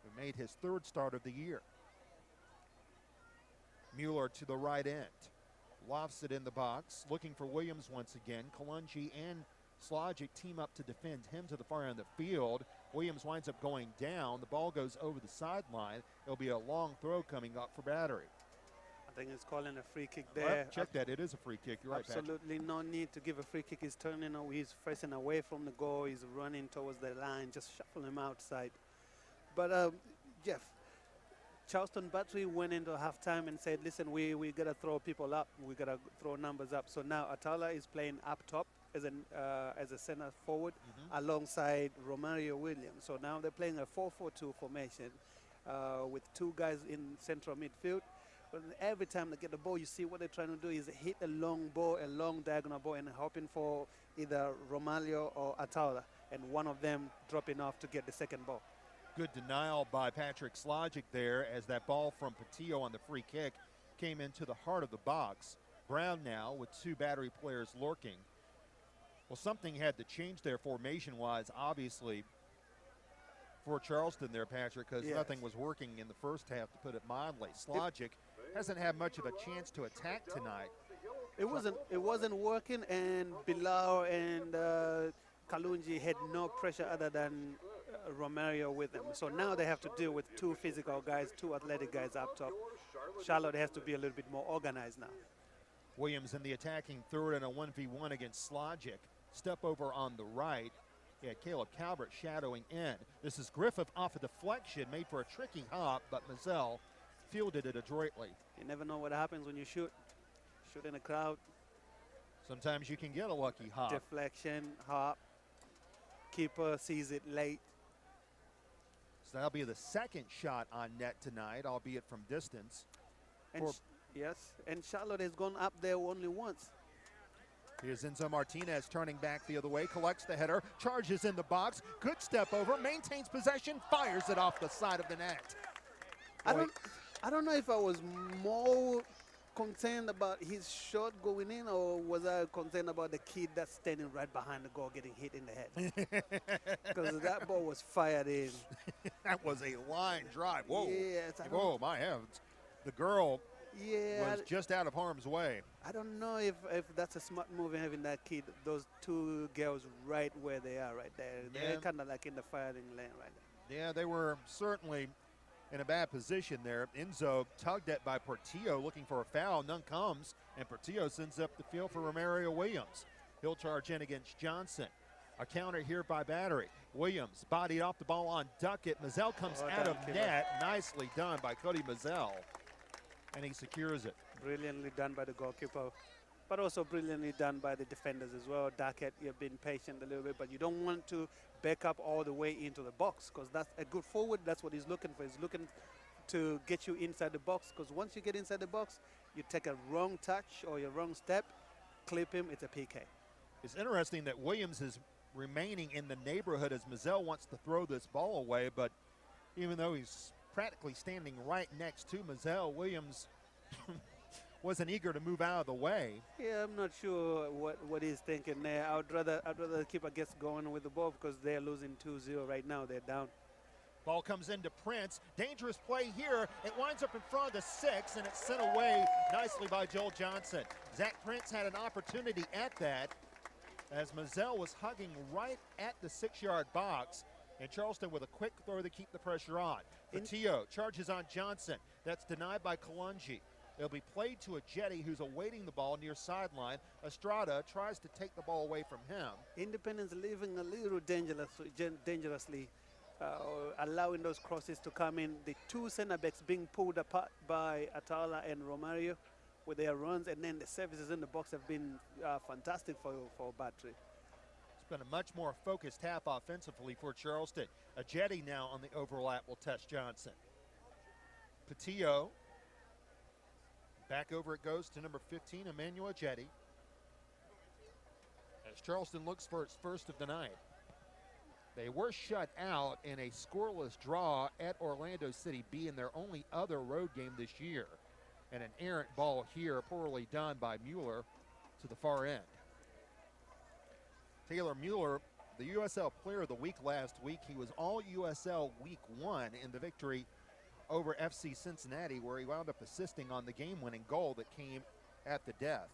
who made his third start of the year. Mueller to the right end. Lofts it in the box, looking for Williams once again. Kalungi and Slogic team up to defend him to the far end of the field. Williams winds up going down. The ball goes over the sideline. It'll be a long throw coming up for Battery. I think it's calling a free kick there. Well, check that. It is a free kick. You're right, Patrick. Absolutely no need to give a free kick. He's turning. He's facing away from the goal. He's running towards the line. Just shuffle him outside. But Jeff, Charleston Battery went into halftime and said, listen, we got to throw people up. We got to throw numbers up. So now Atala is playing up top as a center forward alongside Romario Williams. So now they're playing a 4-4-2 formation with two guys in central midfield. But every time they get the ball, you see what they're trying to do is hit a long ball, a long diagonal ball, and hoping for either Romario or Atala, and one of them dropping off to get the second ball. Good denial by Patrick Slogic there as that ball from Patillo on the free kick came into the heart of the box. Brown now with two Battery players lurking. Well, something had to change there formation-wise, obviously, for Charleston there, Patrick, because nothing was working in the first half, to put it mildly. Slogic hasn't had much of a chance to attack tonight. It wasn't working, and Bilal and Kalungi had no pressure other than Romario with them. So now they have to deal with two physical guys, two athletic guys up top. Charlotte has to be a little bit more organized now. Williams in the attacking third in a 1v1 against Slogic. Step over on the right. Yeah, Caleb Calvert shadowing in. This is Griffith off a deflection, made for a tricky hop, but Mazzell fielded it adroitly. You never know what happens when you shoot. Shoot in a crowd. Sometimes you can get a lucky hop. Deflection, hop. Keeper sees it late. that'll be the second shot on net tonight, albeit from distance. And yes, and Charlotte has gone up there only once. Here's Enzo Martinez turning back the other way, collects the header, charges in the box, good step over, maintains possession, fires it off the side of the net. I don't know if I was more concerned about his shot going in, or was I concerned about the kid that's standing right behind the goal getting hit in the head? Because that ball was fired in. That was a line drive. Whoa. Yes, whoa, my heavens. The girl yeah, was just out of harm's way. I don't know if that's a smart move in having that kid, those two girls right where they are right there. Yeah. They're kind of like in the firing lane right there. Yeah, they were certainly in a bad position there. Enzo tugged at by Portillo looking for a foul. None comes, and Portillo sends up the field for Romario Williams. He'll charge in against Johnson. A counter here by Battery. Williams bodied off the ball on Duckett. Mazzell comes out of net. Nicely done by Cody Mazzell, and he secures it. Brilliantly done by the goalkeeper, but also brilliantly done by the defenders as well. Duckett, you've been patient a little bit, but you don't want to back up all the way into the box, because that's a good forward. That's what he's looking for. He's looking to get you inside the box, because once you get inside the box, you take a wrong touch or your wrong step, clip him, it's a PK. It's interesting that Williams is remaining in the neighborhood as Mazzell wants to throw this ball away, but even though he's practically standing right next to Mazzell, Williams wasn't eager to move out of the way. Yeah, I'm not sure what he's thinking there. I'd rather keep, I guess, going with the ball, because they're losing 2-0 right now. They're down. Ball comes into Prince. Dangerous play here. It winds up in front of the 6, and it's sent away nicely by Joel Johnson. Zach Prince had an opportunity at that as Mazzell was hugging right at the 6-yard box, and Charleston with a quick throw to keep the pressure on. Portillo charges on Johnson. That's denied by Kalungi. It'll be played to Ajeti, who's awaiting the ball near sideline. Estrada tries to take the ball away from him. Independence leaving a little dangerously, allowing those crosses to come in. The two center backs being pulled apart by Atala and Romario with their runs, and then the services in the box have been fantastic for Battery. It's been a much more focused half offensively for Charleston. Ajeti now on the overlap will test Johnson. Portillo. Back over it goes to number 15, Emmanuel Ajeti, as Charleston looks for its first of the night. They were shut out in a scoreless draw at Orlando City B in their only other road game this year. And an errant ball here, poorly done by Mueller to the far end. Taylor Mueller, the USL Player of the Week last week. He was all USL Week 1 in the victory over FC Cincinnati, where he wound up assisting on the game-winning goal that came at the death.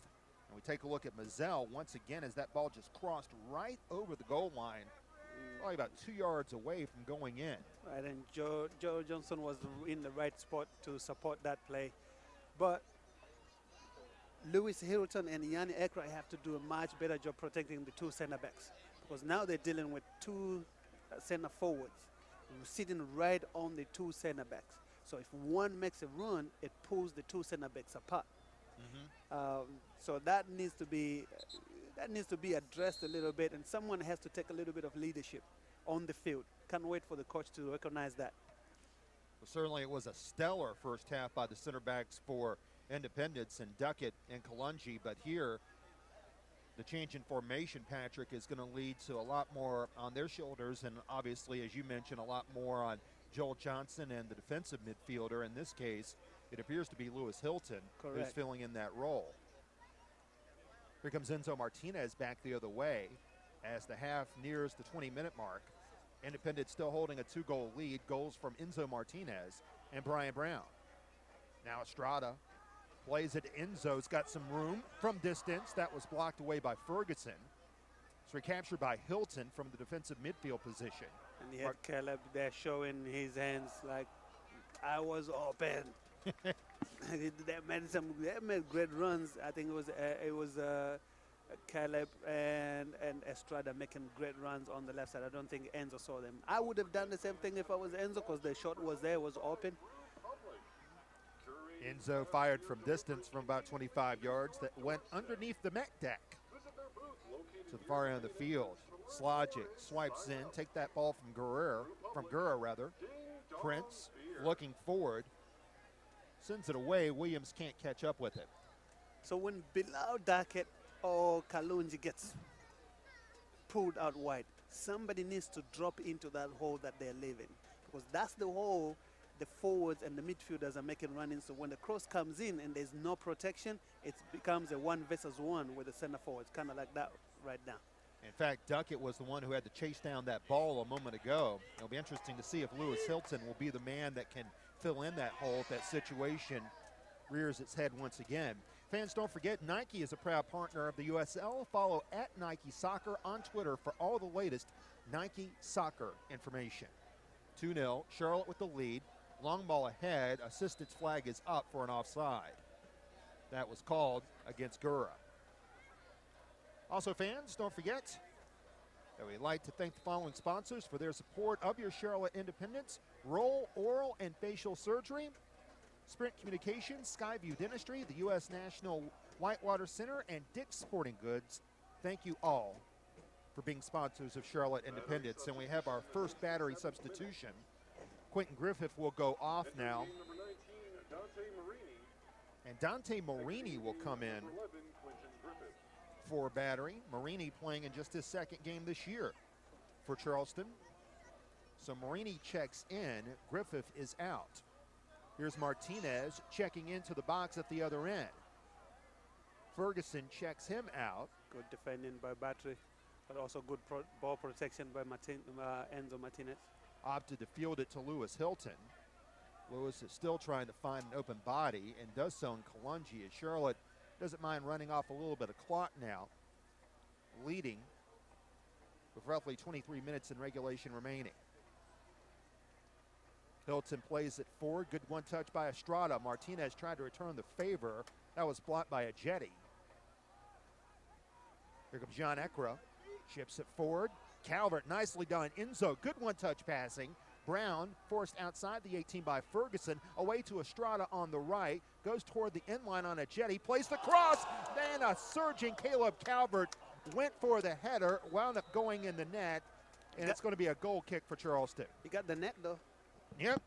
And we take a look at Mazzell once again as that ball just crossed right over the goal line, probably about 2 yards away from going in. Right, and Joe Johnson was in the right spot to support that play. But Lewis Hilton and Yanni Ekra have to do a much better job protecting the two center backs, because now they're dealing with two center forwards sitting right on the two center backs. So if one makes a run, it pulls the two center backs apart. So that needs to be addressed a little bit, and someone has to take a little bit of leadership on the field. Can't wait for the coach to recognize that. Well, certainly it was a stellar first half by the center backs for Independence and Duckett and Kalungi, but here the change in formation, Patrick, is going to lead to a lot more on their shoulders, and obviously, as you mentioned, a lot more on Joel Johnson and the defensive midfielder. In this case, it appears to be Lewis Hilton who's filling in that role. Here comes Enzo Martinez back the other way as the half nears the 20-minute mark. Independent still holding a 2-goal lead. Goals from Enzo Martinez and Brian Brown. Now Estrada plays it. Enzo's got some room from distance. That was blocked away by Ferguson. It's recaptured by Hilton from the defensive midfield position. And he had Caleb there showing his hands like, I was open. They made great runs. I think it was Caleb and Estrada making great runs on the left side. I don't think Enzo saw them. I would have done the same thing if I was Enzo, because the shot was there, was open. Enzo fired from distance from about 25 yards that went underneath the Met deck to the far end of the field. Slogic swipes in, take that ball from Guerrero, Prince looking forward. Sends it away. Williams can't catch up with it. So when Bilal Duckett or Kalunji gets pulled out wide, somebody needs to drop into that hole that they're leaving, because that's the hole the forwards and the midfielders are making run-ins. So when the cross comes in and there's no protection, it becomes a 1 versus 1 with the center forwards, kind of like that right now. In fact, Duckett was the one who had to chase down that ball a moment ago. It'll be interesting to see if Lewis Hilton will be the man that can fill in that hole if that situation rears its head once again. Fans, don't forget, Nike is a proud partner of the USL. Follow at Nike Soccer on Twitter for all the latest Nike Soccer information. 2-0, Charlotte with the lead. Long ball ahead, assistance flag is up for an offside. That was called against Gura. Also, fans, don't forget that we'd like to thank the following sponsors for their support of your Charlotte Independence: Roll Oral and Facial Surgery, Sprint Communications, Skyview Dentistry, the U.S. National Whitewater Center, and Dick's Sporting Goods. Thank you all for being sponsors of Charlotte Independence. And we have our first battery substitution. Quentin Griffith will go off now. And Dante Marini will come in for battery. Marini playing in just his second game this year for Charleston. So Marini checks in, Griffith is out. Here's Martinez checking into the box at the other end. Ferguson checks him out. Good defending by Battery, but also good ball protection by Enzo Martinez. Opted to field it to Lewis Hilton. Lewis is still trying to find an open body and does so in Kalunji, as Charlotte doesn't mind running off a little bit of clock now, leading with roughly 23 minutes in regulation remaining. Hilton plays it forward. Good one touch by Estrada. Martinez tried to return the favor. That was blocked by Ajeti. Here comes John Ekra. Chips it forward. Calvert, nicely done. Enzo, good one-touch passing. Brown forced outside the 18 by Ferguson. Away to Estrada on the right. Goes toward the end line on Ajeti. Plays the cross. Then a surging Caleb Calvert went for the header. Wound up going in the net. And it's going to be a goal kick for Charleston. He got the net, though. Yep.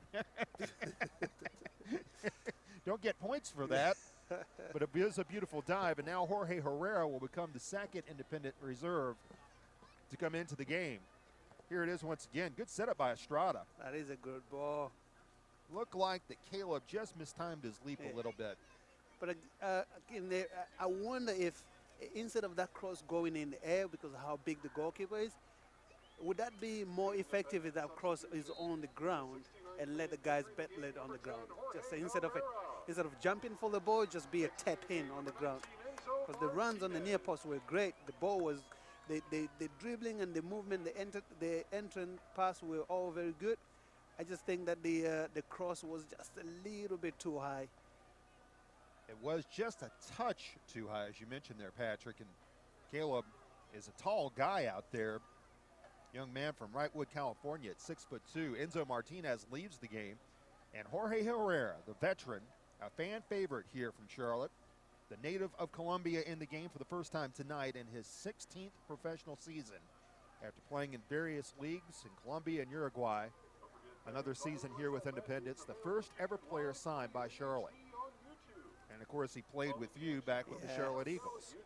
Don't get points for that. But it is a beautiful dive. And now Jorge Herrera will become the second independent reserve to come into the game. Here it is once again. Good setup by Estrada. That is a good ball. Looked like that Caleb just mistimed his leap a little bit. But again, I wonder if instead of that cross going in the air because of how big the goalkeeper is, would that be more effective if that cross is on the ground and let the guys battle it on the ground? Just instead of jumping for the ball, just be a tap in on the ground. Because the runs on the near post were great. The ball was, the dribbling and the movement, the entrance pass were all very good. I just think that the cross was just a little bit too high. It was just a touch too high, as you mentioned there, Patrick. And Caleb is a tall guy out there. Young man from Wrightwood, California at 6'2". Enzo Martinez leaves the game. And Jorge Herrera, the veteran, a fan favorite here from Charlotte, the native of Colombia, in the game for the first time tonight in his 16th professional season after playing in various leagues in Colombia and Uruguay. Another season here with Independence, the first ever player signed by Charlotte. And of course, he played with you back with the Charlotte Eagles.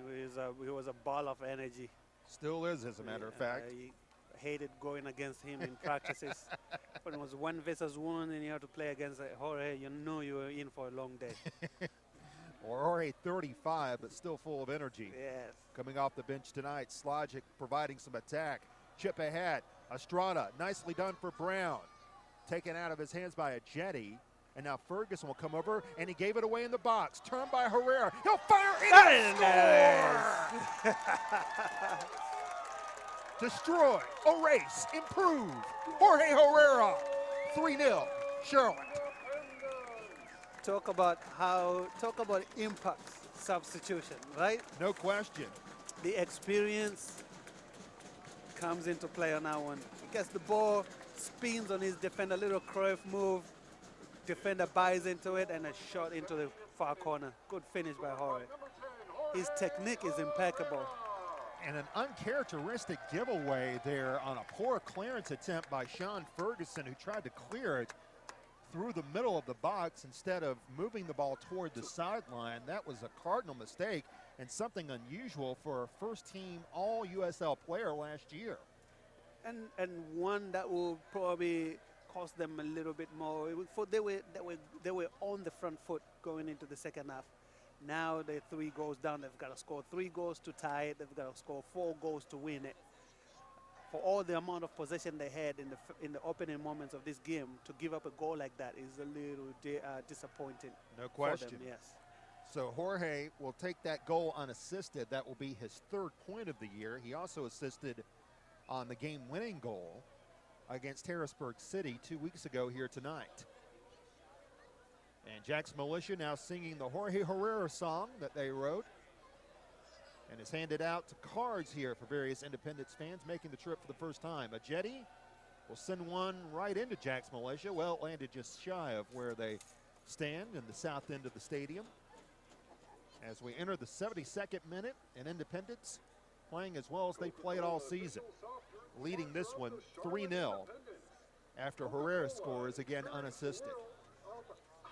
He was a ball of energy. Still is, as a matter of fact. I hated going against him in practices. When it was 1 versus 1 and you have to play against Jorge, you know you were in for a long day. Or Jorge, 35, but still full of energy. Yes. Coming off the bench tonight, Slogic providing some attack. Chip ahead. Estrada, nicely done for Brown. Taken out of his hands by Ajeti. And now Ferguson will come over, and he gave it away in the box. Turned by Herrera. He'll fire in and score! Destroy, erase, improve. Jorge Herrera, 3-0, Charlotte. Talk about impact substitution, right? No question. The experience comes into play on that one. He gets the ball, spins on his defender, little Cruyff move. Defender buys into it, and a shot into the far corner. Good finish by Jorge. His technique is impeccable. And an uncharacteristic giveaway there on a poor clearance attempt by Sean Ferguson, who tried to clear it through the middle of the box instead of moving the ball toward the sideline. That was a cardinal mistake and something unusual for a first-team All-USL player last year. And one that will probably cost them a little bit more. They were on the front foot going into the second half. Now they're 3 goals down. They've got to score 3 goals to tie it. They've got to score 4 goals to win it. For all the amount of possession they had in the opening moments of this game, to give up a goal like that is a little disappointing. No question. For them, yes. So Jorge will take that goal unassisted. That will be his 3rd point of the year. He also assisted on the game-winning goal against Harrisburg City 2 weeks ago here tonight. And Jack's Militia now singing the Jorge Herrera song that they wrote, and is handed out to cards here for various Independence fans making the trip for the first time. A jetty will send one right into Jack's Militia. Well, it landed just shy of where they stand in the south end of the stadium. As we enter the 72nd minute, and Independence playing as well as they played all season, leading this one 3-0 after Herrera scores again unassisted.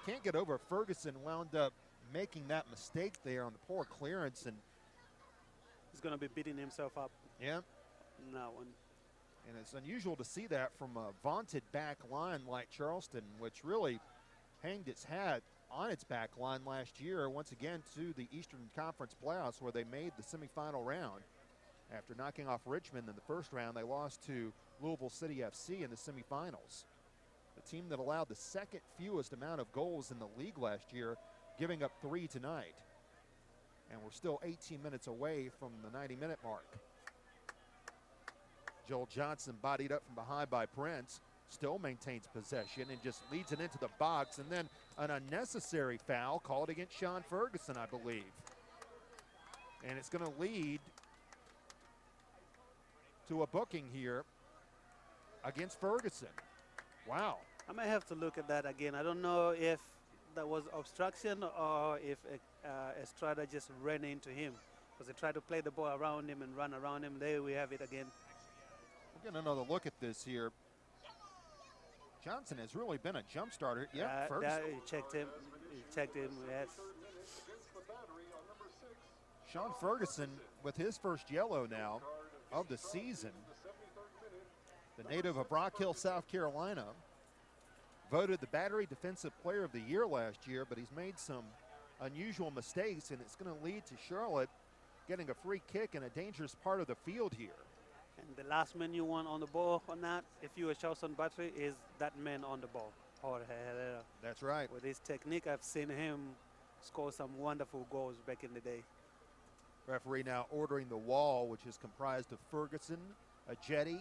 Can't get over Ferguson wound up making that mistake there on the poor clearance, and he's going to be beating himself up. Yeah. On that one. And it's unusual to see that from a vaunted back line like Charleston, which really hanged its hat on its back line last year, once again to the Eastern Conference playoffs, where they made the semifinal round. After knocking off Richmond in the first round, they lost to Louisville City FC in the semifinals. The team that allowed the 2nd fewest amount of goals in the league last year, giving up 3 tonight. And we're still 18 minutes away from the 90-minute mark. Joel Johnson, bodied up from behind by Prince, still maintains possession and just leads it into the box, and then an unnecessary foul called against Sean Ferguson, I believe. And it's going to lead to a booking here against Ferguson. Wow. I might have to look at that again. I don't know if that was obstruction or if Estrada just ran into him, because they tried to play the ball around him and run around him. There we have it again. We're getting another look at this here. Johnson has really been a jump starter. Yeah, Ferguson. He checked him. He checked him. Yes. Sean Ferguson with his first yellow now of the season. The native of Rock Hill, South Carolina, voted the Battery Defensive Player of the Year last year, but he's made some unusual mistakes, and it's going to lead to Charlotte getting a free kick in a dangerous part of the field here. And the last man you want on the ball on that, if you're a Charleston Battery, is that man on the ball, Jorge Herrera. That's right. With his technique, I've seen him score some wonderful goals back in the day. Referee now ordering the wall, which is comprised of Ferguson, Ajeti,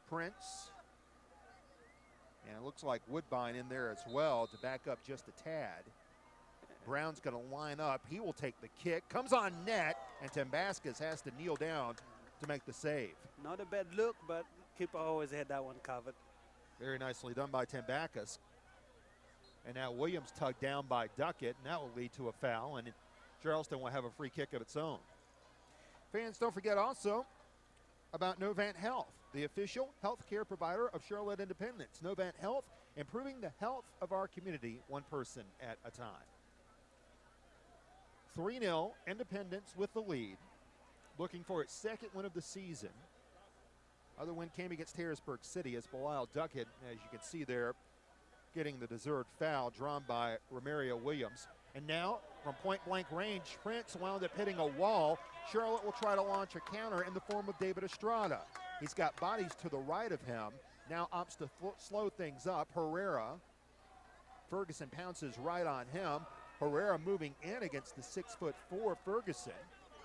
Prince, and it looks like Woodbine in there as well to back up just a tad. Brown's going to line up. He will take the kick. Comes on net, and Tambaskas has to kneel down to make the save. Not a bad look, but keeper always had that one covered. Very nicely done by Tambaskas. And now Williams tugged down by Duckett, and that will lead to a foul, and Charleston will have a free kick of its own. Fans, don't forget also about Novant Health, the official health care provider of Charlotte Independence. Novant Health, improving the health of our community one person at a time. 3-0, Independence with the lead, looking for its 2nd win of the season. Other win came against Harrisburg City as Belial Duckett, as you can see there, getting the deserved foul drawn by Romario Williams. And now, from point-blank range, Prince wound up hitting a wall. Charlotte will try to launch a counter in the form of David Estrada. He's got bodies to the right of him. Now opts to slow things up. Herrera. Ferguson pounces right on him. Herrera moving in against the 6'4" Ferguson.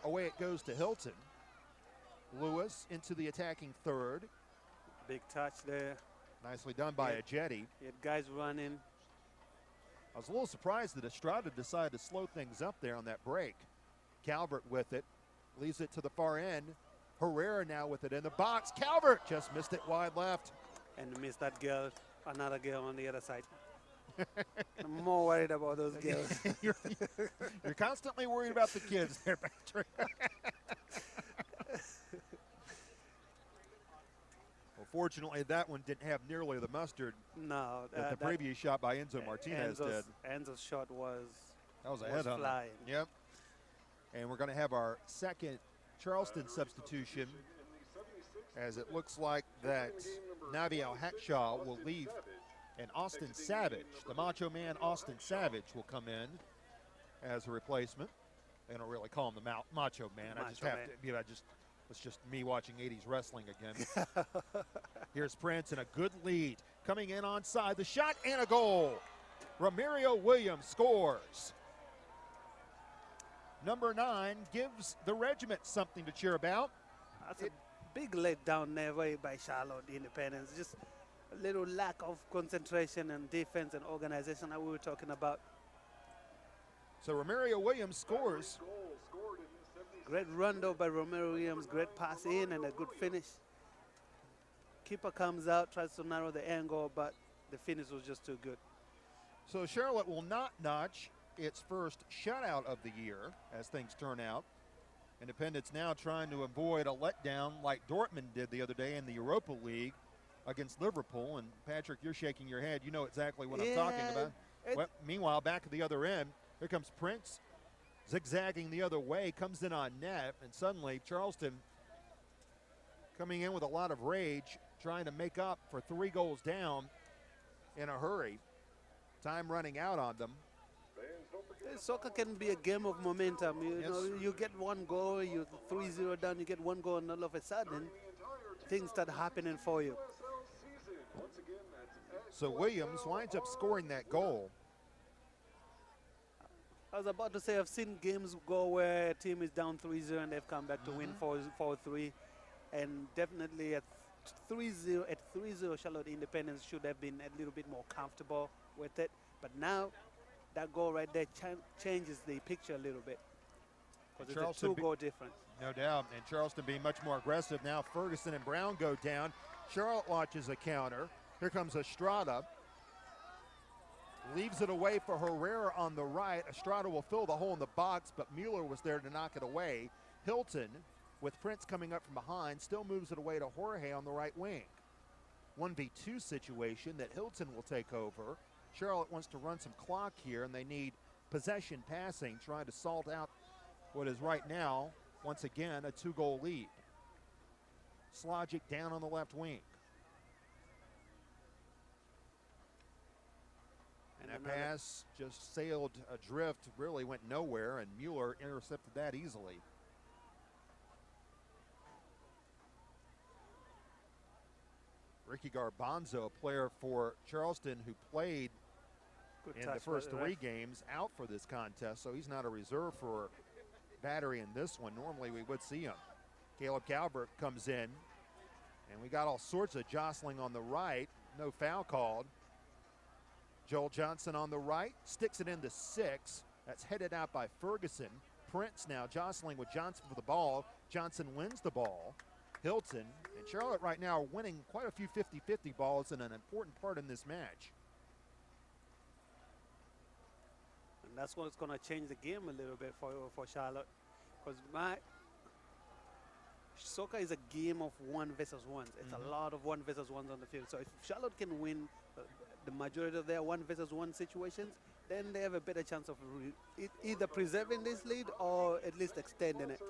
Away it goes to Hilton. Lewis into the attacking third. Big touch there. Nicely done by Ajeti. He had guys running. I was a little surprised that Estrada decided to slow things up there on that break. Calvert with it, leaves it to the far end. Herrera now with it in the box. Calvert just missed it wide left. And missed that girl, another girl on the other side. I'm more worried about those girls. You're constantly worried about the kids there, Patrick. Unfortunately, that one didn't have nearly the mustard No, that the previous shot by Enzo Martinez did. Enzo's shot was That was a head on flying. Yep. And we're going to have our second Charleston substitution, as it looks like that Naviel Hackshaw will leave, and Austin Savage, the Macho Man Austin Savage, will come in as a replacement. They don't really call him the Macho Man. I just have to, it's just me watching 80s wrestling again. Here's Prince in a good lead. Coming in onside, the shot and a goal. Romario Williams scores. Number 9 gives the regiment something to cheer about. That's a big letdown there by Charlotte Independence. Just a little lack of concentration and defense and organization that we were talking about. So Romario Williams scores. Great run though by Romario Williams, great pass in and a good finish. Keeper comes out, tries to narrow the angle, but the finish was just too good. So Charlotte will not notch its first shutout of the year as things turn out. Independence now trying to avoid a letdown like Dortmund did the other day in the Europa League against Liverpool. And Patrick, you're shaking your head. You know exactly what I'm talking about. Well, meanwhile, back at the other end, here comes Prince zigzagging the other way, comes in on net, and suddenly Charleston coming in with a lot of rage, trying to make up for 3 goals down in a hurry. Time running out on them. Soccer can be a game of momentum. You know, you get 1 goal, you 3-0 down, you get 1 goal, and all of a sudden, things start happening for you. So Williams winds up scoring that goal. I was about to say I've seen games go where a team is down 3-0 and they've come back to win 4-3, and definitely at 3-0, Charlotte Independence should have been a little bit more comfortable with it. But now that goal right there changes the picture a little bit because it's a 2-goal difference. No doubt, and Charleston being much more aggressive now. Ferguson and Brown go down. Charlotte launches a counter. Here comes Estrada. Leaves it away for Herrera on the right. Estrada will fill the hole in the box, but Mueller was there to knock it away. Hilton, with Prince coming up from behind, still moves it away to Jorge on the right wing. 1v2 situation that Hilton will take over. Charlotte wants to run some clock here, and they need possession passing, trying to salt out what is right now, once again, a 2-goal lead. Slogic down on the left wing. And that pass just sailed adrift, really went nowhere, and Mueller intercepted that easily. Ricky Garbanzo, a player for Charleston who played in the first 3 games, out for this contest, so he's not a reserve for Battery in this one. Normally we would see him. Caleb Calvert comes in, and we got all sorts of jostling on the right. No foul called. Joel Johnson on the right, sticks it into 6. That's headed out by Ferguson. Prince now jostling with Johnson for the ball. Johnson wins the ball. Hilton and Charlotte right now are winning quite a few 50-50 balls and an important part in this match. And that's what's going to change the game a little bit for Charlotte, because soccer is a game of 1 versus 1s. It's a lot of 1 versus 1s on the field. So if Charlotte can win the majority of their 1 versus 1 situations, then they have a better chance of either preserving this lead or at least extending it.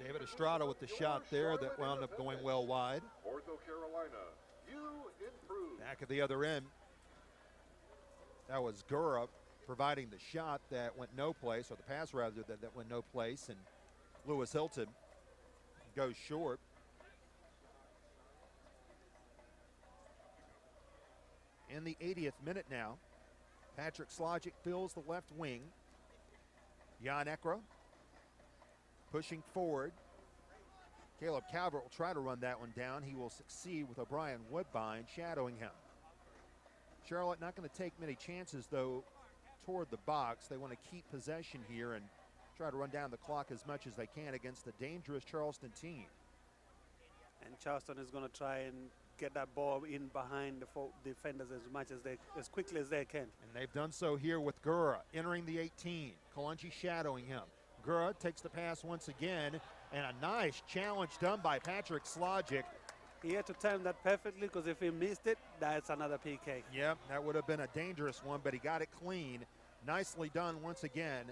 David Estrada with the shot there that wound up going well wide. Ortho Carolina, you improve. Back at the other end, that was Gura providing the shot that went no place, or the pass rather that went no place, and Lewis Hilton goes short. In the 80th minute now, Patrick Slogic fills the left wing. Jan Ekra pushing forward. Caleb Calvert will try to run that one down. He will succeed with O'Brien Woodbine shadowing him. Charlotte not going to take many chances, though, toward the box. They want to keep possession here and try to run down the clock as much as they can against a dangerous Charleston team. And Charleston is going to try and get that ball in behind the defenders as quickly as they can. And they've done so here with Gura entering the 18. Kalungi shadowing him. Gura takes the pass once again, and a nice challenge done by Patrick Slogic. He had to time that perfectly because if he missed it, that's another PK. Yep, that would have been a dangerous one, but he got it clean. Nicely done once again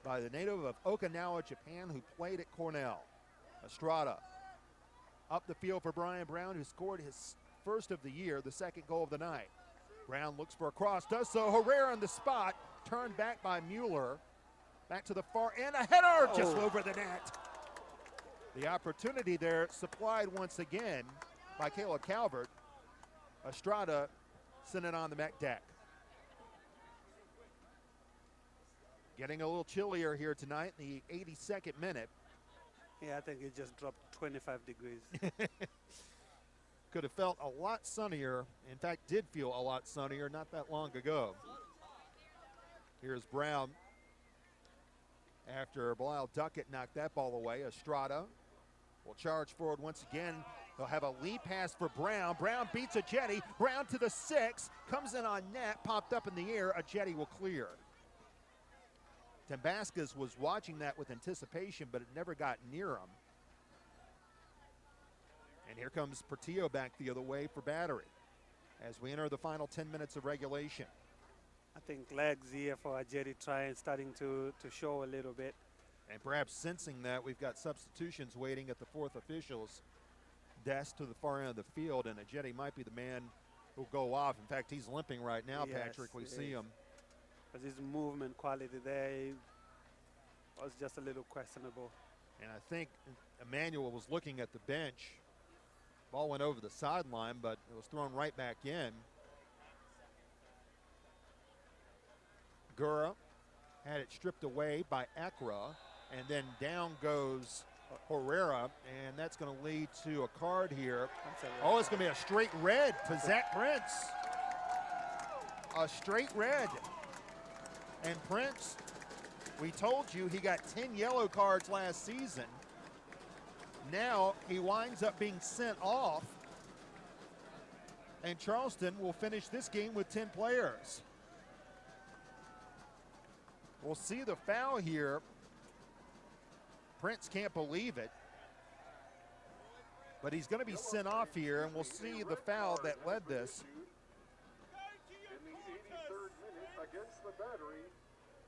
by the native of Okinawa, Japan, who played at Cornell. Estrada up the field for Brian Brown, who scored his first of the year, the second goal of the night. Brown looks for a cross, does so. Herrera on the spot, turned back by Mueller. Back to the far end, a header just over the net. The opportunity there supplied once again by Caleb Calvert. Estrada sent it on the Met deck. Getting a little chillier here tonight in the 82nd minute. Yeah, I think it just dropped 25 degrees. Could have felt a lot sunnier. In fact, did feel a lot sunnier not that long ago. Here's Brown. After Bilal Duckett knocked that ball away, Estrada will charge forward once again. They'll have a lead pass for Brown. Brown beats a jetty. Brown to the 6. Comes in on net. Popped up in the air. A jetty will clear. Tambaskas was watching that with anticipation, but it never got near him. And here comes Portillo back the other way for Battery as we enter the final 10 minutes of regulation. I think legs here for Ajeti starting to show a little bit. And perhaps sensing that, we've got substitutions waiting at the fourth official's desk to the far end of the field, and Ajeti might be the man who'll go off. In fact, he's limping right now, Yes, Patrick. We see him. But his movement quality there was just a little questionable. And I think Emmanuel was looking at the bench. Ball went over the sideline, but it was thrown right back in. Gura had it stripped away by Ekra, and then down goes Herrera, and that's going to lead to a card here. Oh, it's going to be a straight red to Zach Prince. A straight red. And Prince, we told you he got 10 yellow cards last season. Now he winds up being sent off, and Charleston will finish this game with 10 players. We'll see the foul here. Prince can't believe it, but he's going to be sent off here, and we'll see the foul that led this. In the 83rd minute against the Battery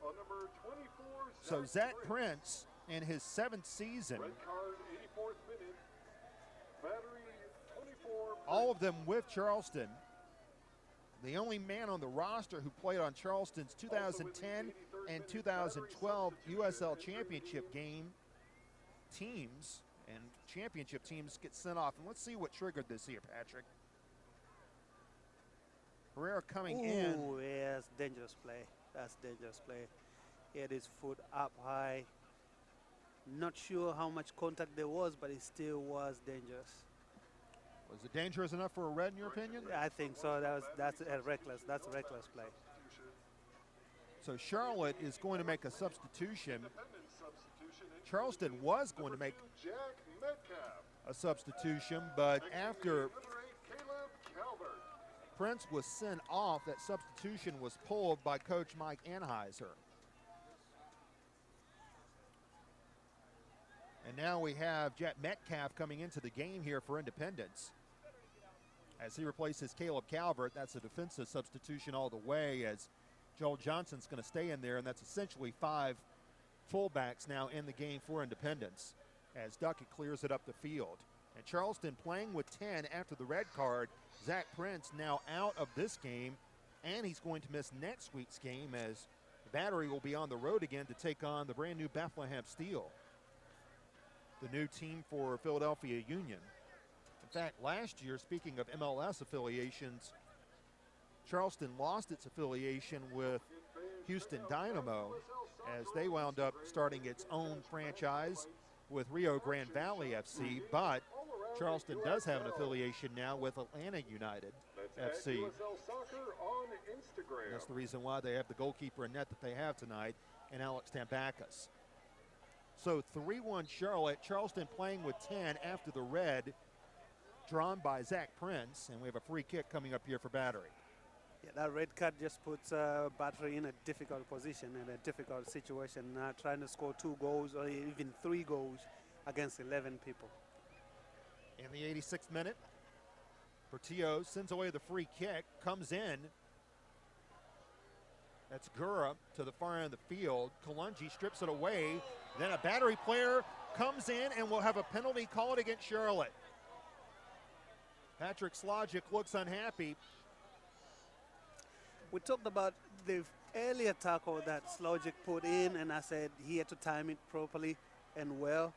on number 24. So Zach Prince, in his 7th season, Red card, 84th minute. Battery 24. all of them with Charleston. The only man on the roster who played on Charleston's 2010 and 2012 USL Championship game teams, and championship teams get sent off. And let's see what triggered this here, Patrick. Herrera coming in. Oh, yes, dangerous play. That's dangerous play. He had his foot up high. Not sure how much contact there was, but it still was dangerous. Was it dangerous enough for a red, in your opinion? I think so. That's a reckless. That's a reckless play. So Charlotte is going to make a substitution. Charleston was going to make Jack Metcalf. a substitution, but after Number 8, Caleb Calvert. Prince was sent off, that substitution was pulled by Coach Mike Anheuser. And now we have Jack Metcalf coming into the game here for Independence. As he replaces Caleb Calvert, that's a defensive substitution all the way, as Joel Johnson's going to stay in there, and that's essentially 5 fullbacks now in the game for Independence as Duckett clears it up the field. And Charleston playing with 10 after the red card. Zach Prince now out of this game, and he's going to miss next week's game as the Battery will be on the road again to take on the brand new Bethlehem Steel, the new team for Philadelphia Union. In fact, last year, speaking of MLS affiliations, Charleston lost its affiliation with Houston Dynamo as they wound up starting its own franchise with Rio Grande Valley FC, but Charleston does have an affiliation now with Atlanta United FC. USL Soccer on Instagram. That's the reason why they have the goalkeeper in net that they have tonight, and Alex Tambakis. So 3-1 Charlotte. Charleston playing with 10 after the red, drawn by Zach Prince, and we have a free kick coming up here for Battery. Yeah, that red card just puts Battery in a difficult position, in a difficult situation, trying to score 2 goals or even 3 goals against 11 people. In the 86th minute, Portillo sends away the free kick, comes in. That's Gura to the far end of the field. Kalungi strips it away. Then a Battery player comes in and will have a penalty called against Charlotte. Patrick Slogic looks unhappy. We talked about the earlier tackle that Slogic put in, and I said he had to time it properly and well.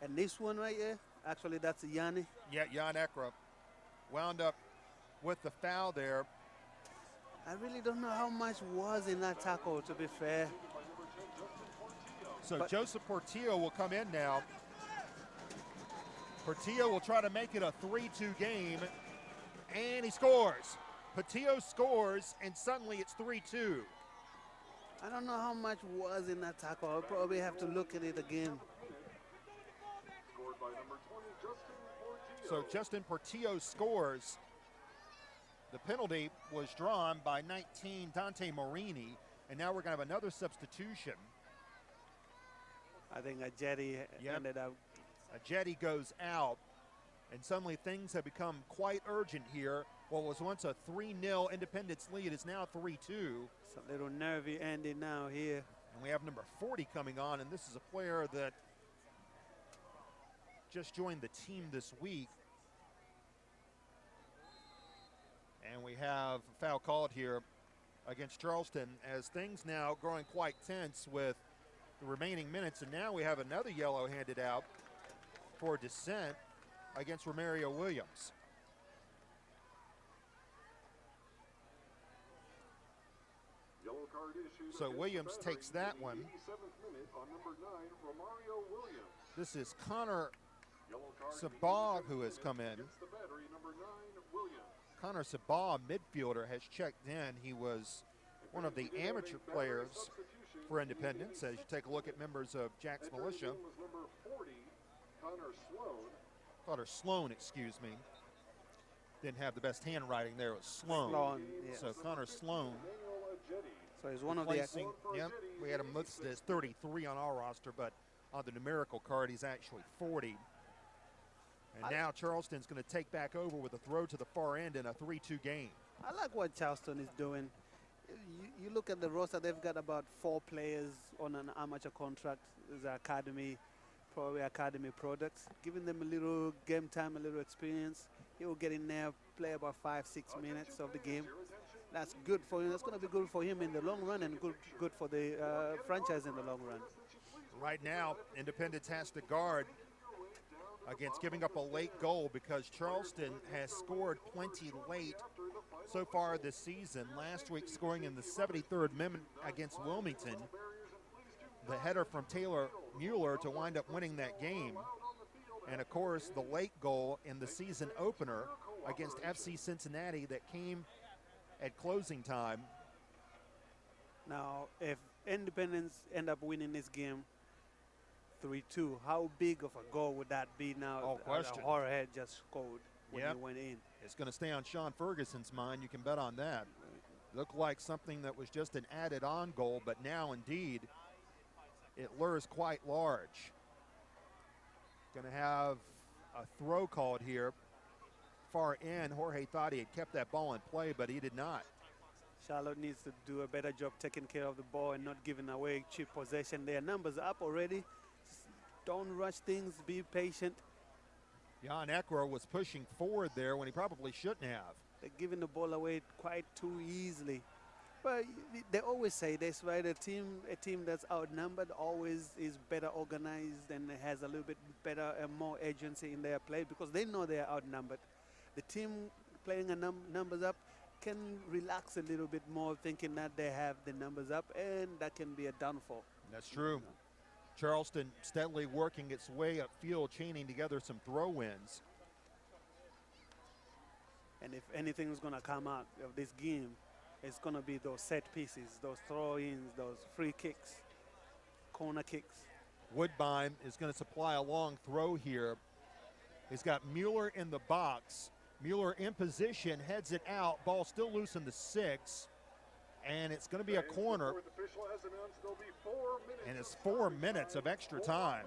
And this one right here, actually that's Yanni. Yeah, Jan Ekra wound up with the foul there. I really don't know how much was in that tackle, to be fair. So But Joseph Portillo will come in now. Portillo will try to make it a 3-2 game, and he scores. Portillo scores, and suddenly it's 3-2. I don't know how much was in that tackle. I'll probably have to look at it again. Scored by number 20, Justin Portillo. So Justin Portillo scores. The penalty was drawn by 19 Dante Morini, and now we're going to have another substitution. I think Ajeti Yep. ended up. Jetty goes out, and suddenly things have become quite urgent here. What was once a 3-0 Independence lead is now 3-2. It's a little nervy ending now here. And we have number 40 coming on, and this is a player that just joined the team this week. And we have a foul called here against Charleston as things now growing quite tense with the remaining minutes. And now we have another yellow handed out for dissent against Romario Williams. Yellow card issued So against Williams the Battery takes that in the one. 87th minute on number 9, Romario Williams. This is Connor Yellow card in the Sabag 87th who has minute come in. against the Battery, number 9, Williams. Connor Sabah, midfielder, has checked in. He was one of the amateur players for Independence. As you take a look at members of Jack's Militia, Was number 40, Connor Sloan. Connor Sloan, excuse me. Didn't have the best handwriting there. It was Sloan. Sloan, yeah. So Connor Sloan. Emmanuel Ajeti. So he's one of the. Placing, yep, we had him listed as 33 on our roster, but on the numerical card, he's actually 40. And now Charleston's going to take back over with a throw to the far end in a 3-2 game. I like what Charleston is doing. You look at the roster, they've got about 4 players on an amateur contract. There's academy, probably academy products, giving them a little game time, a little experience. He will get in there, play about 5-6 minutes of the game. That's good for him. That's going to be good for him in the long run and good for the franchise in the long run. Right now, Independence has to guard against giving up a late goal because Charleston has scored plenty late so far this season. Last week scoring in the 73rd minute against Wilmington. The header from Taylor Mueller to wind up winning that game. And of course, the late goal in the season opener against FC Cincinnati that came at closing time. Now, if Independence end up winning this game 3-2, how big of a goal would that be now? Oh, question. Horrorhead just scored when Yep. he went in. It's going to stay on Sean Ferguson's mind. You can bet on that. Looked like something that was just an added on goal, but now indeed it lures quite large. Going to have a throw called here. Far in, Jorge thought he had kept that ball in play, but he did not. Charlotte needs to do a better job taking care of the ball and not giving away cheap possession. Their numbers up already. Don't rush things. Be patient. Jan Ekra was pushing forward there when he probably shouldn't have. They're giving the ball away quite too easily. But they always say this, right? A team that's outnumbered always is better organized and has a little bit better and more agency in their play because they know they're outnumbered. The team playing a numbers up can relax a little bit more thinking that they have the numbers up, and that can be a downfall. That's true. Charleston steadily working its way upfield, chaining together some throw-ins. And if anything is going to come out of this game, it's going to be those set pieces, those throw-ins, those free kicks, corner kicks. Woodbine is going to supply a long throw here. He's got Mueller in the box. Mueller in position, heads it out. Ball still loose in the 6. And it's going to be a corner. Fourth official has announced there'll be 4 minutes. And it's 4 minutes of extra time.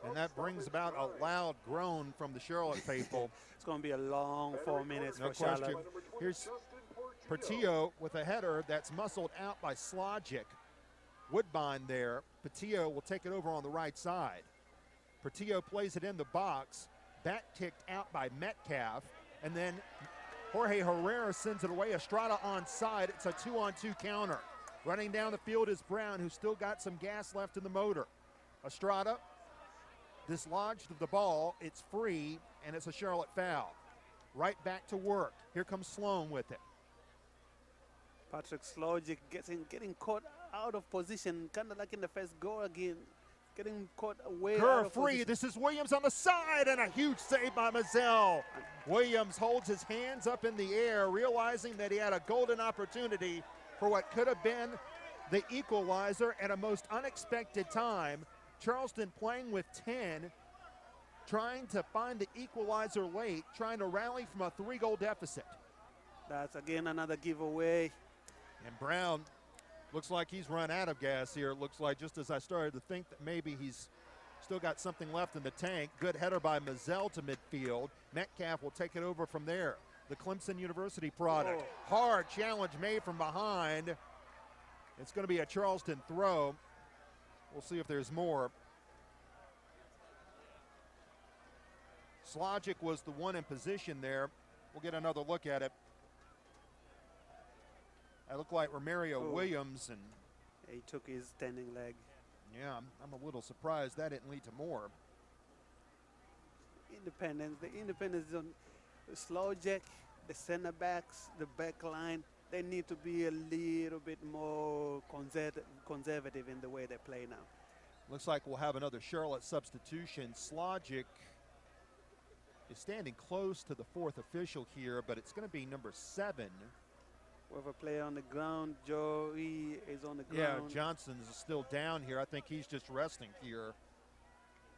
And that brings about a loud groan from the Charlotte faithful. It's going to be a long 4 minutes No for Charlotte. question. Here's Portillo with a header that's muscled out by Slogic. Woodbine there. Portillo will take it over on the right side. Portillo plays it in the box. Back kicked out by Metcalf. And then Jorge Herrera sends it away. Estrada onside. It's a 2-on-2 counter. Running down the field is Brown, who's still got some gas left in the motor. Estrada dislodged of the ball. It's free, and it's a Charlotte foul. Right back to work. Here comes Sloan with it. Patrick Slogic getting caught out of position, kind of like in the first goal again. Getting caught away. Kerr out of free. position. This is Williams on the side, and a huge save by Mazzell. Williams holds his hands up in the air, realizing that he had a golden opportunity for what could have been the equalizer at a most unexpected time. Charleston playing with 10, trying to find the equalizer late, trying to rally from a 3-goal deficit. That's again another giveaway. And Brown looks like he's run out of gas here. It looks like, just as I started to think that maybe he's still got something left in the tank. Good header by Mazzell to midfield. Metcalf will take it over from there. The Clemson University product. Hard challenge made from behind. It's going to be a Charleston throw. We'll see if there's more. Slogic was the one in position there. We'll get another look at it. That looked like Romario Williams, and He took his standing leg. yeah, I'm a little surprised that didn't lead to more. The Independence on Slogic, the center backs, the back line, they need to be a little bit more conservative in the way they play now. Looks like we'll have another Charlotte substitution. Slogic is standing close to the fourth official here, but it's going to be number 7. With a player on the ground, Joey is on the Yeah, ground. Johnson's still down here. I think he's just resting here.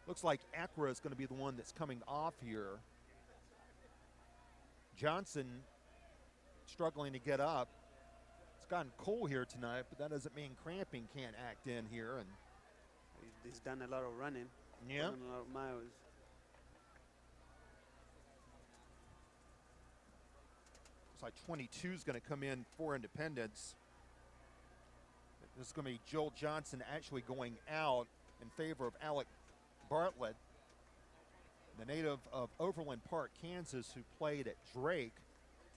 Looks like Acra is going to be the one that's coming off here. Johnson struggling to get up. It's gotten cold here tonight, but that doesn't mean cramping can't act in here. And He's done a lot of running. yeah, Running a lot of miles. looks like 22 is going to come in for Independence. This is going to be Joel Johnson actually going out in favor of Alec Bartlett, the native of Overland Park, Kansas, who played at Drake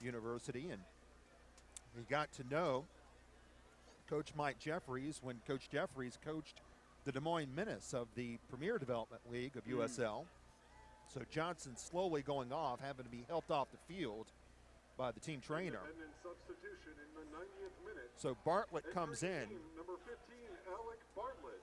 University. And he got to know Coach Mike Jeffries when Coach Jeffries coached the Des Moines Menace of the Premier Development League of USL. So Johnson slowly going off, having to be helped off the field by the team trainer. Independent substitution in the 90th minute. So Bartlett comes in. Number 15, Alec Bartlett.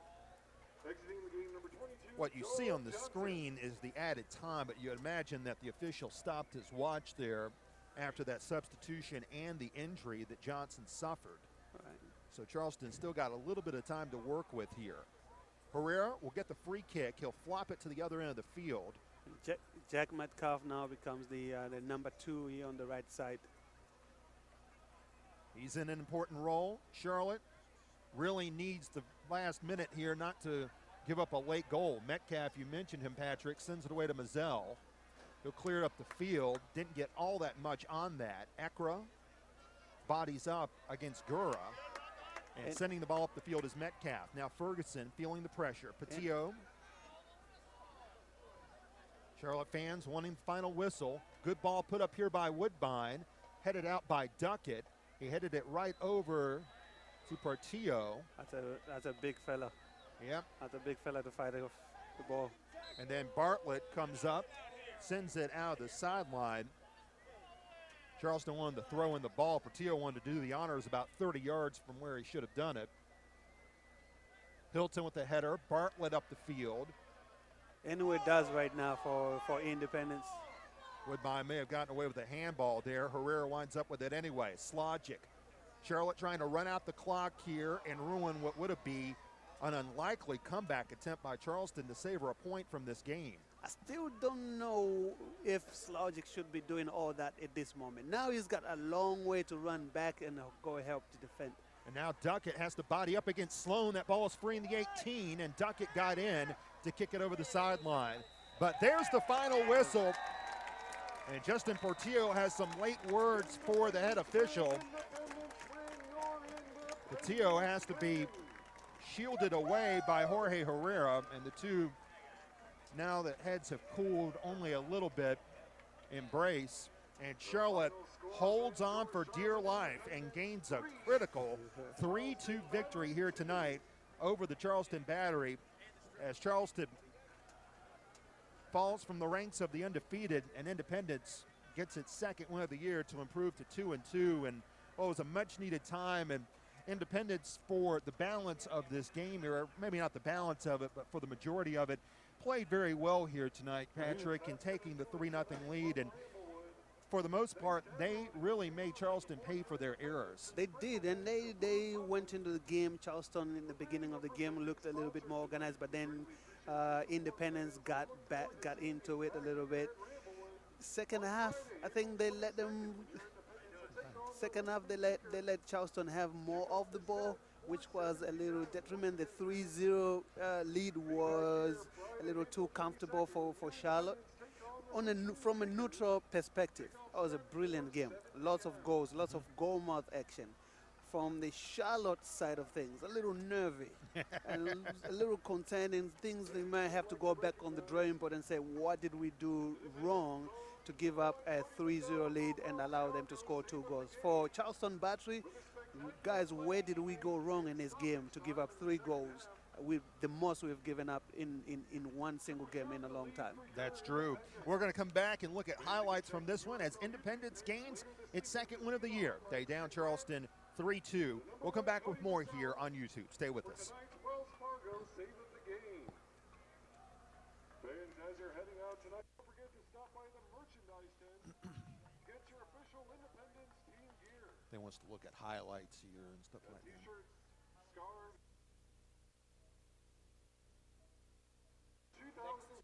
Exiting the game, number 22. What you see on the Joel screen is the added time, but you imagine that the official stopped his watch there after that substitution and the injury that Johnson suffered. Right. So Charleston still got a little bit of time to work with here. Herrera will get the free kick. He'll flop it to the other end of the field. Jack Metcalf now becomes the number 2 here on the right side. He's in an important role. Charlotte really needs the last minute here not to give up a late goal. Metcalf, you mentioned him, Patrick, sends it away to Mazzell. He'll clear it up the field. Didn't get all that much on that. Acra bodies up against Gura. And sending the ball up the field is Metcalf. Now Ferguson feeling the pressure. Patillo. Charlotte fans wanting the final whistle. Good ball put up here by Woodbine. Headed out by Duckett. He headed it right over to Portillo. That's a big fella. Yep. That's a big fella to fight off the ball. And then Bartlett comes up, sends it out of the sideline. Charleston wanted to throw in the ball. Portillo wanted to do the honors about 30 yards from where he should have done it. Hilton with the header. Bartlett up the field. Anyway, does right now for Independence. Woodbine may have gotten away with a handball there. Herrera winds up with it anyway. Slogic. Charlotte trying to run out the clock here and ruin what would have been an unlikely comeback attempt by Charleston to savor a point from this game. I still don't know if Slogic should be doing all that at this moment. Now he's got a long way to run back and go help to defend. And now Duckett has to body up against Sloan. That ball is free in the 18, and Duckett got in to kick it over the sideline. But there's the final whistle. And Justin Portillo has some late words for the head official. Portillo has to be shielded away by Jorge Herrera, and the two, now that heads have cooled only a little bit, embrace. And Charlotte holds on for dear life and gains a critical 3-2 victory here tonight over the Charleston Battery, as Charleston falls from the ranks of the undefeated, and Independence gets its second win of the year to improve to 2-2. And it was a much-needed time, and Independence, for the balance of this game, or maybe not the balance of it, but for the majority of it, played very well here tonight, Patrick, in taking the 3-0 lead. And for the most part, they really made Charleston pay for their errors. They did, and they went into the game. Charleston in the beginning of the game looked a little bit more organized, but then Independence got into it a little bit. Second half, I think they let them. Second half, they let Charleston have more of the ball, which was a little detriment. The 3-0 lead was a little too comfortable for Charlotte. From a neutral perspective, it was a brilliant game. Lots of goals, lots of goal mouth action. From the Charlotte side of things, a little nervy and a little contending things. They might have to go back on the drawing board and say, what did we do wrong to give up a 3-0 lead and allow them to score 2 goals? For Charleston Battery, guys, where did we go wrong in this game to give up 3 goals? The most we've given up in one single game in a long time. That's true. We're going to come back and look at highlights from this one as Independence gains its second win of the year. They down Charleston 3-2. We'll come back with more here on YouTube. Stay with us. Wells Fargo saved the game. Fans, as you're heading out tonight, don't forget to stop by the merchandise tent. Get your official Independence team gear. They want us to look at highlights here and stuff like that. T-shirts, scarves. 2000.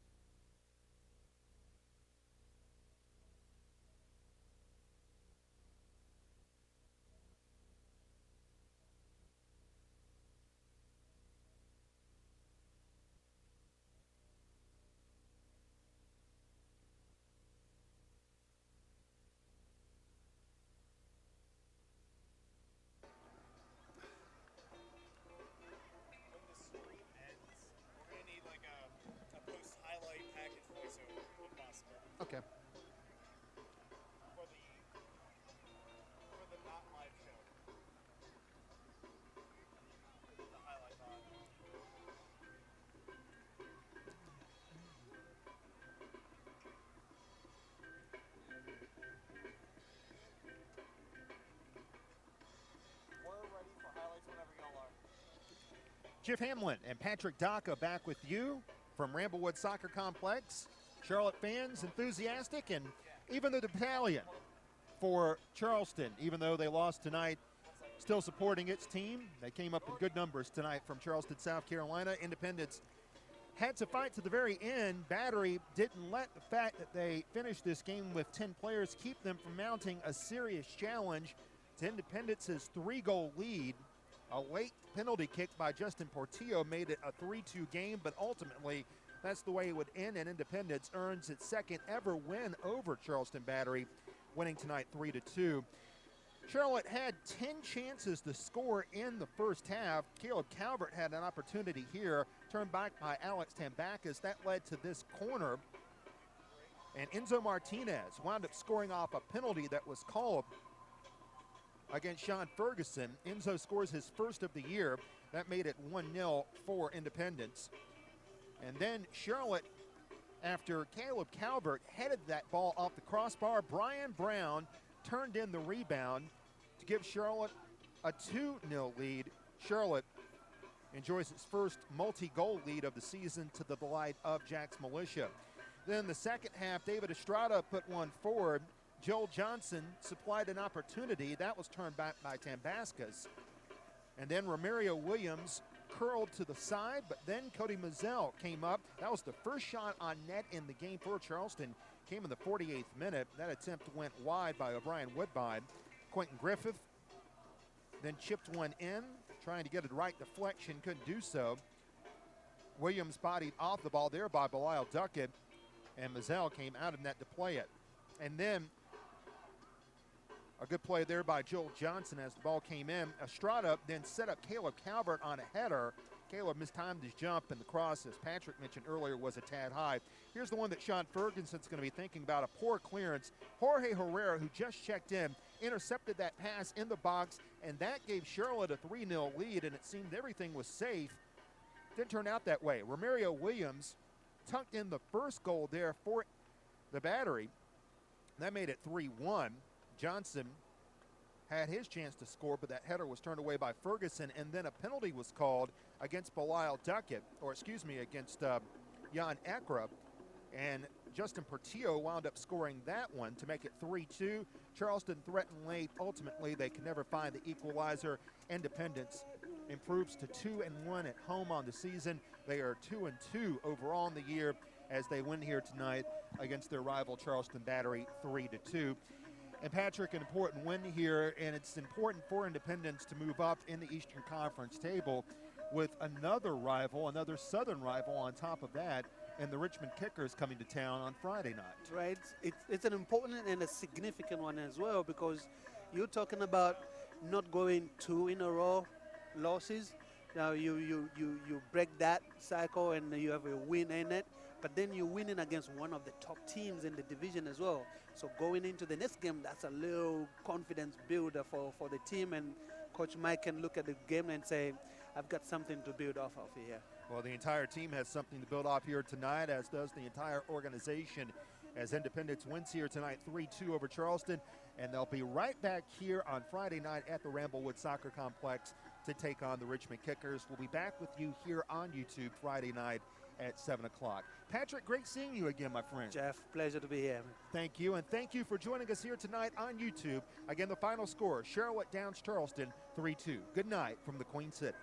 Okay. For the not live show. The highlight on. We're ready for highlights whenever y'all are. Jeff Hamlin and Patrick Daka back with you from Ramblewood Soccer Complex. Charlotte fans enthusiastic, and even the battalion for Charleston, even though they lost tonight, still supporting its team. They came up in good numbers tonight from Charleston, South Carolina. Independence had to fight to the very end. Battery didn't let the fact that they finished this game with 10 players keep them from mounting a serious challenge to Independence's 3-goal lead. A late penalty kick by Justin Portillo made it a 3-2 game, but ultimately that's the way it would end, and Independence earns its second ever win over Charleston Battery, winning tonight 3-2. Charlotte had 10 chances to score in the first half. Caleb Calvert had an opportunity here, turned back by Alex Tambakis. That led to this corner, and Enzo Martinez wound up scoring off a penalty that was called against Sean Ferguson. Enzo scores his first of the year. That made it 1-0 for Independence. And then Charlotte, after Caleb Calvert headed that ball off the crossbar, Brian Brown turned in the rebound to give Charlotte a 2-0 lead. Charlotte enjoys its first multi-goal lead of the season to the delight of Jack's Militia. Then the second half, David Estrada put one forward. Joel Johnson supplied an opportunity. That was turned back by Tambakis. And then Romario Williams curled to the side, but then Cody Mazzell came up. That was the first shot on net in the game for Charleston. Came in the 48th minute. That attempt went wide by O'Brien Woodbine. Quentin Griffith then chipped one in, trying to get a right deflection, couldn't do so. Williams bodied off the ball there by Belial Duckett, and Mazzell came out of net to play it. And then a good play there by Joel Johnson as the ball came in. Estrada then set up Caleb Calvert on a header. Caleb mistimed his jump, and the cross, as Patrick mentioned earlier, was a tad high. Here's the one that Sean Ferguson's going to be thinking about, a poor clearance. Jorge Herrera, who just checked in, intercepted that pass in the box, and that gave Charlotte a 3-0 lead, and it seemed everything was safe. Didn't turn out that way. Romario Williams tucked in the first goal there for the Battery. That made it 3-1. Johnson had his chance to score, but that header was turned away by Ferguson, and then a penalty was called against Belial Duckett, or excuse me, against Jan Ekra, and Justin Portillo wound up scoring that one to make it 3-2. Charleston threatened late. Ultimately, they could never find the equalizer. Independence improves to 2-1 at home on the season. They are 2-2 overall in the year as they win here tonight against their rival Charleston Battery 3-2. And Patrick, an important win here, and it's important for Independence to move up in the Eastern Conference table with another rival, another Southern rival on top of that, and the Richmond Kickers coming to town on Friday night. Right. It's an important and a significant one as well, because you're talking about not going 2 in a row losses. Now you break that cycle and you have a win in it, but then you're winning against one of the top teams in the division as well. So going into the next game, that's a little confidence builder for the team, and Coach Mike can look at the game and say, I've got something to build off of here. Well, the entire team has something to build off here tonight, as does the entire organization, as Independence wins here tonight 3-2 over Charleston, and they'll be right back here on Friday night at the Ramblewood Soccer Complex to take on the Richmond Kickers. We'll be back with you here on YouTube Friday night at 7 o'clock. Patrick, great seeing you again, my friend. Jeff, pleasure to be here. Thank you, and thank you for joining us here tonight on YouTube. Again, the final score, Charlotte Downs Charleston 3-2. Good night from the Queen City.